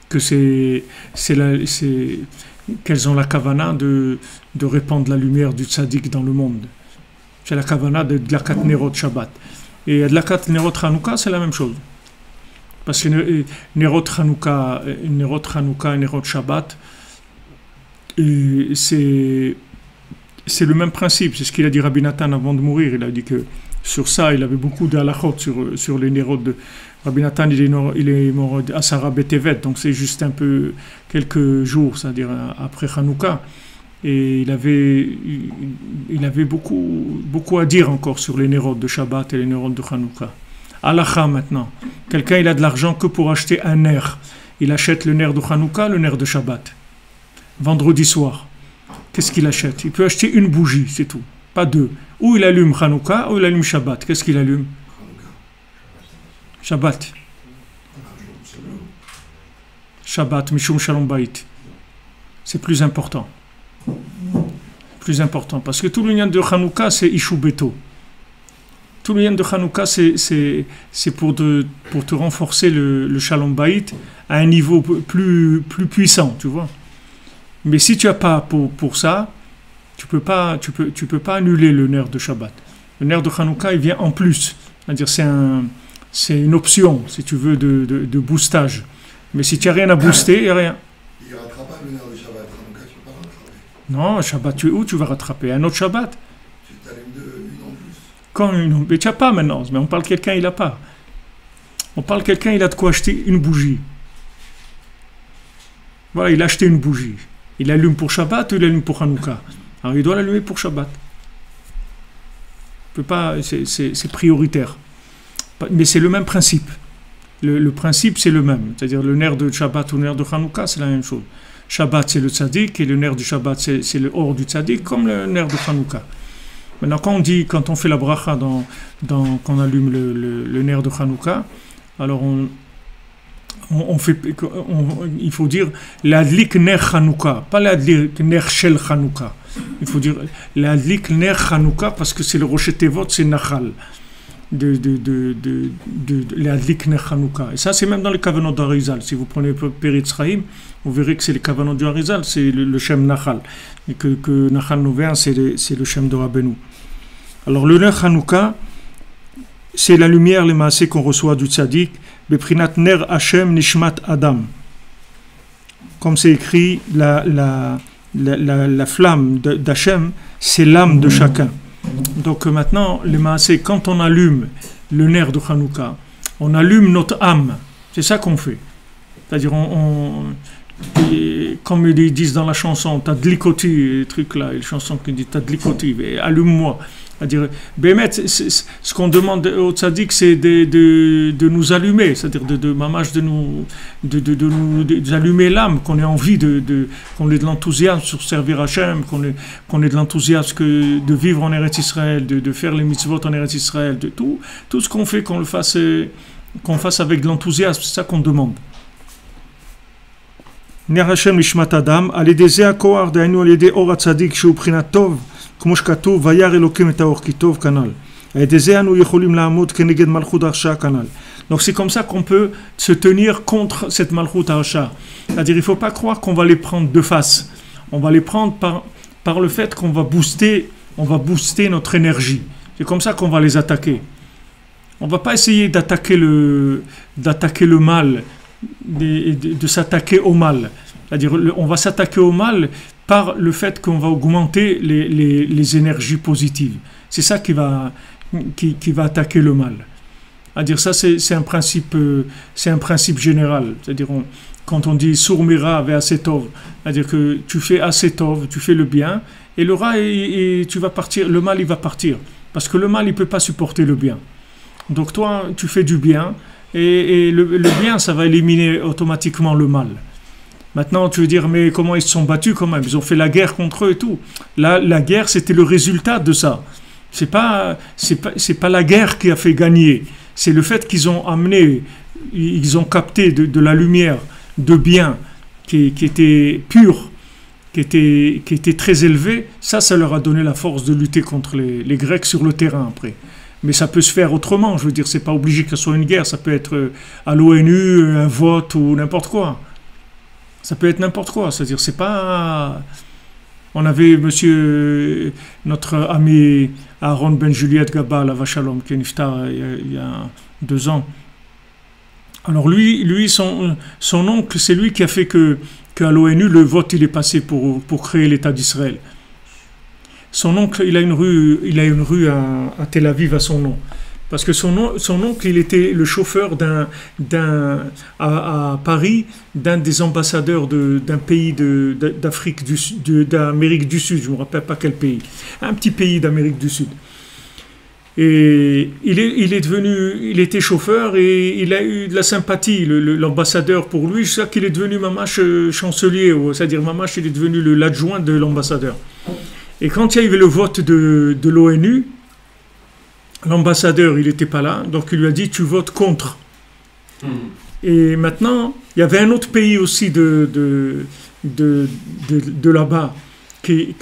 que qu'elles ont la kavana de répandre la lumière du tzaddik dans le monde. C'est la kavana de la kat nerot Shabbat. Et de la kat nerot Chanukah, c'est la même chose. Parce que nerot Chanukah et nerot Shabbat, c'est le même principe. C'est ce qu'il a dit Rabbi Nathan avant de mourir. Il a dit que sur ça, il avait beaucoup d'halachot sur les nerot de Rabbi Nathan. Il est mort à Sarah Betevet, donc c'est juste un peu quelques jours, c'est-à-dire après Chanukah. Et il avait beaucoup à dire encore sur les nerot de Shabbat et les nerot de Chanukah. Halacha maintenant. Quelqu'un il a de l'argent que pour acheter un ner. Il achète le ner de Chanukah, le ner de Shabbat. Vendredi soir. Qu'est-ce qu'il achète? Il peut acheter une bougie, c'est tout. Pas deux. Ou il allume Chanukah, ou il allume Shabbat. Qu'est-ce qu'il allume? Shabbat. Shabbat, Mishum Shalom Bayit. C'est plus important. Plus important. Parce que tout le lien de Chanukah, c'est Ishu Beto. Tout le lien de Chanukah, c'est pour te renforcer le Shalom Bayit à un niveau plus puissant, tu vois. Mais si tu n'as pas pour ça, tu peux pas annuler le ner de Shabbat. Le ner de Chanukah, il vient en plus. C'est-à-dire, c'est une option, si tu veux, de boostage. Mais si tu n'as rien à booster, il n'y a rien. Il ne rattrape pas le ner de Shabbat. Chanukah, tu ne peux pas rattraper. Non, Shabbat, où tu vas rattraper? Un autre Shabbat? Tu t'allumes une en plus. Quand mais tu n'as pas maintenant. Mais on parle de quelqu'un, il n'a pas. On parle de quelqu'un, il a de quoi acheter une bougie. Voilà, il a acheté une bougie. Il allume pour Shabbat ou il allume pour Chanukah? Alors il doit l'allumer pour Shabbat. Il peut pas, c'est prioritaire. Mais c'est le même principe. Le principe c'est le même. C'est-à-dire le ner de Shabbat ou le ner de Chanukah, c'est la même chose. Shabbat c'est le tzaddik et le ner du Shabbat c'est le or du tzaddik comme le ner de Chanukah. Maintenant quand on fait la bracha quand on allume le ner de Chanukah, alors il faut dire l'adlik ner Chanukah, pas l'adlik ner shel Chanukah. Il faut dire l'adlik ner Chanukah parce que c'est le rocher Tevot, c'est Nachal de l'adlik ner Chanukah. Et ça c'est même dans les kavanot d'Arizal. Si vous prenez Peretz Chaim, vous verrez que c'est les kavanot du Arizal, c'est le Shem Nachal. Et que Nachal nous vient, c'est le Shem de Rabbeinu. Alors le ner Chanukah, c'est la lumière, les maasés qu'on reçoit du tzaddik. Beprinat ner Hashem nishmat Adam. Comme c'est écrit, la flamme d'Hachem, c'est l'âme de chacun. Donc maintenant, les maasés, quand on allume le ner de Chanukah, on allume notre âme. C'est ça qu'on fait. C'est-à-dire, comme ils disent dans la chanson, t'as de l'icoti, les trucs là, les chansons qui disent t'as de l'icoti, allume-moi. C'est-à-dire, Bémet, ce qu'on demande au tzaddik, c'est de nous allumer, c'est-à-dire de allumer l'âme, qu'on ait envie qu'on ait de l'enthousiasme sur servir Hachem, qu'on ait de l'enthousiasme de vivre en Eretz Israël, de faire les mitzvot en Eretz Israël, de tout ce qu'on fait, qu'on fasse avec de l'enthousiasme, c'est ça qu'on demande. Ner Hashem Nishmat Adam, al yedei ze hakoach, dainu al yedei or hatzadik, shehu b'chinat tov, כמו שכתוב, וירא אלוקים את האור כי טוב כנ"ל. על ידי זה אנו יכולים לעמוד כנגד מלכות הרשע כנ"ל. Donc c'est comme ça qu'on peut se tenir contre cette malchut harsha. C'est-à-dire il ne faut pas croire qu'on va les prendre de face. On va les prendre par le fait qu'on va booster notre énergie. C'est comme ça qu'on va les attaquer. On ne va pas essayer d'attaquer le mal, de s'attaquer au mal. C'est-à-dire, on va s'attaquer au mal par le fait qu'on va augmenter les énergies positives. C'est ça qui va attaquer le mal. C'est-à-dire, ça, c'est un principe général. C'est-à-dire, quand on dit sourmira ve asetov, c'est-à-dire que tu fais asetov, tu fais le bien, et le rat, tu vas partir, le mal, il va partir. Parce que le mal, il ne peut pas supporter le bien. Donc toi, tu fais du bien, et le bien, ça va éliminer automatiquement le mal. Maintenant, tu veux dire, mais comment ils se sont battus quand même? Ils ont fait la guerre contre eux et tout. La guerre, c'était le résultat de ça. C'est pas la guerre qui a fait gagner. C'est le fait qu'ils ont amené, ils ont capté de la lumière, de bien, qui était pure, qui était très élevée. Ça leur a donné la force de lutter contre les Grecs sur le terrain après. Mais ça peut se faire autrement, je veux dire, c'est pas obligé que ce soit une guerre, ça peut être à l'ONU, un vote ou n'importe quoi. Ça peut être n'importe quoi, c'est-à-dire, c'est pas... On avait notre ami Aaron Ben Juliette Gabal à Vachalom, qui est niftar il y a 2 ans. Alors lui son oncle, c'est lui qui a fait qu'à l'ONU, le vote, il est passé pour créer l'État d'Israël. Son oncle, il a une rue à Tel Aviv à son nom. Parce que son oncle, il était le chauffeur à Paris d'un des ambassadeurs d'un pays d'Amérique du Sud, je ne me rappelle pas quel pays, un petit pays d'Amérique du Sud. Et il était chauffeur et il a eu de la sympathie, l'ambassadeur pour lui, jusqu'à qu'il est devenu mamache chancelier, c'est-à-dire mamache, il est devenu l'adjoint de l'ambassadeur. Et quand il y a eu le vote de l'ONU, l'ambassadeur, il n'était pas là, donc il lui a dit, tu votes contre. Et maintenant, il y avait un autre pays aussi de là-bas qui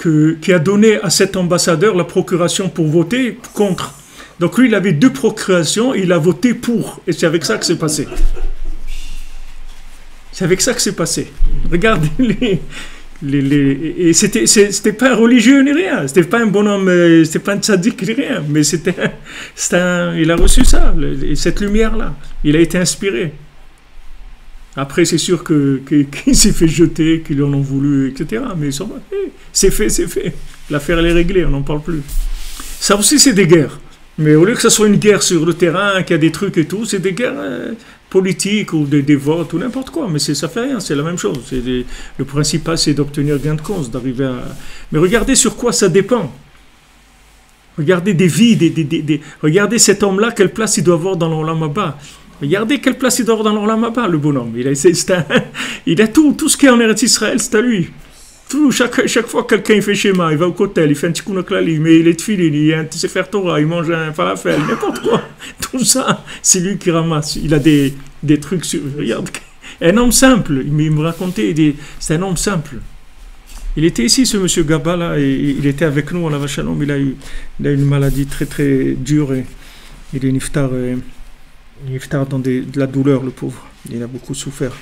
a donné à cet ambassadeur la procuration pour voter contre. Donc lui, il avait 2 procurations, et il a voté pour. Et c'est avec ça que c'est passé. C'est avec ça que c'est passé. Regardez et c'était pas un religieux ni rien, c'était pas un bonhomme, c'était pas un tzaddik ni rien, mais il a reçu ça, cette lumière-là, il a été inspiré. Après, c'est sûr qu'il s'est fait jeter, qu'ils en ont voulu, etc. Mais c'est fait. L'affaire, elle est réglée, on n'en parle plus. Ça aussi, c'est des guerres. Mais au lieu que ça soit une guerre sur le terrain, qu'il y a des trucs et tout, c'est des guerres politiques ou des votes ou n'importe quoi. Mais ça fait rien, c'est la même chose. Le principal, c'est d'obtenir gain de cause, d'arriver à... Mais regardez sur quoi ça dépend. Regardez des vies, regardez cet homme-là, quelle place il doit avoir dans l'Olam Haba. Regardez quelle place il doit avoir dans l'Olam Haba, le bonhomme. Il a tout ce qui est en Eretz Israël, c'est à lui. Chaque fois que quelqu'un fait schéma, il va au cotel, il fait un tikkun klali, mais il est tefillin, il a un sefer Torah, il mange un falafel, n'importe quoi. Tout ça, c'est lui qui ramasse. Il a des trucs sur... Regarde, un homme simple. Il me racontait, c'est un homme simple. Il était ici, ce monsieur Gaba, là, et il était avec nous à la Vachalom. Il a eu une maladie très très dure et il est niftar dans de la douleur, le pauvre. Il a beaucoup souffert.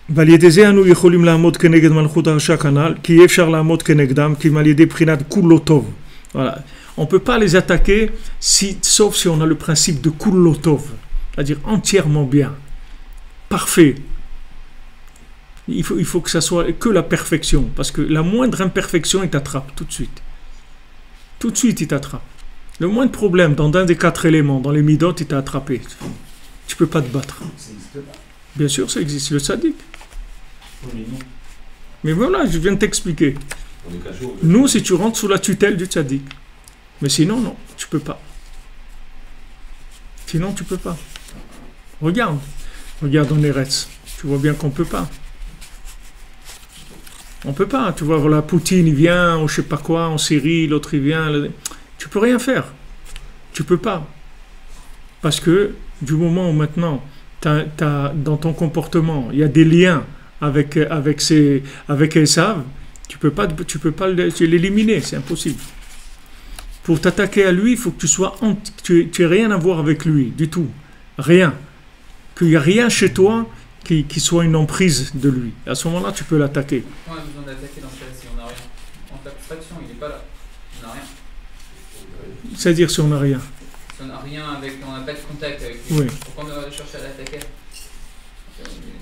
ועל ידי זה אנו יכולים לעמוד כנגד מלכות הרשע כנ"ל, כי אי אפשר לעמוד כנגדם, כי על ידי בחינת כולו טוב. Voilà. On ne peut pas les attaquer sauf si on a le principe de kullo tov, c'est-à-dire entièrement bien, parfait. Il faut que ça soit que la perfection, parce que la moindre imperfection, il t'attrape tout de suite. Tout de suite, il t'attrape. Le moindre problème, dans un des 4 éléments, dans les midot, il t'a attrapé. Tu ne peux pas te battre. Ça n'existe pas. Bien sûr, ça existe, le sadique. Mais voilà, je viens de t'expliquer. Nous, si tu rentres sous la tutelle du tzaddik. Mais sinon, non, tu peux pas. Sinon, tu peux pas. Regarde en Eretz. Tu vois bien qu'on peut pas. On peut pas. Tu vois, voilà, Poutine, il vient, ou je sais pas quoi, en Syrie, l'autre, il vient. Tu peux rien faire. Tu peux pas. Parce que, du moment où maintenant, dans ton comportement, il y a des liens avec Esav, tu peux pas l'éliminer, c'est impossible. Pour t'attaquer à lui, il faut que tu aies rien à voir avec lui, du tout, rien. Qu'il n'y a rien chez toi qui soit une emprise de lui. À ce moment-là, tu peux l'attaquer. On a besoin d'attaquer dans ce cas si on n'a rien. En fait, il n'est pas là, on n'a rien. C'est-à-dire si on n'a rien. Si on n'a rien avec, on n'a pas de contact avec lui. Oui. Pourquoi on doit chercher à l'attaquer?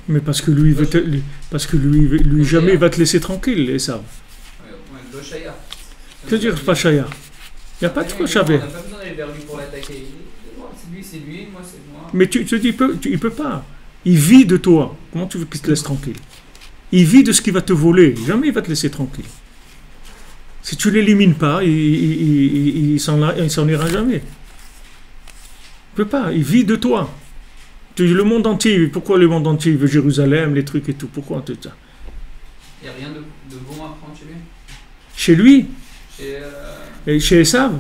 Mais parce que lui, parce que lui jamais il va te laisser tranquille, et ça. Ouais, Loshaya. Que dire pas Shaya? Il n'y a pas de quoi Shavé. On n'a pas besoin d'aller vers lui pour l'attaquer. C'est lui, moi c'est moi. Mais tu te dis, il peut pas. Il vit de toi. Comment tu veux qu'il te laisse tranquille? Il vit de ce qu'il va te voler. Jamais il va te laisser tranquille. Si tu l'élimines pas, il s'en ira jamais. Il peut pas. Il vit de toi. Le monde entier. Pourquoi le monde entier veut Jérusalem, les trucs et tout? Pourquoi tout ça? Il n'y a rien de bon à prendre chez lui. Chez lui? Chez, Et chez Esav?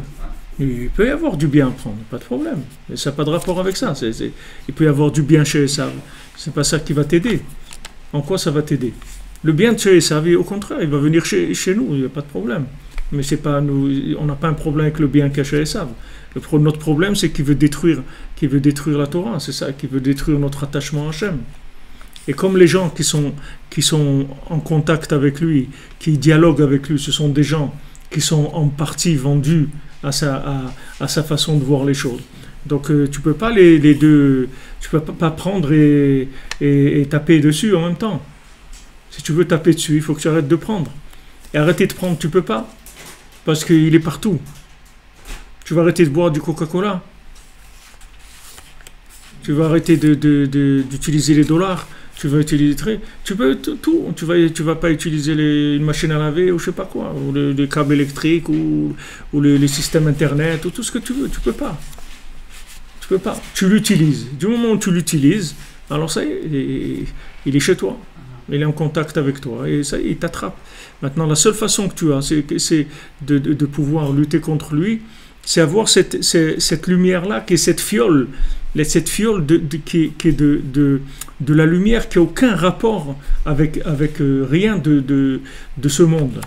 Il peut y avoir du bien à prendre, pas de problème. Mais ça n'a pas de rapport avec ça. Il peut y avoir du bien chez Esav. C'est pas ça qui va t'aider. En quoi ça va t'aider? Le bien de chez Esav, au contraire, il va venir chez nous, il n'y a pas de problème. Mais c'est pas nous, on n'a pas un problème avec le bien qu'il y a chez Esav. Notre problème, c'est qu'il veut détruire la Torah, c'est ça, qu'il veut détruire notre attachement à Hachem. Et comme les gens qui sont en contact avec lui, qui dialoguent avec lui, ce sont des gens qui sont en partie vendus à sa façon de voir les choses. Donc tu peux pas les deux, tu peux pas prendre et taper dessus en même temps. Si tu veux taper dessus, il faut que tu arrêtes de prendre. Et arrêter de prendre, tu peux pas, parce qu'il est partout. Tu vas arrêter de boire du Coca-Cola. Tu vas arrêter d'utiliser les dollars. Tu vas utiliser tu peux tout. Tu vas pas utiliser une machine à laver ou je sais pas quoi, ou les câbles électriques ou les systèmes internet ou tout ce que tu veux. Tu peux pas. Tu peux pas. Tu l'utilises. Du moment où tu l'utilises, alors ça y est, il est chez toi. Il est en contact avec toi et ça, il t'attrape. Maintenant, la seule façon que tu as, c'est de pouvoir lutter contre lui, c'est avoir cette lumière-là, qui est cette fiole qui est de la lumière qui n'a aucun rapport avec rien de ce monde.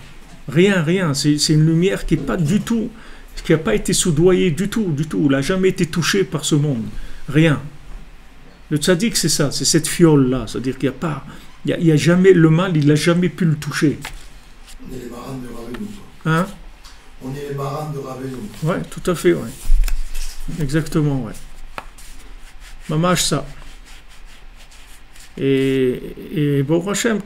Rien. C'est une lumière qui n'est pas du tout, qui n'a pas été soudoyée du tout. Elle n'a jamais été touchée par ce monde. Rien. Le tzaddik, c'est ça, c'est cette fiole-là. C'est-à-dire qu'il n'y a pas, il y a jamais, le mal, il n'a jamais pu le toucher. On est les marins de Rabbeinu. Hein? On est les marins de Rabbeinu. Ouais, tout à fait, ouais. Exactement, ouais. Mamash ça. Et Baruch Hashem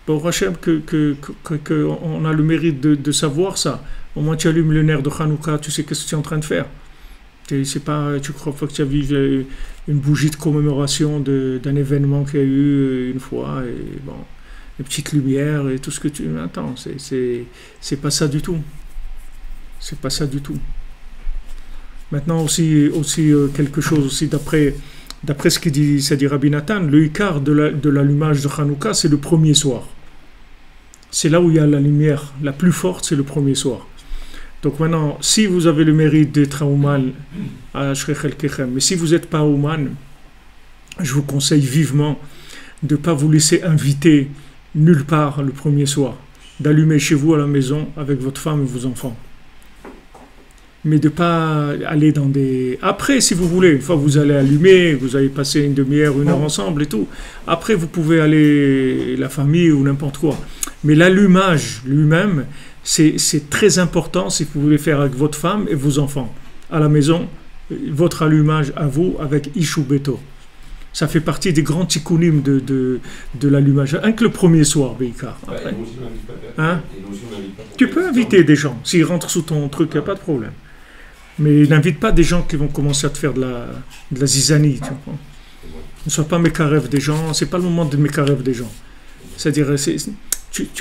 on a le mérite de savoir ça. Au moins tu allumes le nerf de Hanouka, tu sais qu'est-ce que tu es en train de faire. C'est pas, tu crois pas que tu as vu une bougie de commémoration d'un événement qu'il y a eu une fois, et bon, les petites lumières et tout ce que tu attends, c'est pas ça du tout. C'est pas ça du tout. Maintenant aussi quelque chose aussi d'après ce qu'il dit, c'est-à-dire Rabbi Nathan, le Ikar de l'allumage de Hanouka, c'est le premier soir. C'est là où il y a la lumière la plus forte, c'est le premier soir. Donc maintenant, si vous avez le mérite d'être un Ouman, mais si vous n'êtes pas Ouman, je vous conseille vivement de ne pas vous laisser inviter nulle part le premier soir, d'allumer chez vous à la maison avec votre femme et vos enfants. Mais de ne pas aller dans des... Après, si vous voulez, une fois que vous allez allumer, vous allez passer une demi-heure, une heure ensemble et tout, après vous pouvez aller, la famille ou n'importe quoi. Mais l'allumage lui-même, c'est très important si vous voulez faire avec votre femme et vos enfants. À la maison, votre allumage à vous avec Ishu Beto. Ça fait partie des grands tikkunim de l'allumage. Un que le premier soir, Beikar. Hein? Tu peux inviter des gens. S'ils rentrent sous ton truc, il n'y a pas de problème. Mais n'invite pas des gens qui vont commencer à te faire de la zizanie. Tu comprends? Ne sois pas mécarev des gens. C'est pas le moment de mécarev des gens. C'est-à-dire,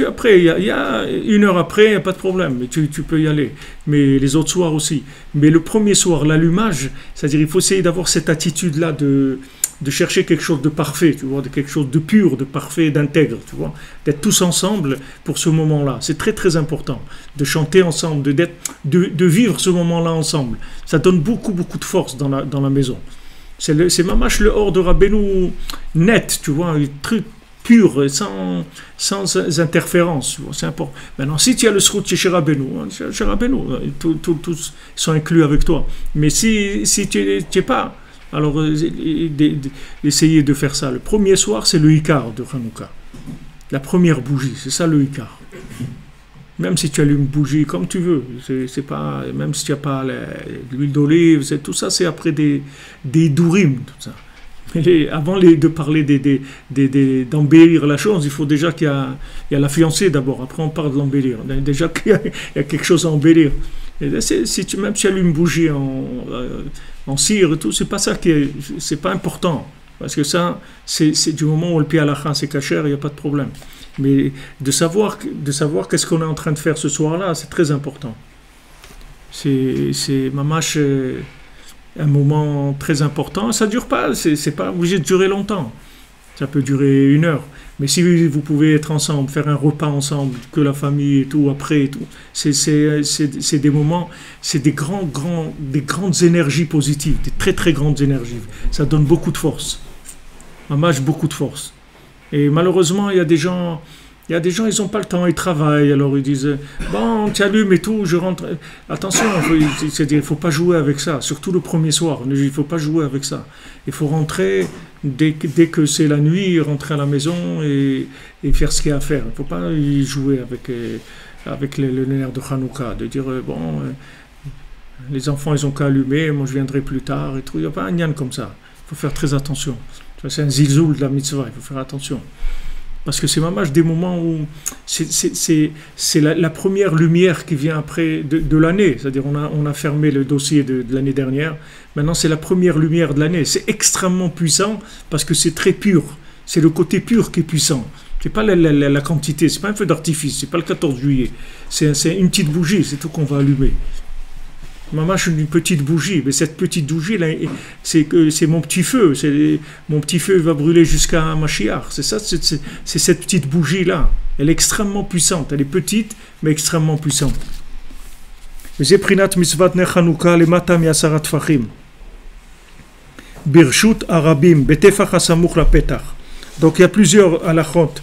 après, il y a une heure après, il n'y a pas de problème. Mais tu peux y aller. Mais les autres soirs aussi. Mais le premier soir, l'allumage, c'est-à-dire il faut essayer d'avoir cette attitude-là de chercher quelque chose de parfait, tu vois, de quelque chose de pur, de parfait, d'intègre, tu vois, d'être tous ensemble pour ce moment-là. C'est très très important de chanter ensemble, de vivre ce moment-là ensemble. Ça donne beaucoup de force dans la maison. C'est mamash le hors de Rabbeinu net, tu vois, un truc pur, sans interférence. C'est important. Maintenant, si tu as le srout chez Rabbeinu, tous sont inclus avec toi. Mais si tu n'es pas, alors essayez de faire ça. Le premier soir, c'est le Ikar de Hanouka. La première bougie, c'est ça le Ikar. Même si tu allumes une bougie, comme tu veux. C'est pas, même si tu n'as pas l'huile d'olive, tout ça, c'est après des dourim, tout ça. Mais avant de parler d'embellir la chose, il faut déjà qu'il y a la fiancée d'abord. Après, on parle de l'embellir. Déjà qu'il y a quelque chose à embellir. Et là, même si tu allumes une bougie en cire et tout, c'est pas ça c'est pas important. Parce que ça, c'est du moment où le pied à la fin, c'est cachère, il n'y a pas de problème. Mais de savoir qu'est-ce qu'on est en train de faire ce soir-là, c'est très important. C'est mamash, un moment très important. Ça ne dure pas, c'est pas obligé de durer longtemps. Ça peut durer 1 heure. Mais si vous pouvez être ensemble, faire un repas ensemble, que la famille et tout, après et tout, c'est des moments, c'est des grandes énergies positives, des très très grandes énergies. Ça donne beaucoup de force. Mamash, beaucoup de force. Et malheureusement, il y a des gens, ils n'ont pas le temps, ils travaillent, alors ils disent bon, tu allumes et tout, je rentre. Attention, il ne faut pas jouer avec ça, surtout le premier soir, il ne faut pas jouer avec ça. Il faut rentrer dès que c'est la nuit, rentrer à la maison et faire ce qu'il y a à faire. Il ne faut pas y jouer avec le nerf de Hanouka, de dire bon, les enfants ils ont qu'à allumer, moi je viendrai plus tard et tout. Il n'y a pas un nian comme ça. Il faut faire très attention. C'est un zilzoul de la mitzvah, il faut faire attention. Parce que c'est mamash des moments où c'est la première lumière qui vient après de l'année. C'est-à-dire on a fermé le dossier de l'année dernière. Maintenant, c'est la première lumière de l'année. C'est extrêmement puissant parce que c'est très pur. C'est le côté pur qui est puissant. C'est pas la quantité, c'est pas un feu d'artifice, c'est pas le 14 juillet. C'est une petite bougie, c'est tout qu'on va allumer. Mamash, une petite bougie, mais cette petite bougie là, c'est mon petit feu, mon petit feu va brûler jusqu'à Mashiach. C'est ça, c'est cette petite bougie là. Elle est extrêmement puissante, elle est petite mais extrêmement puissante. Zeprinat misvat ner Chanukah lemata mi'asara tfachim. Birshut arabim betefach hasamuch lapetach. Donc il y a plusieurs halachot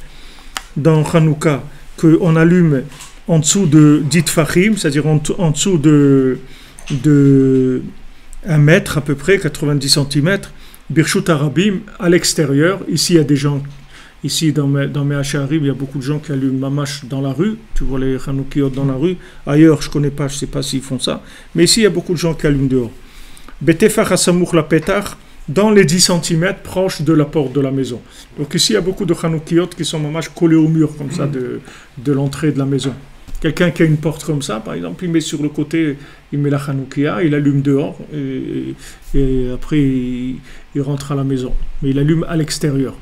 dans Chanukah qu'on allume en dessous de 10 tfachim, c'est-à-dire en dessous de 1 mètre à peu près, 90 cm, Birshut Arabim, à l'extérieur. Ici, il y a des gens, ici dans mes Hacharim, il y a beaucoup de gens qui allument mamash dans la rue, tu vois les Chanukiyot dans la rue. Ailleurs, je ne connais pas, je ne sais pas s'ils font ça, mais ici, il y a beaucoup de gens qui allument dehors. Betefach hasamuch lapetach, dans les 10 cm proches de la porte de la maison. Donc ici, il y a beaucoup de Chanukiyot qui sont mamash collés au mur, comme ça, de l'entrée de la maison. Quelqu'un qui a une porte comme ça, par exemple, il met sur le côté, il met la Chanoukia, il allume dehors, et après il rentre à la maison. Mais il allume à l'extérieur.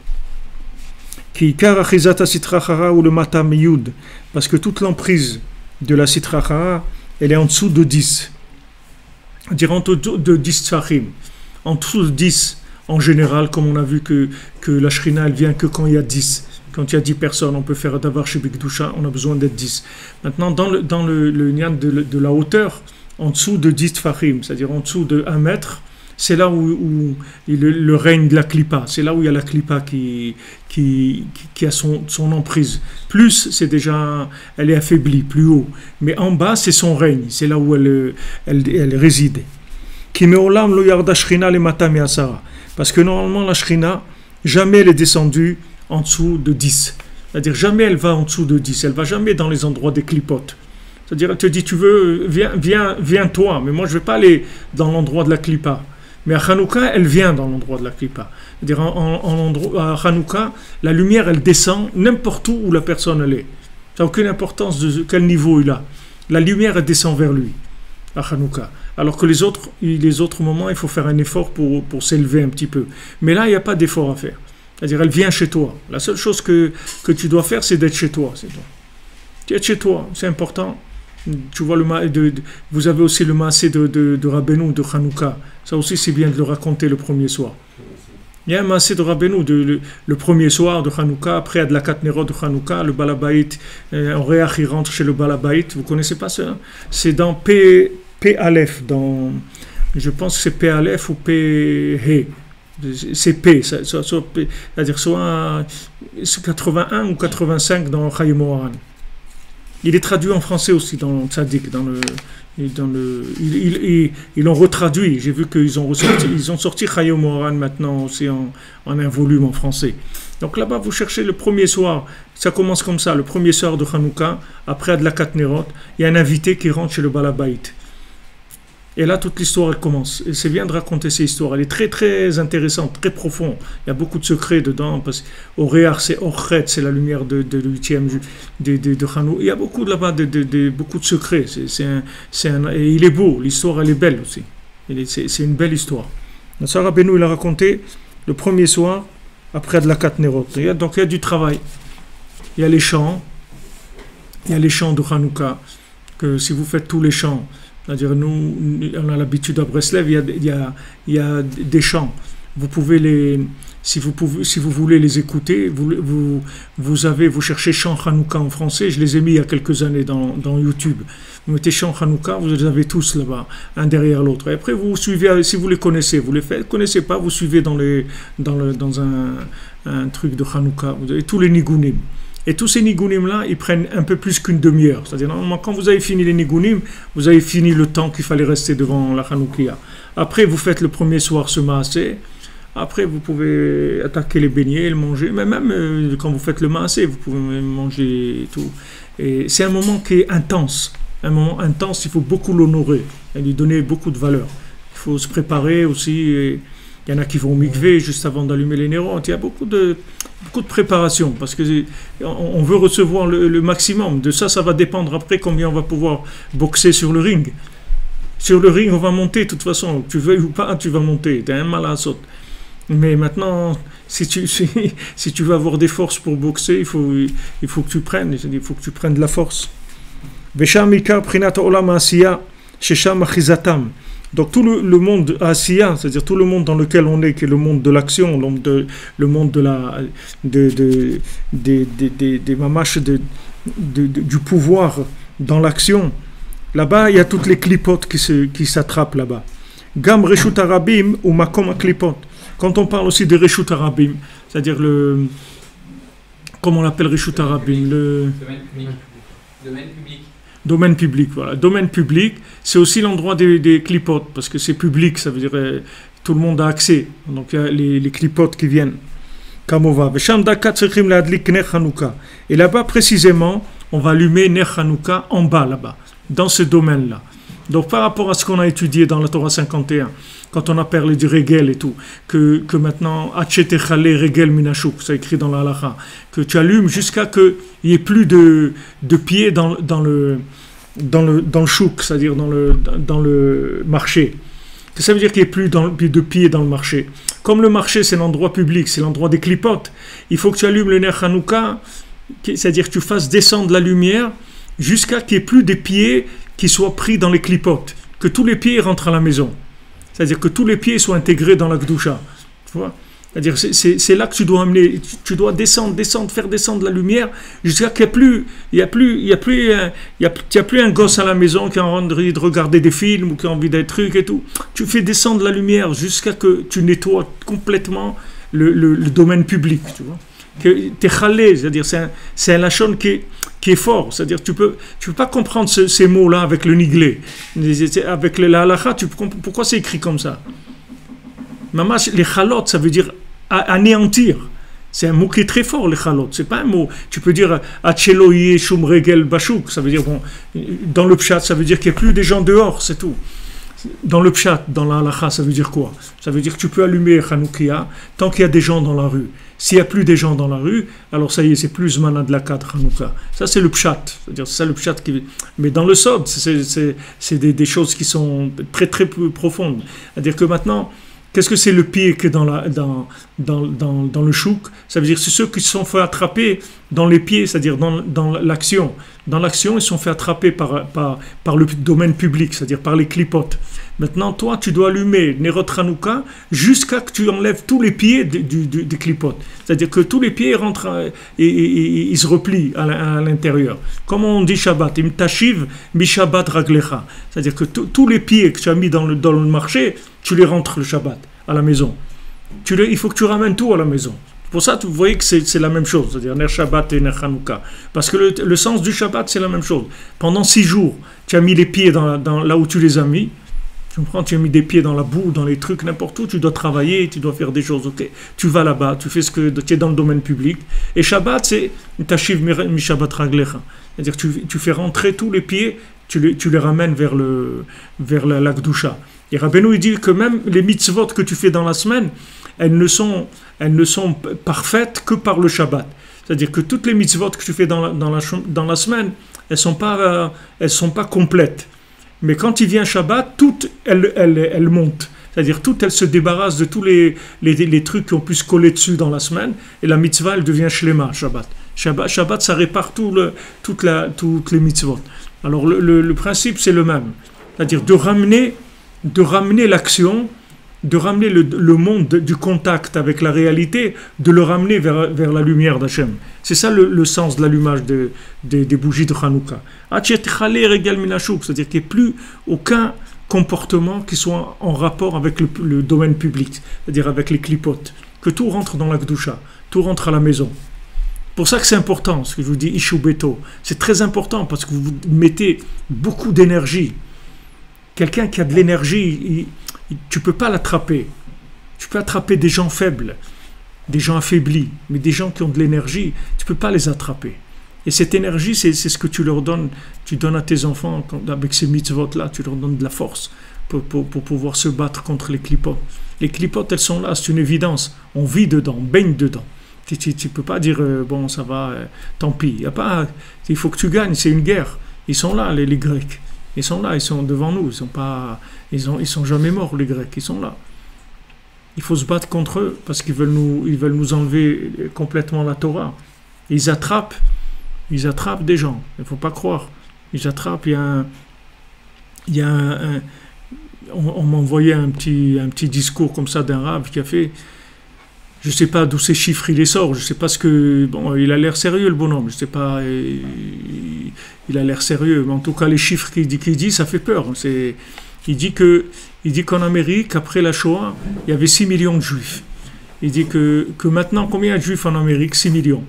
Parce que toute l'emprise de la Sitra Chara, elle est en dessous de 10. C'est-à-dire en dessous de 10 Tfachim. En dessous de 10, en général, comme on a vu que la Shrina, elle vient que quand il y a 10. Quand il y a 10 personnes, on peut faire d'avoir chez Bikdusha, on a besoin d'être 10. Maintenant, dans le nian de la hauteur, en dessous de 10 tfachim, c'est-à-dire en dessous de 1 mètre, c'est là où le règne de la klipa, c'est là où il y a la klipa qui a son emprise. Plus, c'est déjà, elle est affaiblie, plus haut. Mais en bas, c'est son règne, c'est là où elle réside. Parce que normalement, la shrina, jamais elle est descendue en dessous de 10. C'est-à-dire jamais elle va en dessous de 10. Elle va jamais dans les endroits des clipotes. C'est-à-dire elle te dit, tu veux, viens toi. Mais moi je ne vais pas aller dans l'endroit de la clipa. Mais à Hanouka, elle vient dans l'endroit de la clipa. C'est-à-dire à Hanouka, la lumière elle descend n'importe où la personne elle est. Ça n'a aucune importance de quel niveau il a. La lumière elle descend vers lui à Hanouka. Alors que les autres moments, il faut faire un effort pour s'élever un petit peu. Mais là, il n'y a pas d'effort à faire. C'est-à-dire, elle vient chez toi. La seule chose que tu dois faire, c'est d'être chez toi. Tu es chez toi, c'est important. Tu vois, vous avez aussi le maasé de Rabbeinu, de Hanouka. Ça aussi, c'est bien de le raconter le premier soir. Il y a un maasé de Rabbeinu, le premier soir de Hanouka, après Adlakat Nerot de Hanouka, le Balabait, en réach, il rentre chez le Balabait. Vous ne connaissez pas ça? C'est dans P Aleph, je pense que c'est P Aleph ou P He. C'est P, c'est-à-dire soit 81 ou 85 dans Chayei Moharan. Il est traduit en français aussi dans Tzadik, ils l'ont retraduit. J'ai vu qu'ils ont sorti Chayei Moharan maintenant aussi en un volume en français. Donc là-bas, vous cherchez le premier soir, ça commence comme ça, le premier soir de Hanouka, après Adlakat Nerot, il y a un invité qui rentre chez le Balabait. Et là, toute l'histoire, elle commence. Et c'est bien de raconter ces histoires. Elle est très, très intéressante, très profonde. Il y a beaucoup de secrets dedans. Parce qu'Oréar, c'est Orchet, c'est la lumière de 8e de Hanouka. Il y a beaucoup là-bas, beaucoup de secrets. Et il est beau, l'histoire, elle est belle aussi. C'est une belle histoire. Notre Rabbeinu, il a raconté le premier soir, après Adlakat Nerot. Donc il y a du travail. Il y a les chants. Il y a les chants de Hanouka. Que si vous faites tous les chants, c'est-à-dire, nous, on a l'habitude à Breslev, il y a des chants. Vous pouvez si vous voulez les écouter, vous cherchez chant Hanouka en français. Je les ai mis il y a quelques années dans YouTube. Vous mettez chant Hanouka, vous les avez tous là-bas, un derrière l'autre. Et après, vous suivez, si vous les connaissez, vous les faites. Connaissez pas, vous suivez dans un truc de Hanouka. Vous avez tous les nigunim. Et tous ces nigunim-là, ils prennent un peu plus qu'une demi-heure. C'est-à-dire, normalement, quand vous avez fini les nigunim, vous avez fini le temps qu'il fallait rester devant la Hanoukia. Après, vous faites le premier soir ce maasé. Après, vous pouvez attaquer les beignets, le manger. Mais même quand vous faites le maasé, vous pouvez manger et tout. Et c'est un moment qui est intense. Un moment intense, il faut beaucoup l'honorer et lui donner beaucoup de valeur. Il faut se préparer aussi. Et il y en a qui vont au mikvé juste avant d'allumer les nérontes. Il y a beaucoup de préparation parce qu'on veut recevoir le maximum. De ça va dépendre après combien on va pouvoir boxer sur le ring. Sur le ring, on va monter de toute façon. Tu veux ou pas, tu vas monter. Tu as un mal à sauter. Mais maintenant, si tu veux avoir des forces pour boxer, il faut que tu prennes. Il faut que tu prennes de la force. Donc tout le monde Asiya, c'est-à-dire tout le monde dans lequel on est, qui est le monde de l'action, le monde des mamaches du pouvoir dans l'action, là-bas il y a toutes les clipotes qui s'attrapent là-bas. Gam Reshut Arabim ou Makom Klipot. Quand on parle aussi de Reshut Arabim, c'est-à-dire comment on l'appelle Reshut Arabim, domaine public, voilà. Domaine public, c'est aussi l'endroit des clipotes, parce que c'est public, ça veut dire tout le monde a accès. Donc il y a les clipotes qui viennent. Et là-bas, précisément, on va allumer Ner Hanouka en bas, là-bas, dans ce domaine-là. Donc par rapport à ce qu'on a étudié dans la Torah 51, quand on a parlé du Regel et tout, que maintenant, Achetechale Regel Minashuk, ça écrit dans la Halacha, que tu allumes jusqu'à qu'il n'y ait plus de pieds dans le chouk, c'est-à-dire dans le marché. Ça veut dire qu'il n'y ait plus de pieds dans le marché. Comme le marché, c'est l'endroit public, c'est l'endroit des clipotes, il faut que tu allumes le Ner Hanouka, c'est-à-dire que tu fasses descendre la lumière jusqu'à qu'il n'y ait plus de pieds qui soient pris dans les clipotes, que tous les pieds rentrent à la maison. C'est-à-dire que tous les pieds soient intégrés dans la Gdoucha. Tu vois? C'est-à-dire c'est là que tu dois amener, tu dois descendre, faire descendre la lumière jusqu'à qu'il n'y a plus un gosse à la maison qui a envie de regarder des films ou qui a envie d'être truc et tout. Tu fais descendre la lumière jusqu'à que tu nettoies complètement le domaine public. Tu vois? T'es chalé, c'est-à-dire c'est un lachon qui est fort, c'est-à-dire tu peux pas comprendre ces mots-là avec le niglé, avec la halakha, pourquoi c'est écrit comme ça? Mamash, les chalot, ça veut dire anéantir. C'est un mot qui est très fort, les chalot. C'est pas un mot. Tu peux dire Acheloye Shum Regel Bashuk. Ça veut dire, bon, dans le pshat, ça veut dire qu'il n'y a plus des gens dehors, c'est tout. Dans le pshat, dans la halacha, ça veut dire quoi? Ça veut dire que tu peux allumer Hanoukia tant qu'il y a des gens dans la rue. S'il n'y a plus des gens dans la rue, alors ça y est, c'est plus Zman Adlakat Hanouka. Ça, c'est le pshat. C'est-à-dire, c'est ça le pshat qui... Mais dans le sod, c'est des choses qui sont très, très profondes. C'est-à-dire que maintenant, qu'est-ce que c'est le pied qui est dans le chouk? Ça veut dire que c'est ceux qui se sont fait attraper dans les pieds, c'est-à-dire dans l'action. Dans l'action, ils se sont fait attraper par le domaine public, c'est-à-dire par les clipotes. Maintenant, toi, tu dois allumer Nerot Hanouka jusqu'à que tu enlèves tous les pieds des clipotes. C'est-à-dire que tous les pieds rentrent et ils se replient à l'intérieur. Comme on dit Shabbat, im tashiv mi Shabbat raglecha. C'est-à-dire que tous les pieds que tu as mis dans le marché, tu les rentres le Shabbat à la maison. Il faut que tu ramènes tout à la maison. Pour ça, vous voyez que c'est la même chose, c'est-à-dire Ner Shabbat et Ner Hanouka. Parce que le sens du Shabbat, c'est la même chose. Pendant 6 jours, tu as mis les pieds là où tu les as mis. Tu Tu comprends, tu as mis des pieds dans la boue, dans les trucs, n'importe où, tu dois travailler, tu dois faire des choses, ok. Tu vas là-bas, tu fais ce que tu es dans le domaine public. Et Shabbat, c'est Tashiv mi Shabbat Raglecha. C'est-à-dire tu fais rentrer tous les pieds, tu les ramènes vers la Gdusha. Et Rabbeinu, il dit que même les mitzvot que tu fais dans la semaine, elles ne sont parfaites que par le Shabbat. C'est-à-dire que toutes les mitzvot que tu fais dans la semaine, elles sont pas complètes. Mais quand il vient Shabbat, toutes elles montent. C'est-à-dire toutes elles se débarrassent de tous les trucs qui ont pu se coller dessus dans la semaine. Et la mitzvah, elle devient shlema, Shabbat. Shabbat, ça répare toutes les mitzvot. Alors le principe, c'est le même. C'est-à-dire de ramener l'action, de ramener le monde du contact avec la réalité, de le ramener vers la lumière d'Hachem. C'est ça le sens de l'allumage des bougies de Hanouka. C'est-à-dire qu'il n'y ait plus aucun comportement qui soit en rapport avec le domaine public, c'est-à-dire avec les clipotes. Que tout rentre dans la Gdusha, tout rentre à la maison. C'est pour ça que c'est important, ce que je vous dis, Ishu Beto. C'est très important parce que vous mettez beaucoup d'énergie. Quelqu'un qui a de l'énergie, tu ne peux pas l'attraper. Tu peux attraper des gens faibles, des gens affaiblis, mais des gens qui ont de l'énergie, tu ne peux pas les attraper. Et cette énergie, c'est ce que tu leur donnes. Tu donnes à tes enfants, avec ces mitzvot-là, tu leur donnes de la force pour pouvoir se battre contre les clipotes. Les clipotes, elles sont là, c'est une évidence. On vit dedans, on baigne dedans. Tu ne peux pas dire, bon, ça va, tant pis. Il faut que tu gagnes, c'est une guerre. Ils sont là, les Grecs. Ils sont là, ils sont devant nous. Ils sont jamais morts, les Grecs. Ils sont là. Il faut se battre contre eux parce qu'ils veulent nous enlever complètement la Torah. Ils attrapent des gens. Il ne faut pas croire. Ils attrapent. On m'a envoyé un petit discours comme ça d'un rave qui a fait. Je ne sais pas d'où ces chiffres il les sort. Je ne sais pas ce que. Bon, il a l'air sérieux, le bonhomme. Je ne sais pas. Il a l'air sérieux. Mais en tout cas, les chiffres qu'il dit, ça fait peur. Il dit qu'en Amérique, après la Shoah, il y avait 6 millions de juifs. Il dit que maintenant, combien il y a de juifs en Amérique? 6 millions.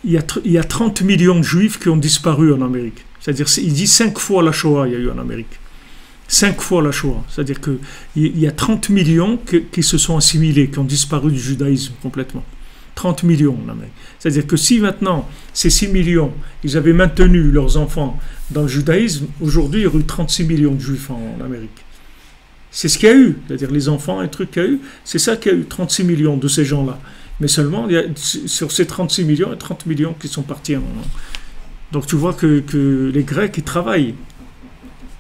Il y a 30 millions de juifs qui ont disparu en Amérique. C'est-à-dire, il dit 5 fois la Shoah il y a eu en Amérique. 5 fois la Shoah. C'est-à-dire qu'il y a 30 millions qui se sont assimilés, qui ont disparu du judaïsme complètement. 30 millions en Amérique. C'est-à-dire que si maintenant, ces 6 millions, ils avaient maintenu leurs enfants dans le judaïsme, aujourd'hui, il y aurait eu 36 millions de juifs en Amérique. C'est ce qu'il y a eu. C'est-à-dire les enfants, un truc qu'il y a eu, c'est ça qu'il y a eu, 36 millions de ces gens-là. Mais seulement, sur ces 36 millions, il y a 30 millions qui sont partis. Donc tu vois que les Grecs, ils travaillent.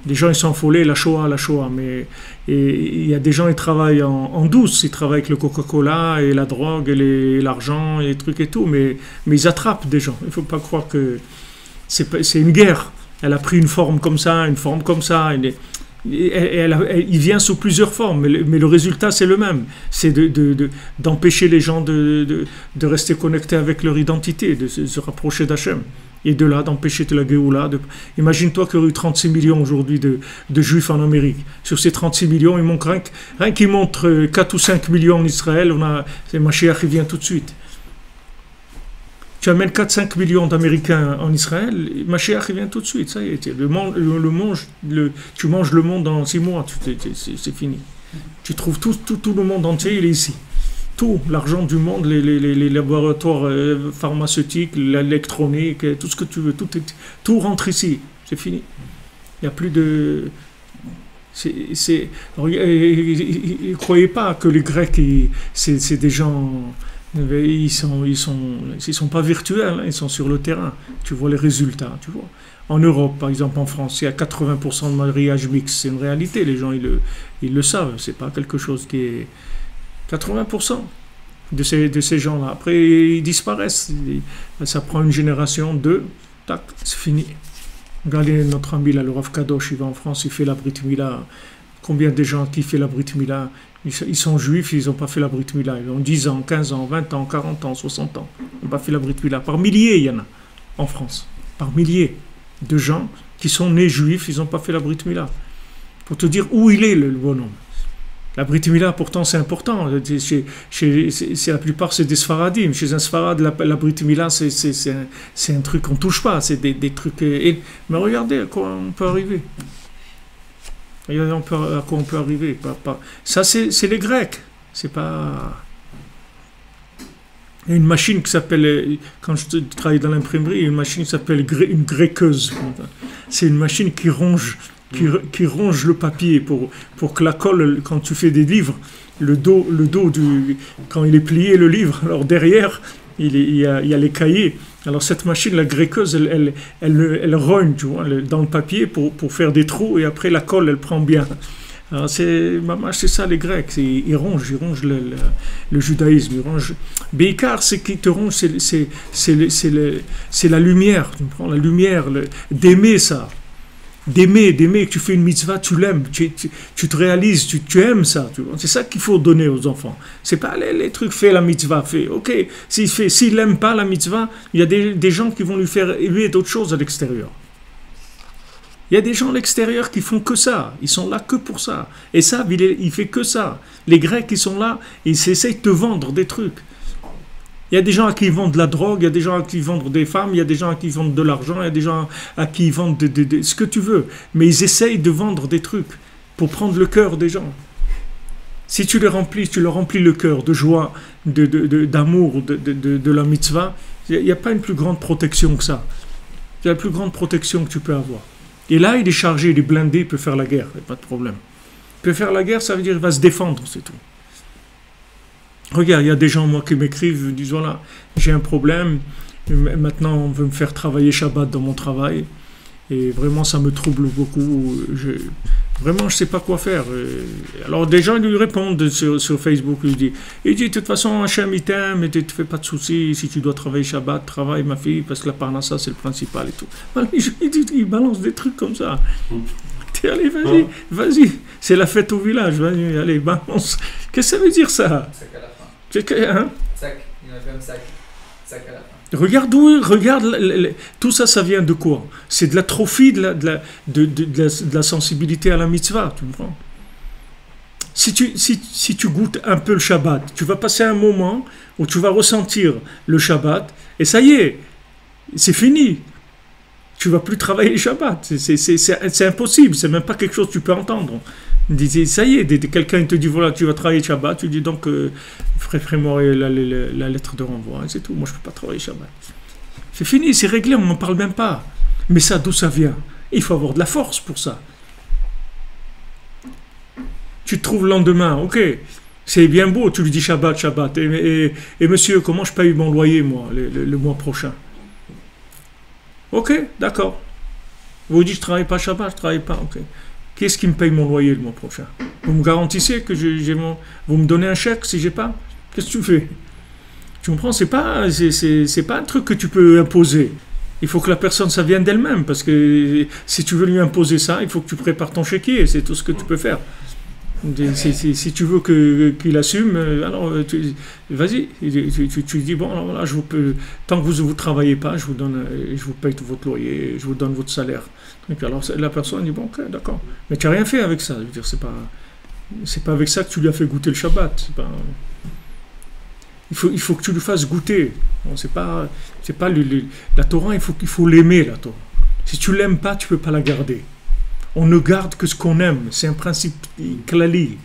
Les gens, ils sont affolés, la Shoah, mais il y a des gens, ils travaillent en douce, ils travaillent avec le Coca-Cola et la drogue et l'argent et les trucs et tout, mais ils attrapent des gens. Il ne faut pas croire que c'est une guerre. Elle a pris une forme comme ça. Il vient sous plusieurs formes, mais le résultat, c'est le même. C'est d'empêcher les gens de rester connectés avec leur identité, de se rapprocher d'Hachem. Et de là, d'empêcher de la Géoula. Imagine-toi qu'il y aurait eu 36 millions aujourd'hui de juifs en Amérique. Sur ces 36 millions, il manque rien qui montre 4 ou 5 millions en Israël. C'est Mashiach qui vient tout de suite. Tu amènes 4-5 millions d'Américains en Israël, Mashiach vient tout de suite. Ça y est, tu manges le monde en 6 mois, c'est fini. Tu trouves tout le monde entier, il est ici. Tout, l'argent du monde, les laboratoires pharmaceutiques, l'électronique, tout ce que tu veux, tout rentre ici, c'est fini. Il n'y a plus de... Ne croyez pas que les Grecs, c'est des gens... Ils sont pas virtuels, ils sont sur le terrain. Tu vois les résultats, tu vois. En Europe, par exemple, en France, il y a 80% de mariage mixte. C'est une réalité, les gens, ils le savent. C'est pas quelque chose qui est... 80% de ces gens-là. Après, ils disparaissent. Ça prend une génération, 2, tac, c'est fini. Regardez notre ami là, le Rav Kadosh, il va en France, il fait la Brit Mila. Combien de gens qui font la Brit Mila? Ils sont juifs, ils n'ont pas fait la Brit Mila. Ils ont 10 ans, 15 ans, 20 ans, 40 ans, 60 ans. Ils n'ont pas fait la Brit Mila. Par milliers, il y en a en France. Par milliers de gens qui sont nés juifs, ils n'ont pas fait la Brit Mila. Pour te dire où il est, le bonhomme. La Brit Mila, pourtant, c'est important. La plupart, c'est des Sfaradim. Chez un Sfarad, la Brit Mila, c'est un truc qu'on ne touche pas. C'est des trucs... Mais regardez à quoi on peut arriver. Regardez à quoi on peut arriver. Ça, c'est les Grecs. C'est pas... Il y a une machine qui s'appelle, quand je travaille dans l'imprimerie, il y a une machine qui s'appelle une gréqueuse. C'est une machine qui ronge le papier pour que la colle, quand tu fais des livres, le dos quand il est plié le livre, alors derrière, il y a les cahiers. Alors cette machine, la gréqueuse, elle rogne, tu vois, dans le papier pour faire des trous, et après la colle, elle prend bien. Alors c'est ça les Grecs, ils rongent le judaïsme, ils rongent. Béikar, c'est qui te ronge, c'est la lumière, tu prends la lumière, d'aimer ça, d'aimer que tu fais une mitzvah, tu l'aimes, tu te réalises, tu aimes ça, tu vois. C'est ça qu'il faut donner aux enfants. C'est pas les trucs, fais la mitzvah, fais, ok, s'il n'aime pas la mitzvah, il y a des gens qui vont lui faire aimer d'autres choses à l'extérieur. Il y a des gens à l'extérieur qui font que ça. Ils sont là que pour ça. Et ça, il fait que ça. Les Grecs, ils sont là, ils essayent de te vendre des trucs. Il y a des gens à qui ils vendent de la drogue, il y a des gens à qui ils vendent des femmes, il y a des gens à qui ils vendent de l'argent, il y a des gens à qui ils vendent ce que tu veux. Mais ils essayent de vendre des trucs pour prendre le cœur des gens. Si tu leur remplis le cœur de joie, d'amour, de la mitzvah, il n'y a pas une plus grande protection que ça. C'est la plus grande protection que tu peux avoir. Et là, il est chargé, il est blindé, il peut faire la guerre, il n'y a pas de problème. Il peut faire la guerre, ça veut dire qu'il va se défendre, c'est tout. Regarde, il y a des gens, moi, qui m'écrivent, ils disent, voilà, j'ai un problème, maintenant on veut me faire travailler Shabbat dans mon travail, et vraiment ça me trouble beaucoup, vraiment je ne sais pas quoi faire. Alors des gens lui répondent sur Facebook, il dit, de toute façon Hachem il t'aime, mais tu ne te fais pas de soucis, si tu dois travailler Shabbat, travaille ma fille, parce que la parnassa c'est le principal et tout. Il balance des trucs comme ça. Allez, vas-y, c'est la fête au village, vas-y, allez, balance. Qu'est-ce que ça veut dire ça? Sac à la fin. Hein? Sac, il y en a même sac à la fin. Regarde tout ça, ça vient de quoi? C'est de l'atrophie de la sensibilité à la mitzvah, tu comprends? Si tu goûtes un peu le Shabbat, tu vas passer un moment où tu vas ressentir le Shabbat, et ça y est, c'est fini. Tu vas plus travailler le Shabbat. C'est impossible, c'est même pas quelque chose que tu peux entendre. Ça y est, quelqu'un te dit voilà, tu vas travailler le Shabbat, tu dis donc ferai-moi la lettre de renvoi, c'est tout, moi je peux pas travailler le Shabbat. C'est fini, c'est réglé, on n'en parle même pas. Mais ça, d'où ça vient? Il faut avoir de la force pour ça. Tu te trouves le lendemain, ok, c'est bien beau, tu lui dis Shabbat, et monsieur, comment je paye mon loyer, moi, le mois prochain? Ok, d'accord. Vous dites, je ne travaille pas Shabbat, je ne travaille pas, ok. Qui est-ce qui me paye mon loyer le mois prochain? Vous me garantissez que vous me donnez un chèque si j'ai pas? Qu'est-ce que tu fais? Tu comprends? C'est pas un truc que tu peux imposer. Il faut que la personne, ça vienne d'elle-même, parce que si tu veux lui imposer ça, il faut que tu prépares ton chéquier, c'est tout ce que tu peux faire. Si tu veux qu'il assume, alors vas-y, tu dis bon, alors là, tant que vous ne travaillez pas, je vous paye tout votre loyer, je vous donne votre salaire. Et puis alors la personne dit bon, ok, d'accord, mais tu n'as rien fait avec ça. Je veux dire, c'est pas avec ça que tu lui as fait goûter le Shabbat. Il faut que tu lui fasses goûter. Bon, c'est pas la Torah, il faut l'aimer, la Torah. Si tu l'aimes pas, tu peux pas la garder. On ne garde que ce qu'on aime. C'est un principe klali.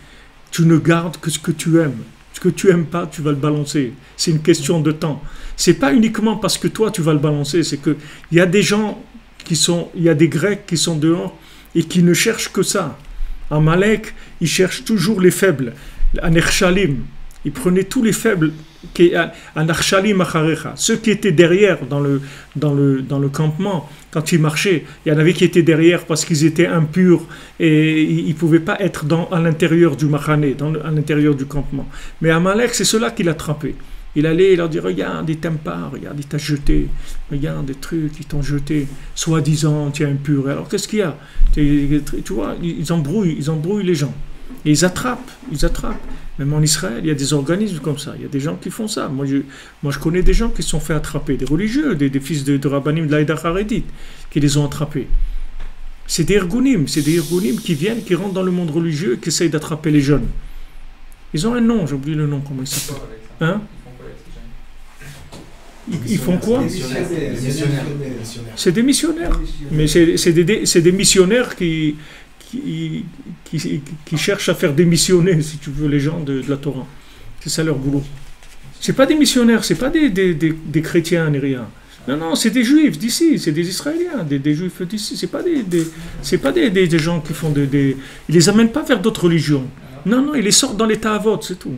Tu ne gardes que ce que tu aimes. Ce que tu aimes pas, tu vas le balancer. C'est une question de temps. C'est pas uniquement parce que toi, tu vas le balancer. C'est que il y a des gens il y a des Grecs qui sont dehors et qui ne cherchent que ça. Amalek, il cherche toujours les faibles. Anershalim, il prenait tous les faibles. Anershalim acharecha. Ceux qui étaient derrière dans le campement. Quand ils marchaient, il y en avait qui étaient derrière parce qu'ils étaient impurs et ils ne pouvaient pas être à l'intérieur du machané, à l'intérieur du campement. Mais Amalek, c'est cela qui l'attrapait. Il allait, il leur dit, regarde, ils t'aiment pas, regarde, il t'a jeté, regarde des trucs, ils t'ont jeté, soi-disant, tu es impur. Alors qu'est-ce qu'il y a? Tu vois, ils embrouillent les gens. Et ils attrapent. Même en Israël, il y a des organismes comme ça. Il y a des gens qui font ça. Moi, je connais des gens qui se sont fait attraper, des religieux, des fils de rabbanim de l'Aïda Haredit, qui les ont attrapés. C'est des ergonim qui viennent, qui rentrent dans le monde religieux et qui essayent d'attraper les jeunes. Ils ont un nom, j'ai oublié le nom, comment ils s'appellent. Hein? Ils font quoi? C'est des missionnaires. Mais c'est des missionnaires qui qui cherchent à faire démissionner, si tu veux, les gens de la Torah. C'est ça leur boulot. C'est pas des missionnaires, c'est pas des chrétiens ni rien. Non, non, c'est des juifs d'ici, c'est des Israéliens, des juifs d'ici. C'est pas des gens qui font ils les amènent pas vers d'autres religions. Non, non, ils les sortent dans l'état à vote, c'est tout.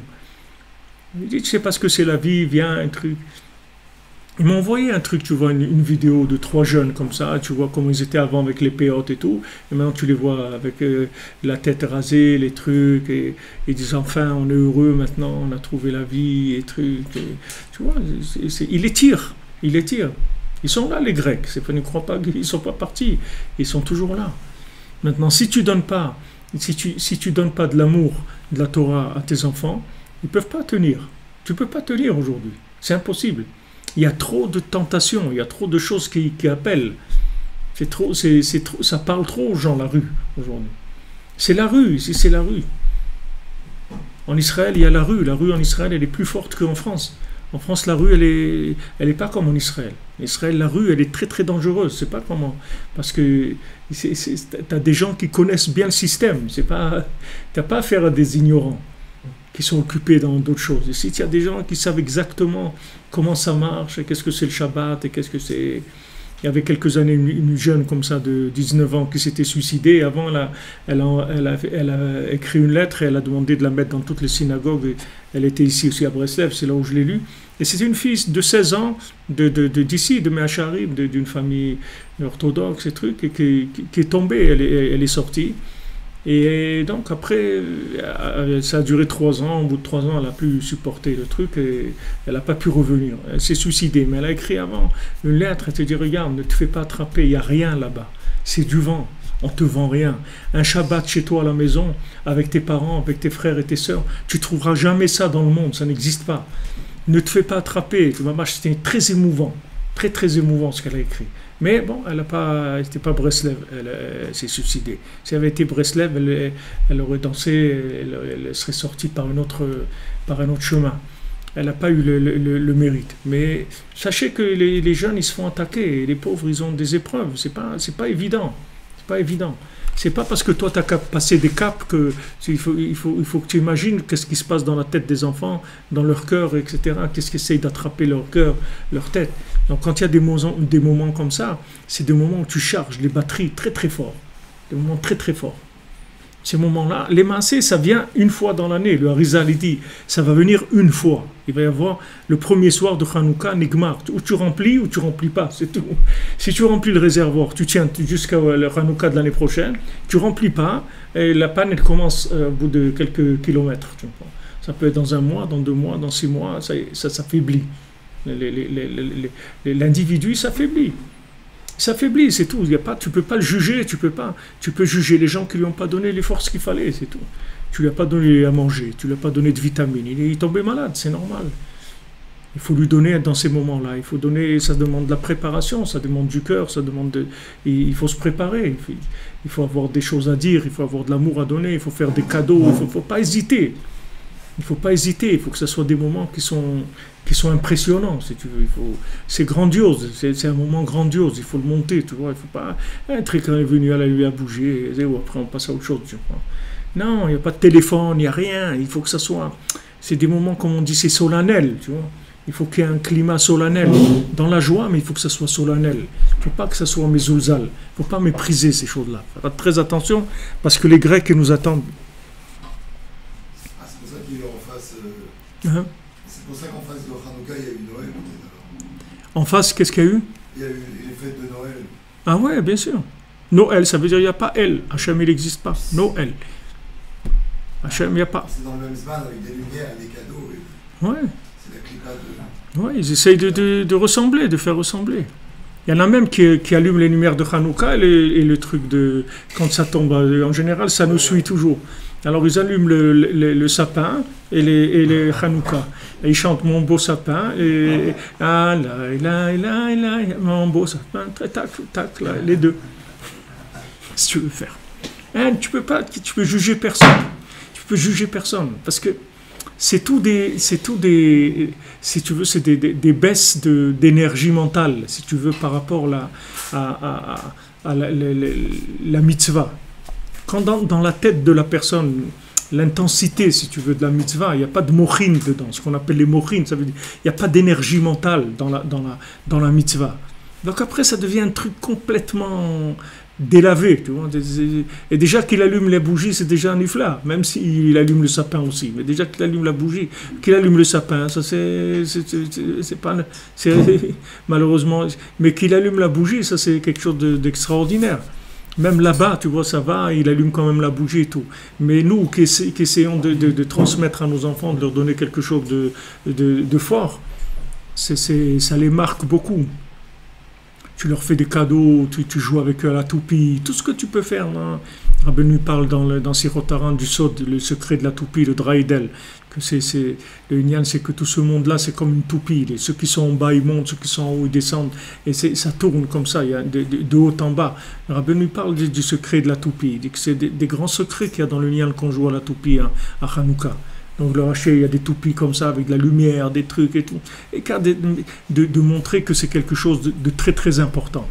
Ils disent, c'est parce que c'est la vie, viens, un truc. Ils m'ont envoyé un truc, tu vois, une vidéo de 3 jeunes comme ça, tu vois comment ils étaient avant avec les péotes et tout, et maintenant tu les vois avec la tête rasée, les trucs, et ils disent enfin on est heureux maintenant, on a trouvé la vie, et trucs, et, tu vois, ils les tirent, ils sont là les Grecs, ne crois pas qu'ils ne sont pas partis, ils sont toujours là. Maintenant si tu donnes pas de l'amour, de la Torah à tes enfants, ils ne peuvent pas tenir, tu ne peux pas tenir aujourd'hui, c'est impossible. Il y a trop de tentations, il y a trop de choses qui appellent. C'est trop, ça parle trop aux gens, la rue, aujourd'hui. C'est la rue, ici c'est la rue. En Israël, il y a la rue. La rue en Israël, elle est plus forte qu'en France. En France, la rue, elle est pas comme en Israël. En Israël, la rue, elle est très très dangereuse. C'est pas comment. Parce que tu as des gens qui connaissent bien le système. Tu n'as pas affaire à des ignorants qui sont occupés dans d'autres choses. Ici, il y a des gens qui savent exactement comment ça marche, et qu'est-ce que c'est le Shabbat, et qu'est-ce que c'est... Il y avait quelques années une jeune comme ça de 19 ans qui s'était suicidée. Avant, elle a écrit une lettre et elle a demandé de la mettre dans toutes les synagogues. Elle était ici aussi à Breslev, c'est là où je l'ai lu. Et c'était une fille de 16 ans d'ici, de Meacharim, d'une famille orthodoxe et trucs, et qui est tombée, elle est sortie. Et donc après, ça a duré 3 ans. Au bout de 3 ans, elle n'a plus supporté le truc et elle n'a pas pu revenir. Elle s'est suicidée, mais elle a écrit avant une lettre. Elle te dit, regarde, ne te fais pas attraper, il n'y a rien là-bas. C'est du vent, on ne te vend rien. Un Shabbat chez toi à la maison, avec tes parents, avec tes frères et tes sœurs, tu ne trouveras jamais ça dans le monde, ça n'existe pas. Ne te fais pas attraper. C'était très émouvant, très très émouvant ce qu'elle a écrit. Mais bon, elle n'était pas Breslev, elle s'est suicidée. Si elle avait été Breslev, elle aurait dansé, elle serait sortie par un autre chemin. Elle n'a pas eu le mérite. Mais sachez que les jeunes, ils se font attaquer, et les pauvres, ils ont des épreuves. C'est pas évident. C'est pas évident. C'est pas parce que toi, tu as passé des caps il faut que tu imagines qu'est-ce qui se passe dans la tête des enfants, dans leur cœur, etc. Qu'est-ce qui essaye d'attraper leur cœur, leur tête. Donc quand il y a des moments comme ça, c'est des moments où tu charges les batteries très très fort. Des moments très très forts. Ces moments-là, les massés, ça vient une fois dans l'année. Le Harizal, il dit, ça va venir une fois. Il va y avoir le premier soir de Hanouka, Nigmar, où tu remplis ou tu remplis pas, c'est tout. Si tu remplis le réservoir, tu tiens jusqu'à le Hanouka de l'année prochaine, tu remplis pas, et la panne, elle commence au bout de quelques kilomètres. Tu vois. Ça peut être dans 1 mois, dans 2 mois, dans 6 mois, ça s'affaiblit. L'individu s'affaiblit. S'affaiblit, c'est tout. Tu ne peux pas le juger, tu peux juger les gens qui ne lui ont pas donné les forces qu'il fallait, c'est tout. Tu ne lui as pas donné à manger, tu ne lui as pas donné de vitamines, il est tombé malade, c'est normal. Il faut lui donner dans ces moments-là, ça demande de la préparation, ça demande du cœur, il faut se préparer, il faut avoir des choses à dire, il faut avoir de l'amour à donner, il faut faire des cadeaux, il ne faut pas hésiter. Il ne faut pas hésiter, il faut que ce soit des moments qui sont impressionnants, si tu veux. C'est grandiose, c'est un moment grandiose, il faut le monter, tu vois. Il ne faut pas un truc quand elle est venue, elle a bougé, et après on passe à autre chose, tu vois. Non, il n'y a pas de téléphone, il n'y a rien, il faut que ça soit... C'est des moments, comme on dit, c'est solennel, tu vois. Il faut qu'il y ait un climat solennel, dans la joie, mais il faut que ça soit solennel. Il ne faut pas que ça soit mésouzal, il ne faut pas mépriser ces choses-là. Faites très attention, parce que les Grecs ils nous attendent. C'est pour ça qu'en face de Hanouka, il y a eu Noël, peut-être. En face, qu'est-ce qu'il y a eu? Il y a eu les fêtes de Noël. Ah ouais, bien sûr. Noël, ça veut dire il n'y a pas elle. Hachem, il n'existe pas. Noël. Hachem, il n'y a pas. C'est dans le même span avec des lumières et des cadeaux. Ouais. C'est la clipa de... Ouais, ils essayent de ressembler, de faire ressembler. Il y en a même qui allument les lumières de Hanouka et le truc de... Quand ça tombe, en général, ça nous suit toujours. Alors ils allument le sapin et les Hanouka. Et ils chantent mon beau sapin et ah là, mon beau sapin, tac, là, les deux. Si tu veux faire. Hein, tu peux juger personne. Tu peux juger personne parce que c'est tout des, si tu veux, c'est des baisses d'énergie mentale, si tu veux, par rapport à la mitzvah. Quand dans la tête de la personne, l'intensité, si tu veux, de la mitzvah, il n'y a pas de mochin dedans, ce qu'on appelle les mochin, ça veut dire il n'y a pas d'énergie mentale dans la mitzvah. Donc après, ça devient un truc complètement délavé, tu vois. Et déjà qu'il allume les bougies, c'est déjà un ifla, même s'il allume le sapin aussi. Mais déjà qu'il allume la bougie, qu'il allume le sapin, ça c'est pas... malheureusement... Mais qu'il allume la bougie, ça c'est quelque chose d'extraordinaire. Même là-bas, tu vois, ça va, il allume quand même la bougie et tout. Mais nous qui essayons de transmettre à nos enfants, de leur donner quelque chose de fort, ça les marque beaucoup. Tu leur fais des cadeaux, tu joues avec eux à la toupie, tout ce que tu peux faire. Rabbi nous parle dans Sirot Haran du Sod, le secret de la toupie, le Draïdel. Le Inyan, c'est que tout ce monde-là, c'est comme une toupie. Ceux qui sont en bas, ils montent, ceux qui sont en haut, ils descendent. Et ça tourne comme ça, il y a de haut en bas. Rabbi nous parle du secret de la toupie. Il dit que c'est des grands secrets qu'il y a dans le Inyan qu'on joue à la toupie à Hanouka. Donc le Raché, il y a des toupies comme ça, avec de la lumière, des trucs et tout. Et de montrer que c'est quelque chose de très très important.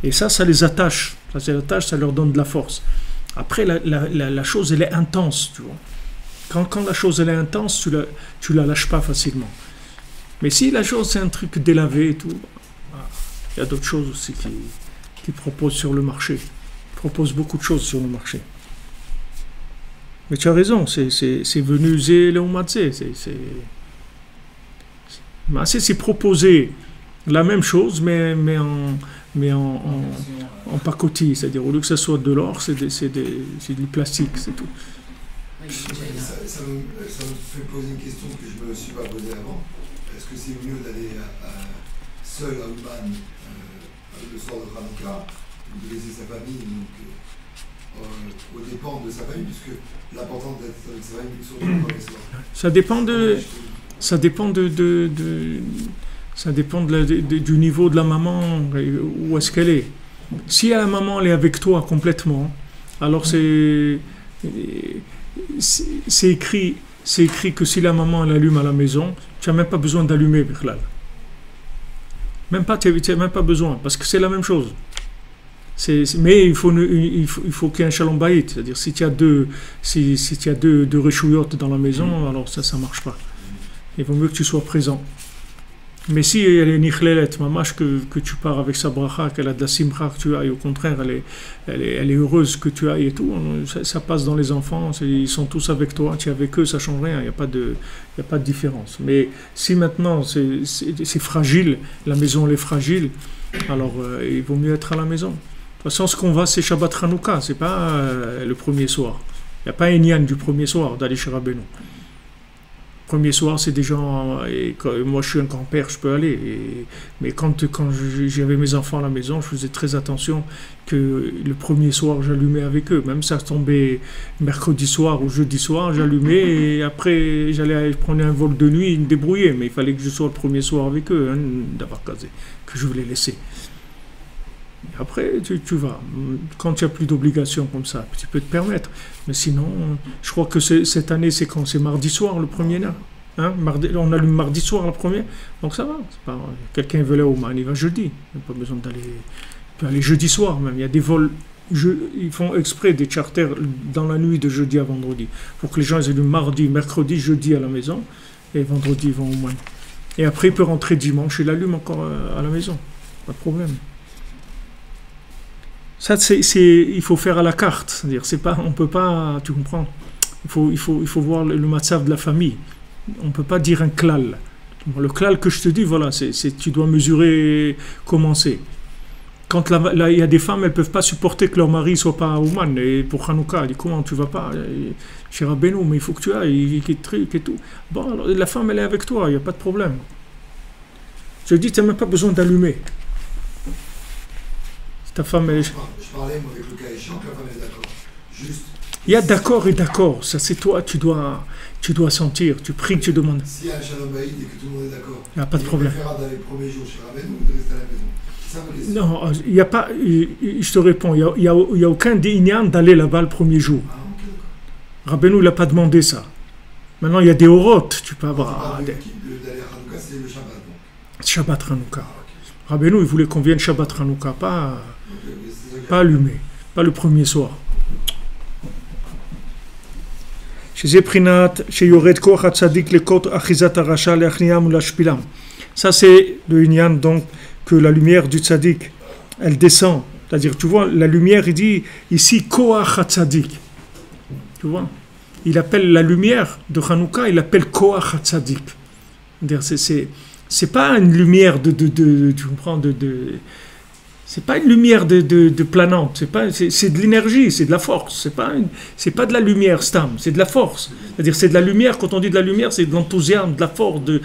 Et ça les attache. Ça leur donne de la force. Après, la chose, elle est intense, tu vois. Quand la chose, elle est intense, tu la lâches pas facilement. Mais si la chose, c'est un truc délavé et tout, il y a d'autres choses aussi qui proposent sur le marché. Ils proposent beaucoup de choses sur le marché. Mais tu as raison, c'est venu Léomatzé. C'est proposer la même chose, mais en pacotille. C'est-à-dire, au lieu que ce soit de l'or, c'est du plastique, c'est tout. Ça me fait poser une question que je ne me suis pas posée avant. Est-ce que c'est mieux d'aller seul à Ouman le soir de Hanouka, ou de laisser sa famille aux dépens de sa famille, puisque l'important d'être avec sa famille surtout dans les soirs. Ça dépend du niveau de la maman, où est-ce qu'elle est. Si la maman elle est avec toi complètement, alors c'est écrit que si la maman elle allume à la maison, tu n'as même pas besoin d'allumer Bichlal. Tu n'as même pas besoin, parce que c'est la même chose. Mais il faut qu'il y ait un shalom bayit, c'est-à-dire si tu as deux réchouillottes dans la maison, alors ça ne marche pas. Il vaut mieux que tu sois présent. Mais si elle est nichlelet, mamash, que tu pars avec sa bracha, qu'elle a de la simcha que tu ailles, au contraire, elle est heureuse que tu ailles et tout, ça passe dans les enfants, ils sont tous avec toi, tu es avec eux, ça ne change rien, il n'y a pas de différence. Mais si maintenant c'est fragile, la maison elle est fragile, alors il vaut mieux être à la maison. De toute façon, ce qu'on va, c'est Shabbat Hanouka, c'est pas le premier soir. Il n'y a pas un Inyan du premier soir d'aller chez Rabbeinu. Premier soir, c'est des gens, et moi je suis un grand-père, je peux aller. Mais quand j'avais mes enfants à la maison, je faisais très attention que le premier soir, j'allumais avec eux. Même ça tombait mercredi soir ou jeudi soir, j'allumais et après, je prenais un vol de nuit, ils me débrouillaient. Mais il fallait que je sois le premier soir avec eux, d'avoir casé, que je voulais laisser. Après, tu vas. Quand tu n'as plus d'obligations comme ça, tu peux te permettre. Mais sinon, je crois que cette année, c'est quand? C'est mardi soir, le premier là. On allume mardi soir, le premier. Donc ça va. Quelqu'un veut aller au Man, il va jeudi. Il n'y a pas besoin d'aller... Il peut aller jeudi soir même. Il y a des vols... Ils font exprès des charters dans la nuit de jeudi à vendredi. Pour que les gens aient le mardi, mercredi, jeudi à la maison. Et vendredi, ils vont au Man. Et après, il peut rentrer dimanche. Il allume encore à la maison. Pas de problème. Ça, il faut faire à la carte, c'est-à-dire, on peut pas, tu comprends, il faut voir le matzav de la famille. On peut pas dire un klal. Le klal que je te dis, voilà, tu dois mesurer comment c'est. Quand là, il y a des femmes, elles peuvent pas supporter que leur mari soit pas à Ouman, et pour Hanouka, elle dit, comment tu vas pas chez Rabbeinu, mais il faut que tu ailles, et tout. Bon, alors, la femme, elle est avec toi, il n'y a pas de problème. Je dis, tu n'as même pas besoin d'allumer. Ta femme, elle... Je parlais moi, avec le cas échéant que la femme est d'accord. Juste. Il y a d'accord et d'accord. Ça, c'est toi, tu dois sentir. Tu pries, tu demandes. S'il y a un shalom bayit et que tout le monde est d'accord, il n'y a pas de problème. Il est préférable d'aller le premier jour chez Rabbeinu ou de rester à la maison? C'est ça ma question. Non, il n'y a pas. Je te réponds. Il n'y a aucun inyan d'aller là-bas le premier jour. Ah, ok, d'accord. Rabbeinu, il n'a pas demandé ça. Maintenant, il y a des orotes. Tu peux avoir. D'aller à Hanouka, c'est le Shabbat. Donc. Shabbat Hanouka. Ah, okay. Rabbeinu, il voulait qu'on vienne Shabbat Hanouka, pas allumé, pas le premier soir. שזה בחינת שיורד כוח הצדיק לקות אחיזת הרשע להכניעם ולהשפילם. Ça c'est le inyan donc que la lumière du tzaddik elle descend, c'est-à-dire tu vois la lumière il dit ici koach hatzadik, tu vois, il appelle la lumière de Hanouka, il appelle koach hatzadik, c'est pas une lumière de tu comprends c'est pas une lumière de planante, c'est de l'énergie, c'est de la force, c'est pas de la lumière stam, c'est de la force. C'est-à-dire c'est de la lumière, quand on dit de la lumière, c'est de l'enthousiasme, de la force, de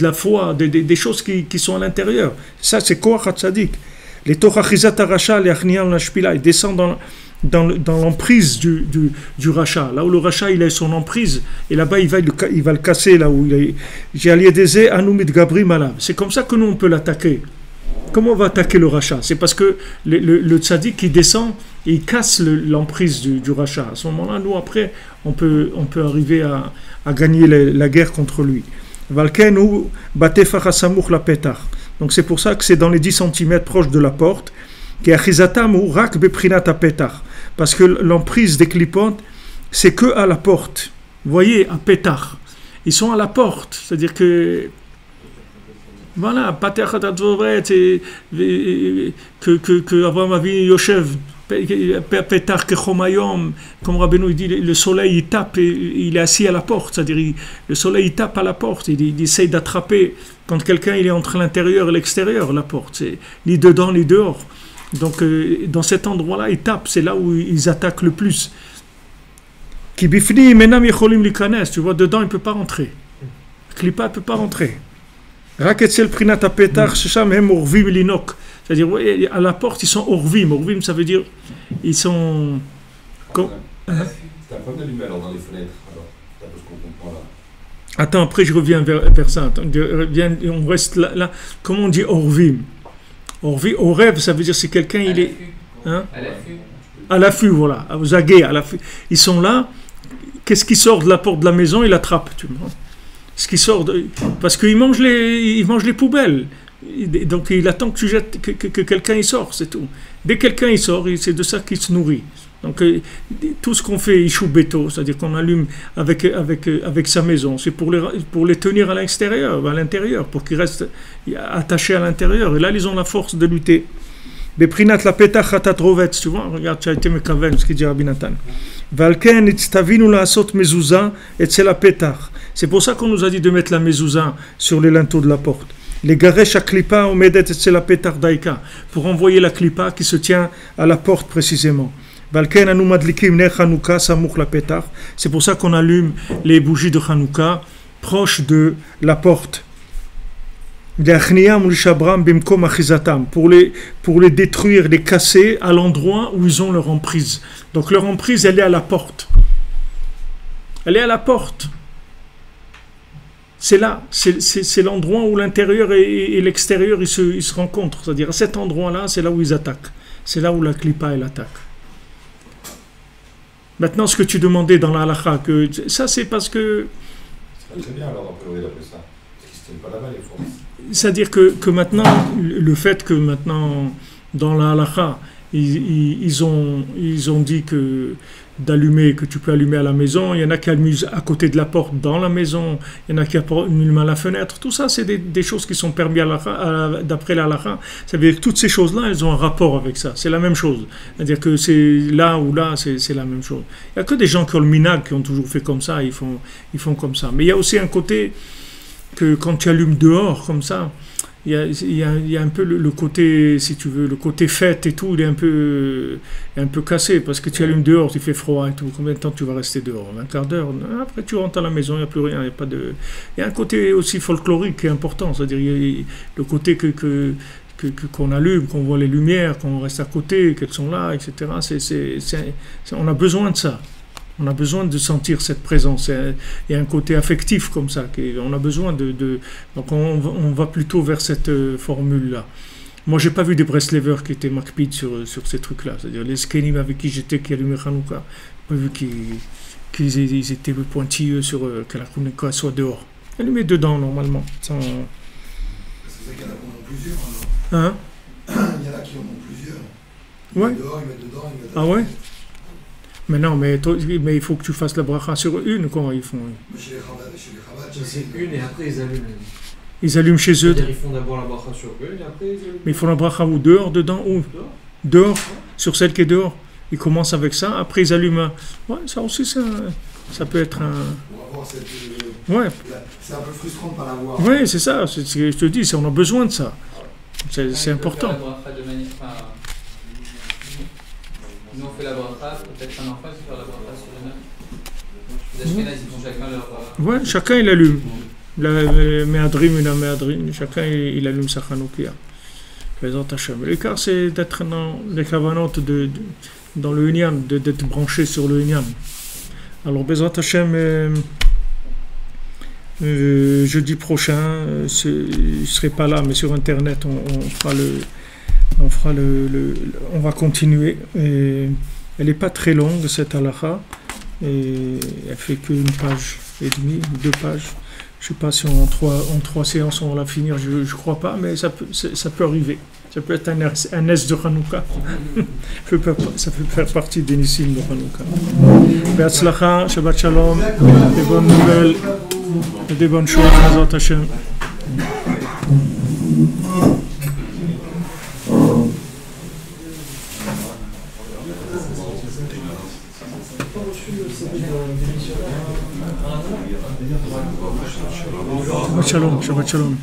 la foi, des choses qui sont à l'intérieur. Ça c'est koach hatzadik. Les tochachizat arasha, les achniam la shpila, il descend dans l'emprise du rachat, là où le rachat il a son emprise, et là-bas il va le casser, là où il est. J'ai aliédésé anoumit gabri malab. C'est comme ça que nous on peut l'attaquer. Comment on va attaquer le rachat? C'est parce que le tzaddik qui descend et il casse l'emprise du rachat. À ce moment-là, nous après, on peut arriver à gagner la guerre contre lui. Donc c'est pour ça que c'est dans les 10 cm proches de la porte. Parce que l'emprise des clipotes, c'est que à la porte. Vous voyez, à Pétach. Ils sont à la porte. C'est-à-dire que voilà, Pater Hatatzoret, que Avraham Avinu Yoshev, Pétar Kechomayom, comme Rabbeinu dit, le soleil il tape, il est assis à la porte, c'est-à-dire le soleil il tape à la porte, il essaye d'attraper quand quelqu'un il est entre l'intérieur et l'extérieur, la porte, c'est ni dedans ni dehors. Donc dans cet endroit-là, ils tapent, c'est là où ils attaquent le plus. Ki bifni menam yecholim likanes, tu vois, dedans il ne peut pas rentrer. Klipa ne peut pas rentrer. C'est-à-dire à la porte ils sont orvim. Orvim ça veut dire ils sont. C'est un problème d'allumer alors dans les fenêtres. Alors, d'après ce qu'on comprend là. Attends, après je reviens vers ça. Attends, on reste là. Comment on dit orvim? Orvim, au rêve ça veut dire c'est quelqu'un il est. Hein? À l'affût, voilà. Aux aguets, à l'affût. Ils sont là. Qu'est-ce qui sort de la porte de la maison? Il attrape. Tu vois. Ce qui sort parce qu'il mange les poubelles, donc il attend que tu jettes que quelqu'un y sort, c'est tout. Dès que quelqu'un y sort, c'est de ça qu'il se nourrit. Donc tout ce qu'on fait ishu beto, c'est-à-dire qu'on allume avec sa maison, c'est pour les tenir à l'intérieur, pour qu'ils restent attachés à l'intérieur. Et là ils ont la force de lutter. Beprinat la petach hatat rovet, tu vois, regarde, tu as été mekavel, ce qu'il dit Rabbi Nathan. Valken itztavinu laasot mezuzah etzel la petach. C'est pour ça qu'on nous a dit de mettre la mezuzah sur les linteaux de la porte. Les garesh à klipa omedet etzel la petach daika, pour envoyer la klipa qui se tient à la porte précisément. Valken anu madlikim ner Hanouka samuch la petach. C'est pour ça qu'on allume les bougies de Hanouka proches de la porte. Pour les détruire, les casser à l'endroit où ils ont leur emprise. Donc leur emprise, elle est à la porte. Elle est à la porte. C'est là, c'est l'endroit où l'intérieur et l'extérieur ils se rencontrent. C'est-à-dire à cet endroit-là, c'est là où ils attaquent. C'est là où la klipa elle attaque. Maintenant, ce que tu demandais dans la halakha, que ça c'est parce que. C'est très bien alors d'après ça. Parce qu'ils ne tiennent pas là-bas les forces. C'est-à-dire que maintenant, le fait que maintenant, dans la halakha, ils ont dit que d'allumer, que tu peux allumer à la maison, il y en a qui allument à côté de la porte dans la maison, il y en a qui allument à la fenêtre, tout ça c'est des choses qui sont permises d'après la halakha. Ça veut dire que toutes ces choses-là, elles ont un rapport avec ça, c'est la même chose. C'est-à-dire que c'est là ou là, c'est la même chose. Il n'y a que des gens qui ont le minag, qui ont toujours fait comme ça, ils font comme ça. Mais il y a aussi un côté que quand tu allumes dehors comme ça, il y a un peu le côté, si tu veux, le côté fête et tout, il est un peu cassé, parce que tu allumes dehors, il fait froid et tout. Combien de temps tu vas rester dehors? Un quart d'heure. Après tu rentres à la maison, il n'y a plus rien, il y a un côté aussi folklorique qui est important, c'est-à-dire il y a le côté qu'on allume, qu'on voit les lumières, qu'on reste à côté, qu'elles sont là, etc. On a besoin de ça. On a besoin de sentir cette présence. Il y a un côté affectif comme ça. On a besoin donc on va plutôt vers cette formule-là. Moi, j'ai pas vu des Breslevers qui étaient makpid sur ces trucs-là. C'est-à-dire les skenim avec qui j'étais, qui allumaient Hanouka. J'ai pas vu qu'ils étaient pointilleux sur que la Hanouka soit dehors. Allumés dedans, normalement. Sans... C'est ça qu'il y en a qui en ont plusieurs. Hein? Il y en a qui en ont plusieurs. Ils Ouais. mettent dehors, ils mettent dedans, ils mettent Ah ouais? Mais non, mais il faut que tu fasses la bracha sur une, comment ils font? Mais chez les Chabad, C'est une et après ils allument. Ils allument chez eux, C'est-à-dire ils font d'abord la bracha sur une et après ils allument. mais ils font la bracha où? Dehors, dedans, où? Dehors, sur celle qui est dehors. Ils commencent avec ça, après ils allument un... Ouais, ça aussi, ça peut être un... Pour avoir cette. Ouais, C'est un peu frustrant de ne pas l'avoir. ouais, c'est ça, c'est ce que je te dis, on a besoin de ça. C'est important. Nous on fait la bracha, peut-être un enfant qui fait la bracha sur les mêmes. Les Ashkénazes, ils font chacun leur. Ouais, chacun il allume. Le Méadrim et la Méadrim, chacun il allume sa Hanoukia. L'écart c'est d'être dans les cavanotes, dans le Inyan, d'être branché sur le Inyan. Alors Bezrat Hashem, jeudi prochain, je ne serai pas là, mais sur internet on va continuer. Et elle n'est pas très longue cette halakha, et elle fait qu'une page et demie, 2 pages. Je ne sais pas si en trois séances on va la finir, je ne crois pas, mais ça peut arriver. Ça peut être un S de Hanouka. Ça peut faire partie des Nissim de Hanouka. Be'atzlacha, Shabbat Shalom, des bonnes nouvelles, et des bonnes choses, Bezrat Hashem. Shabbat Shalom, Shabbat Shalom.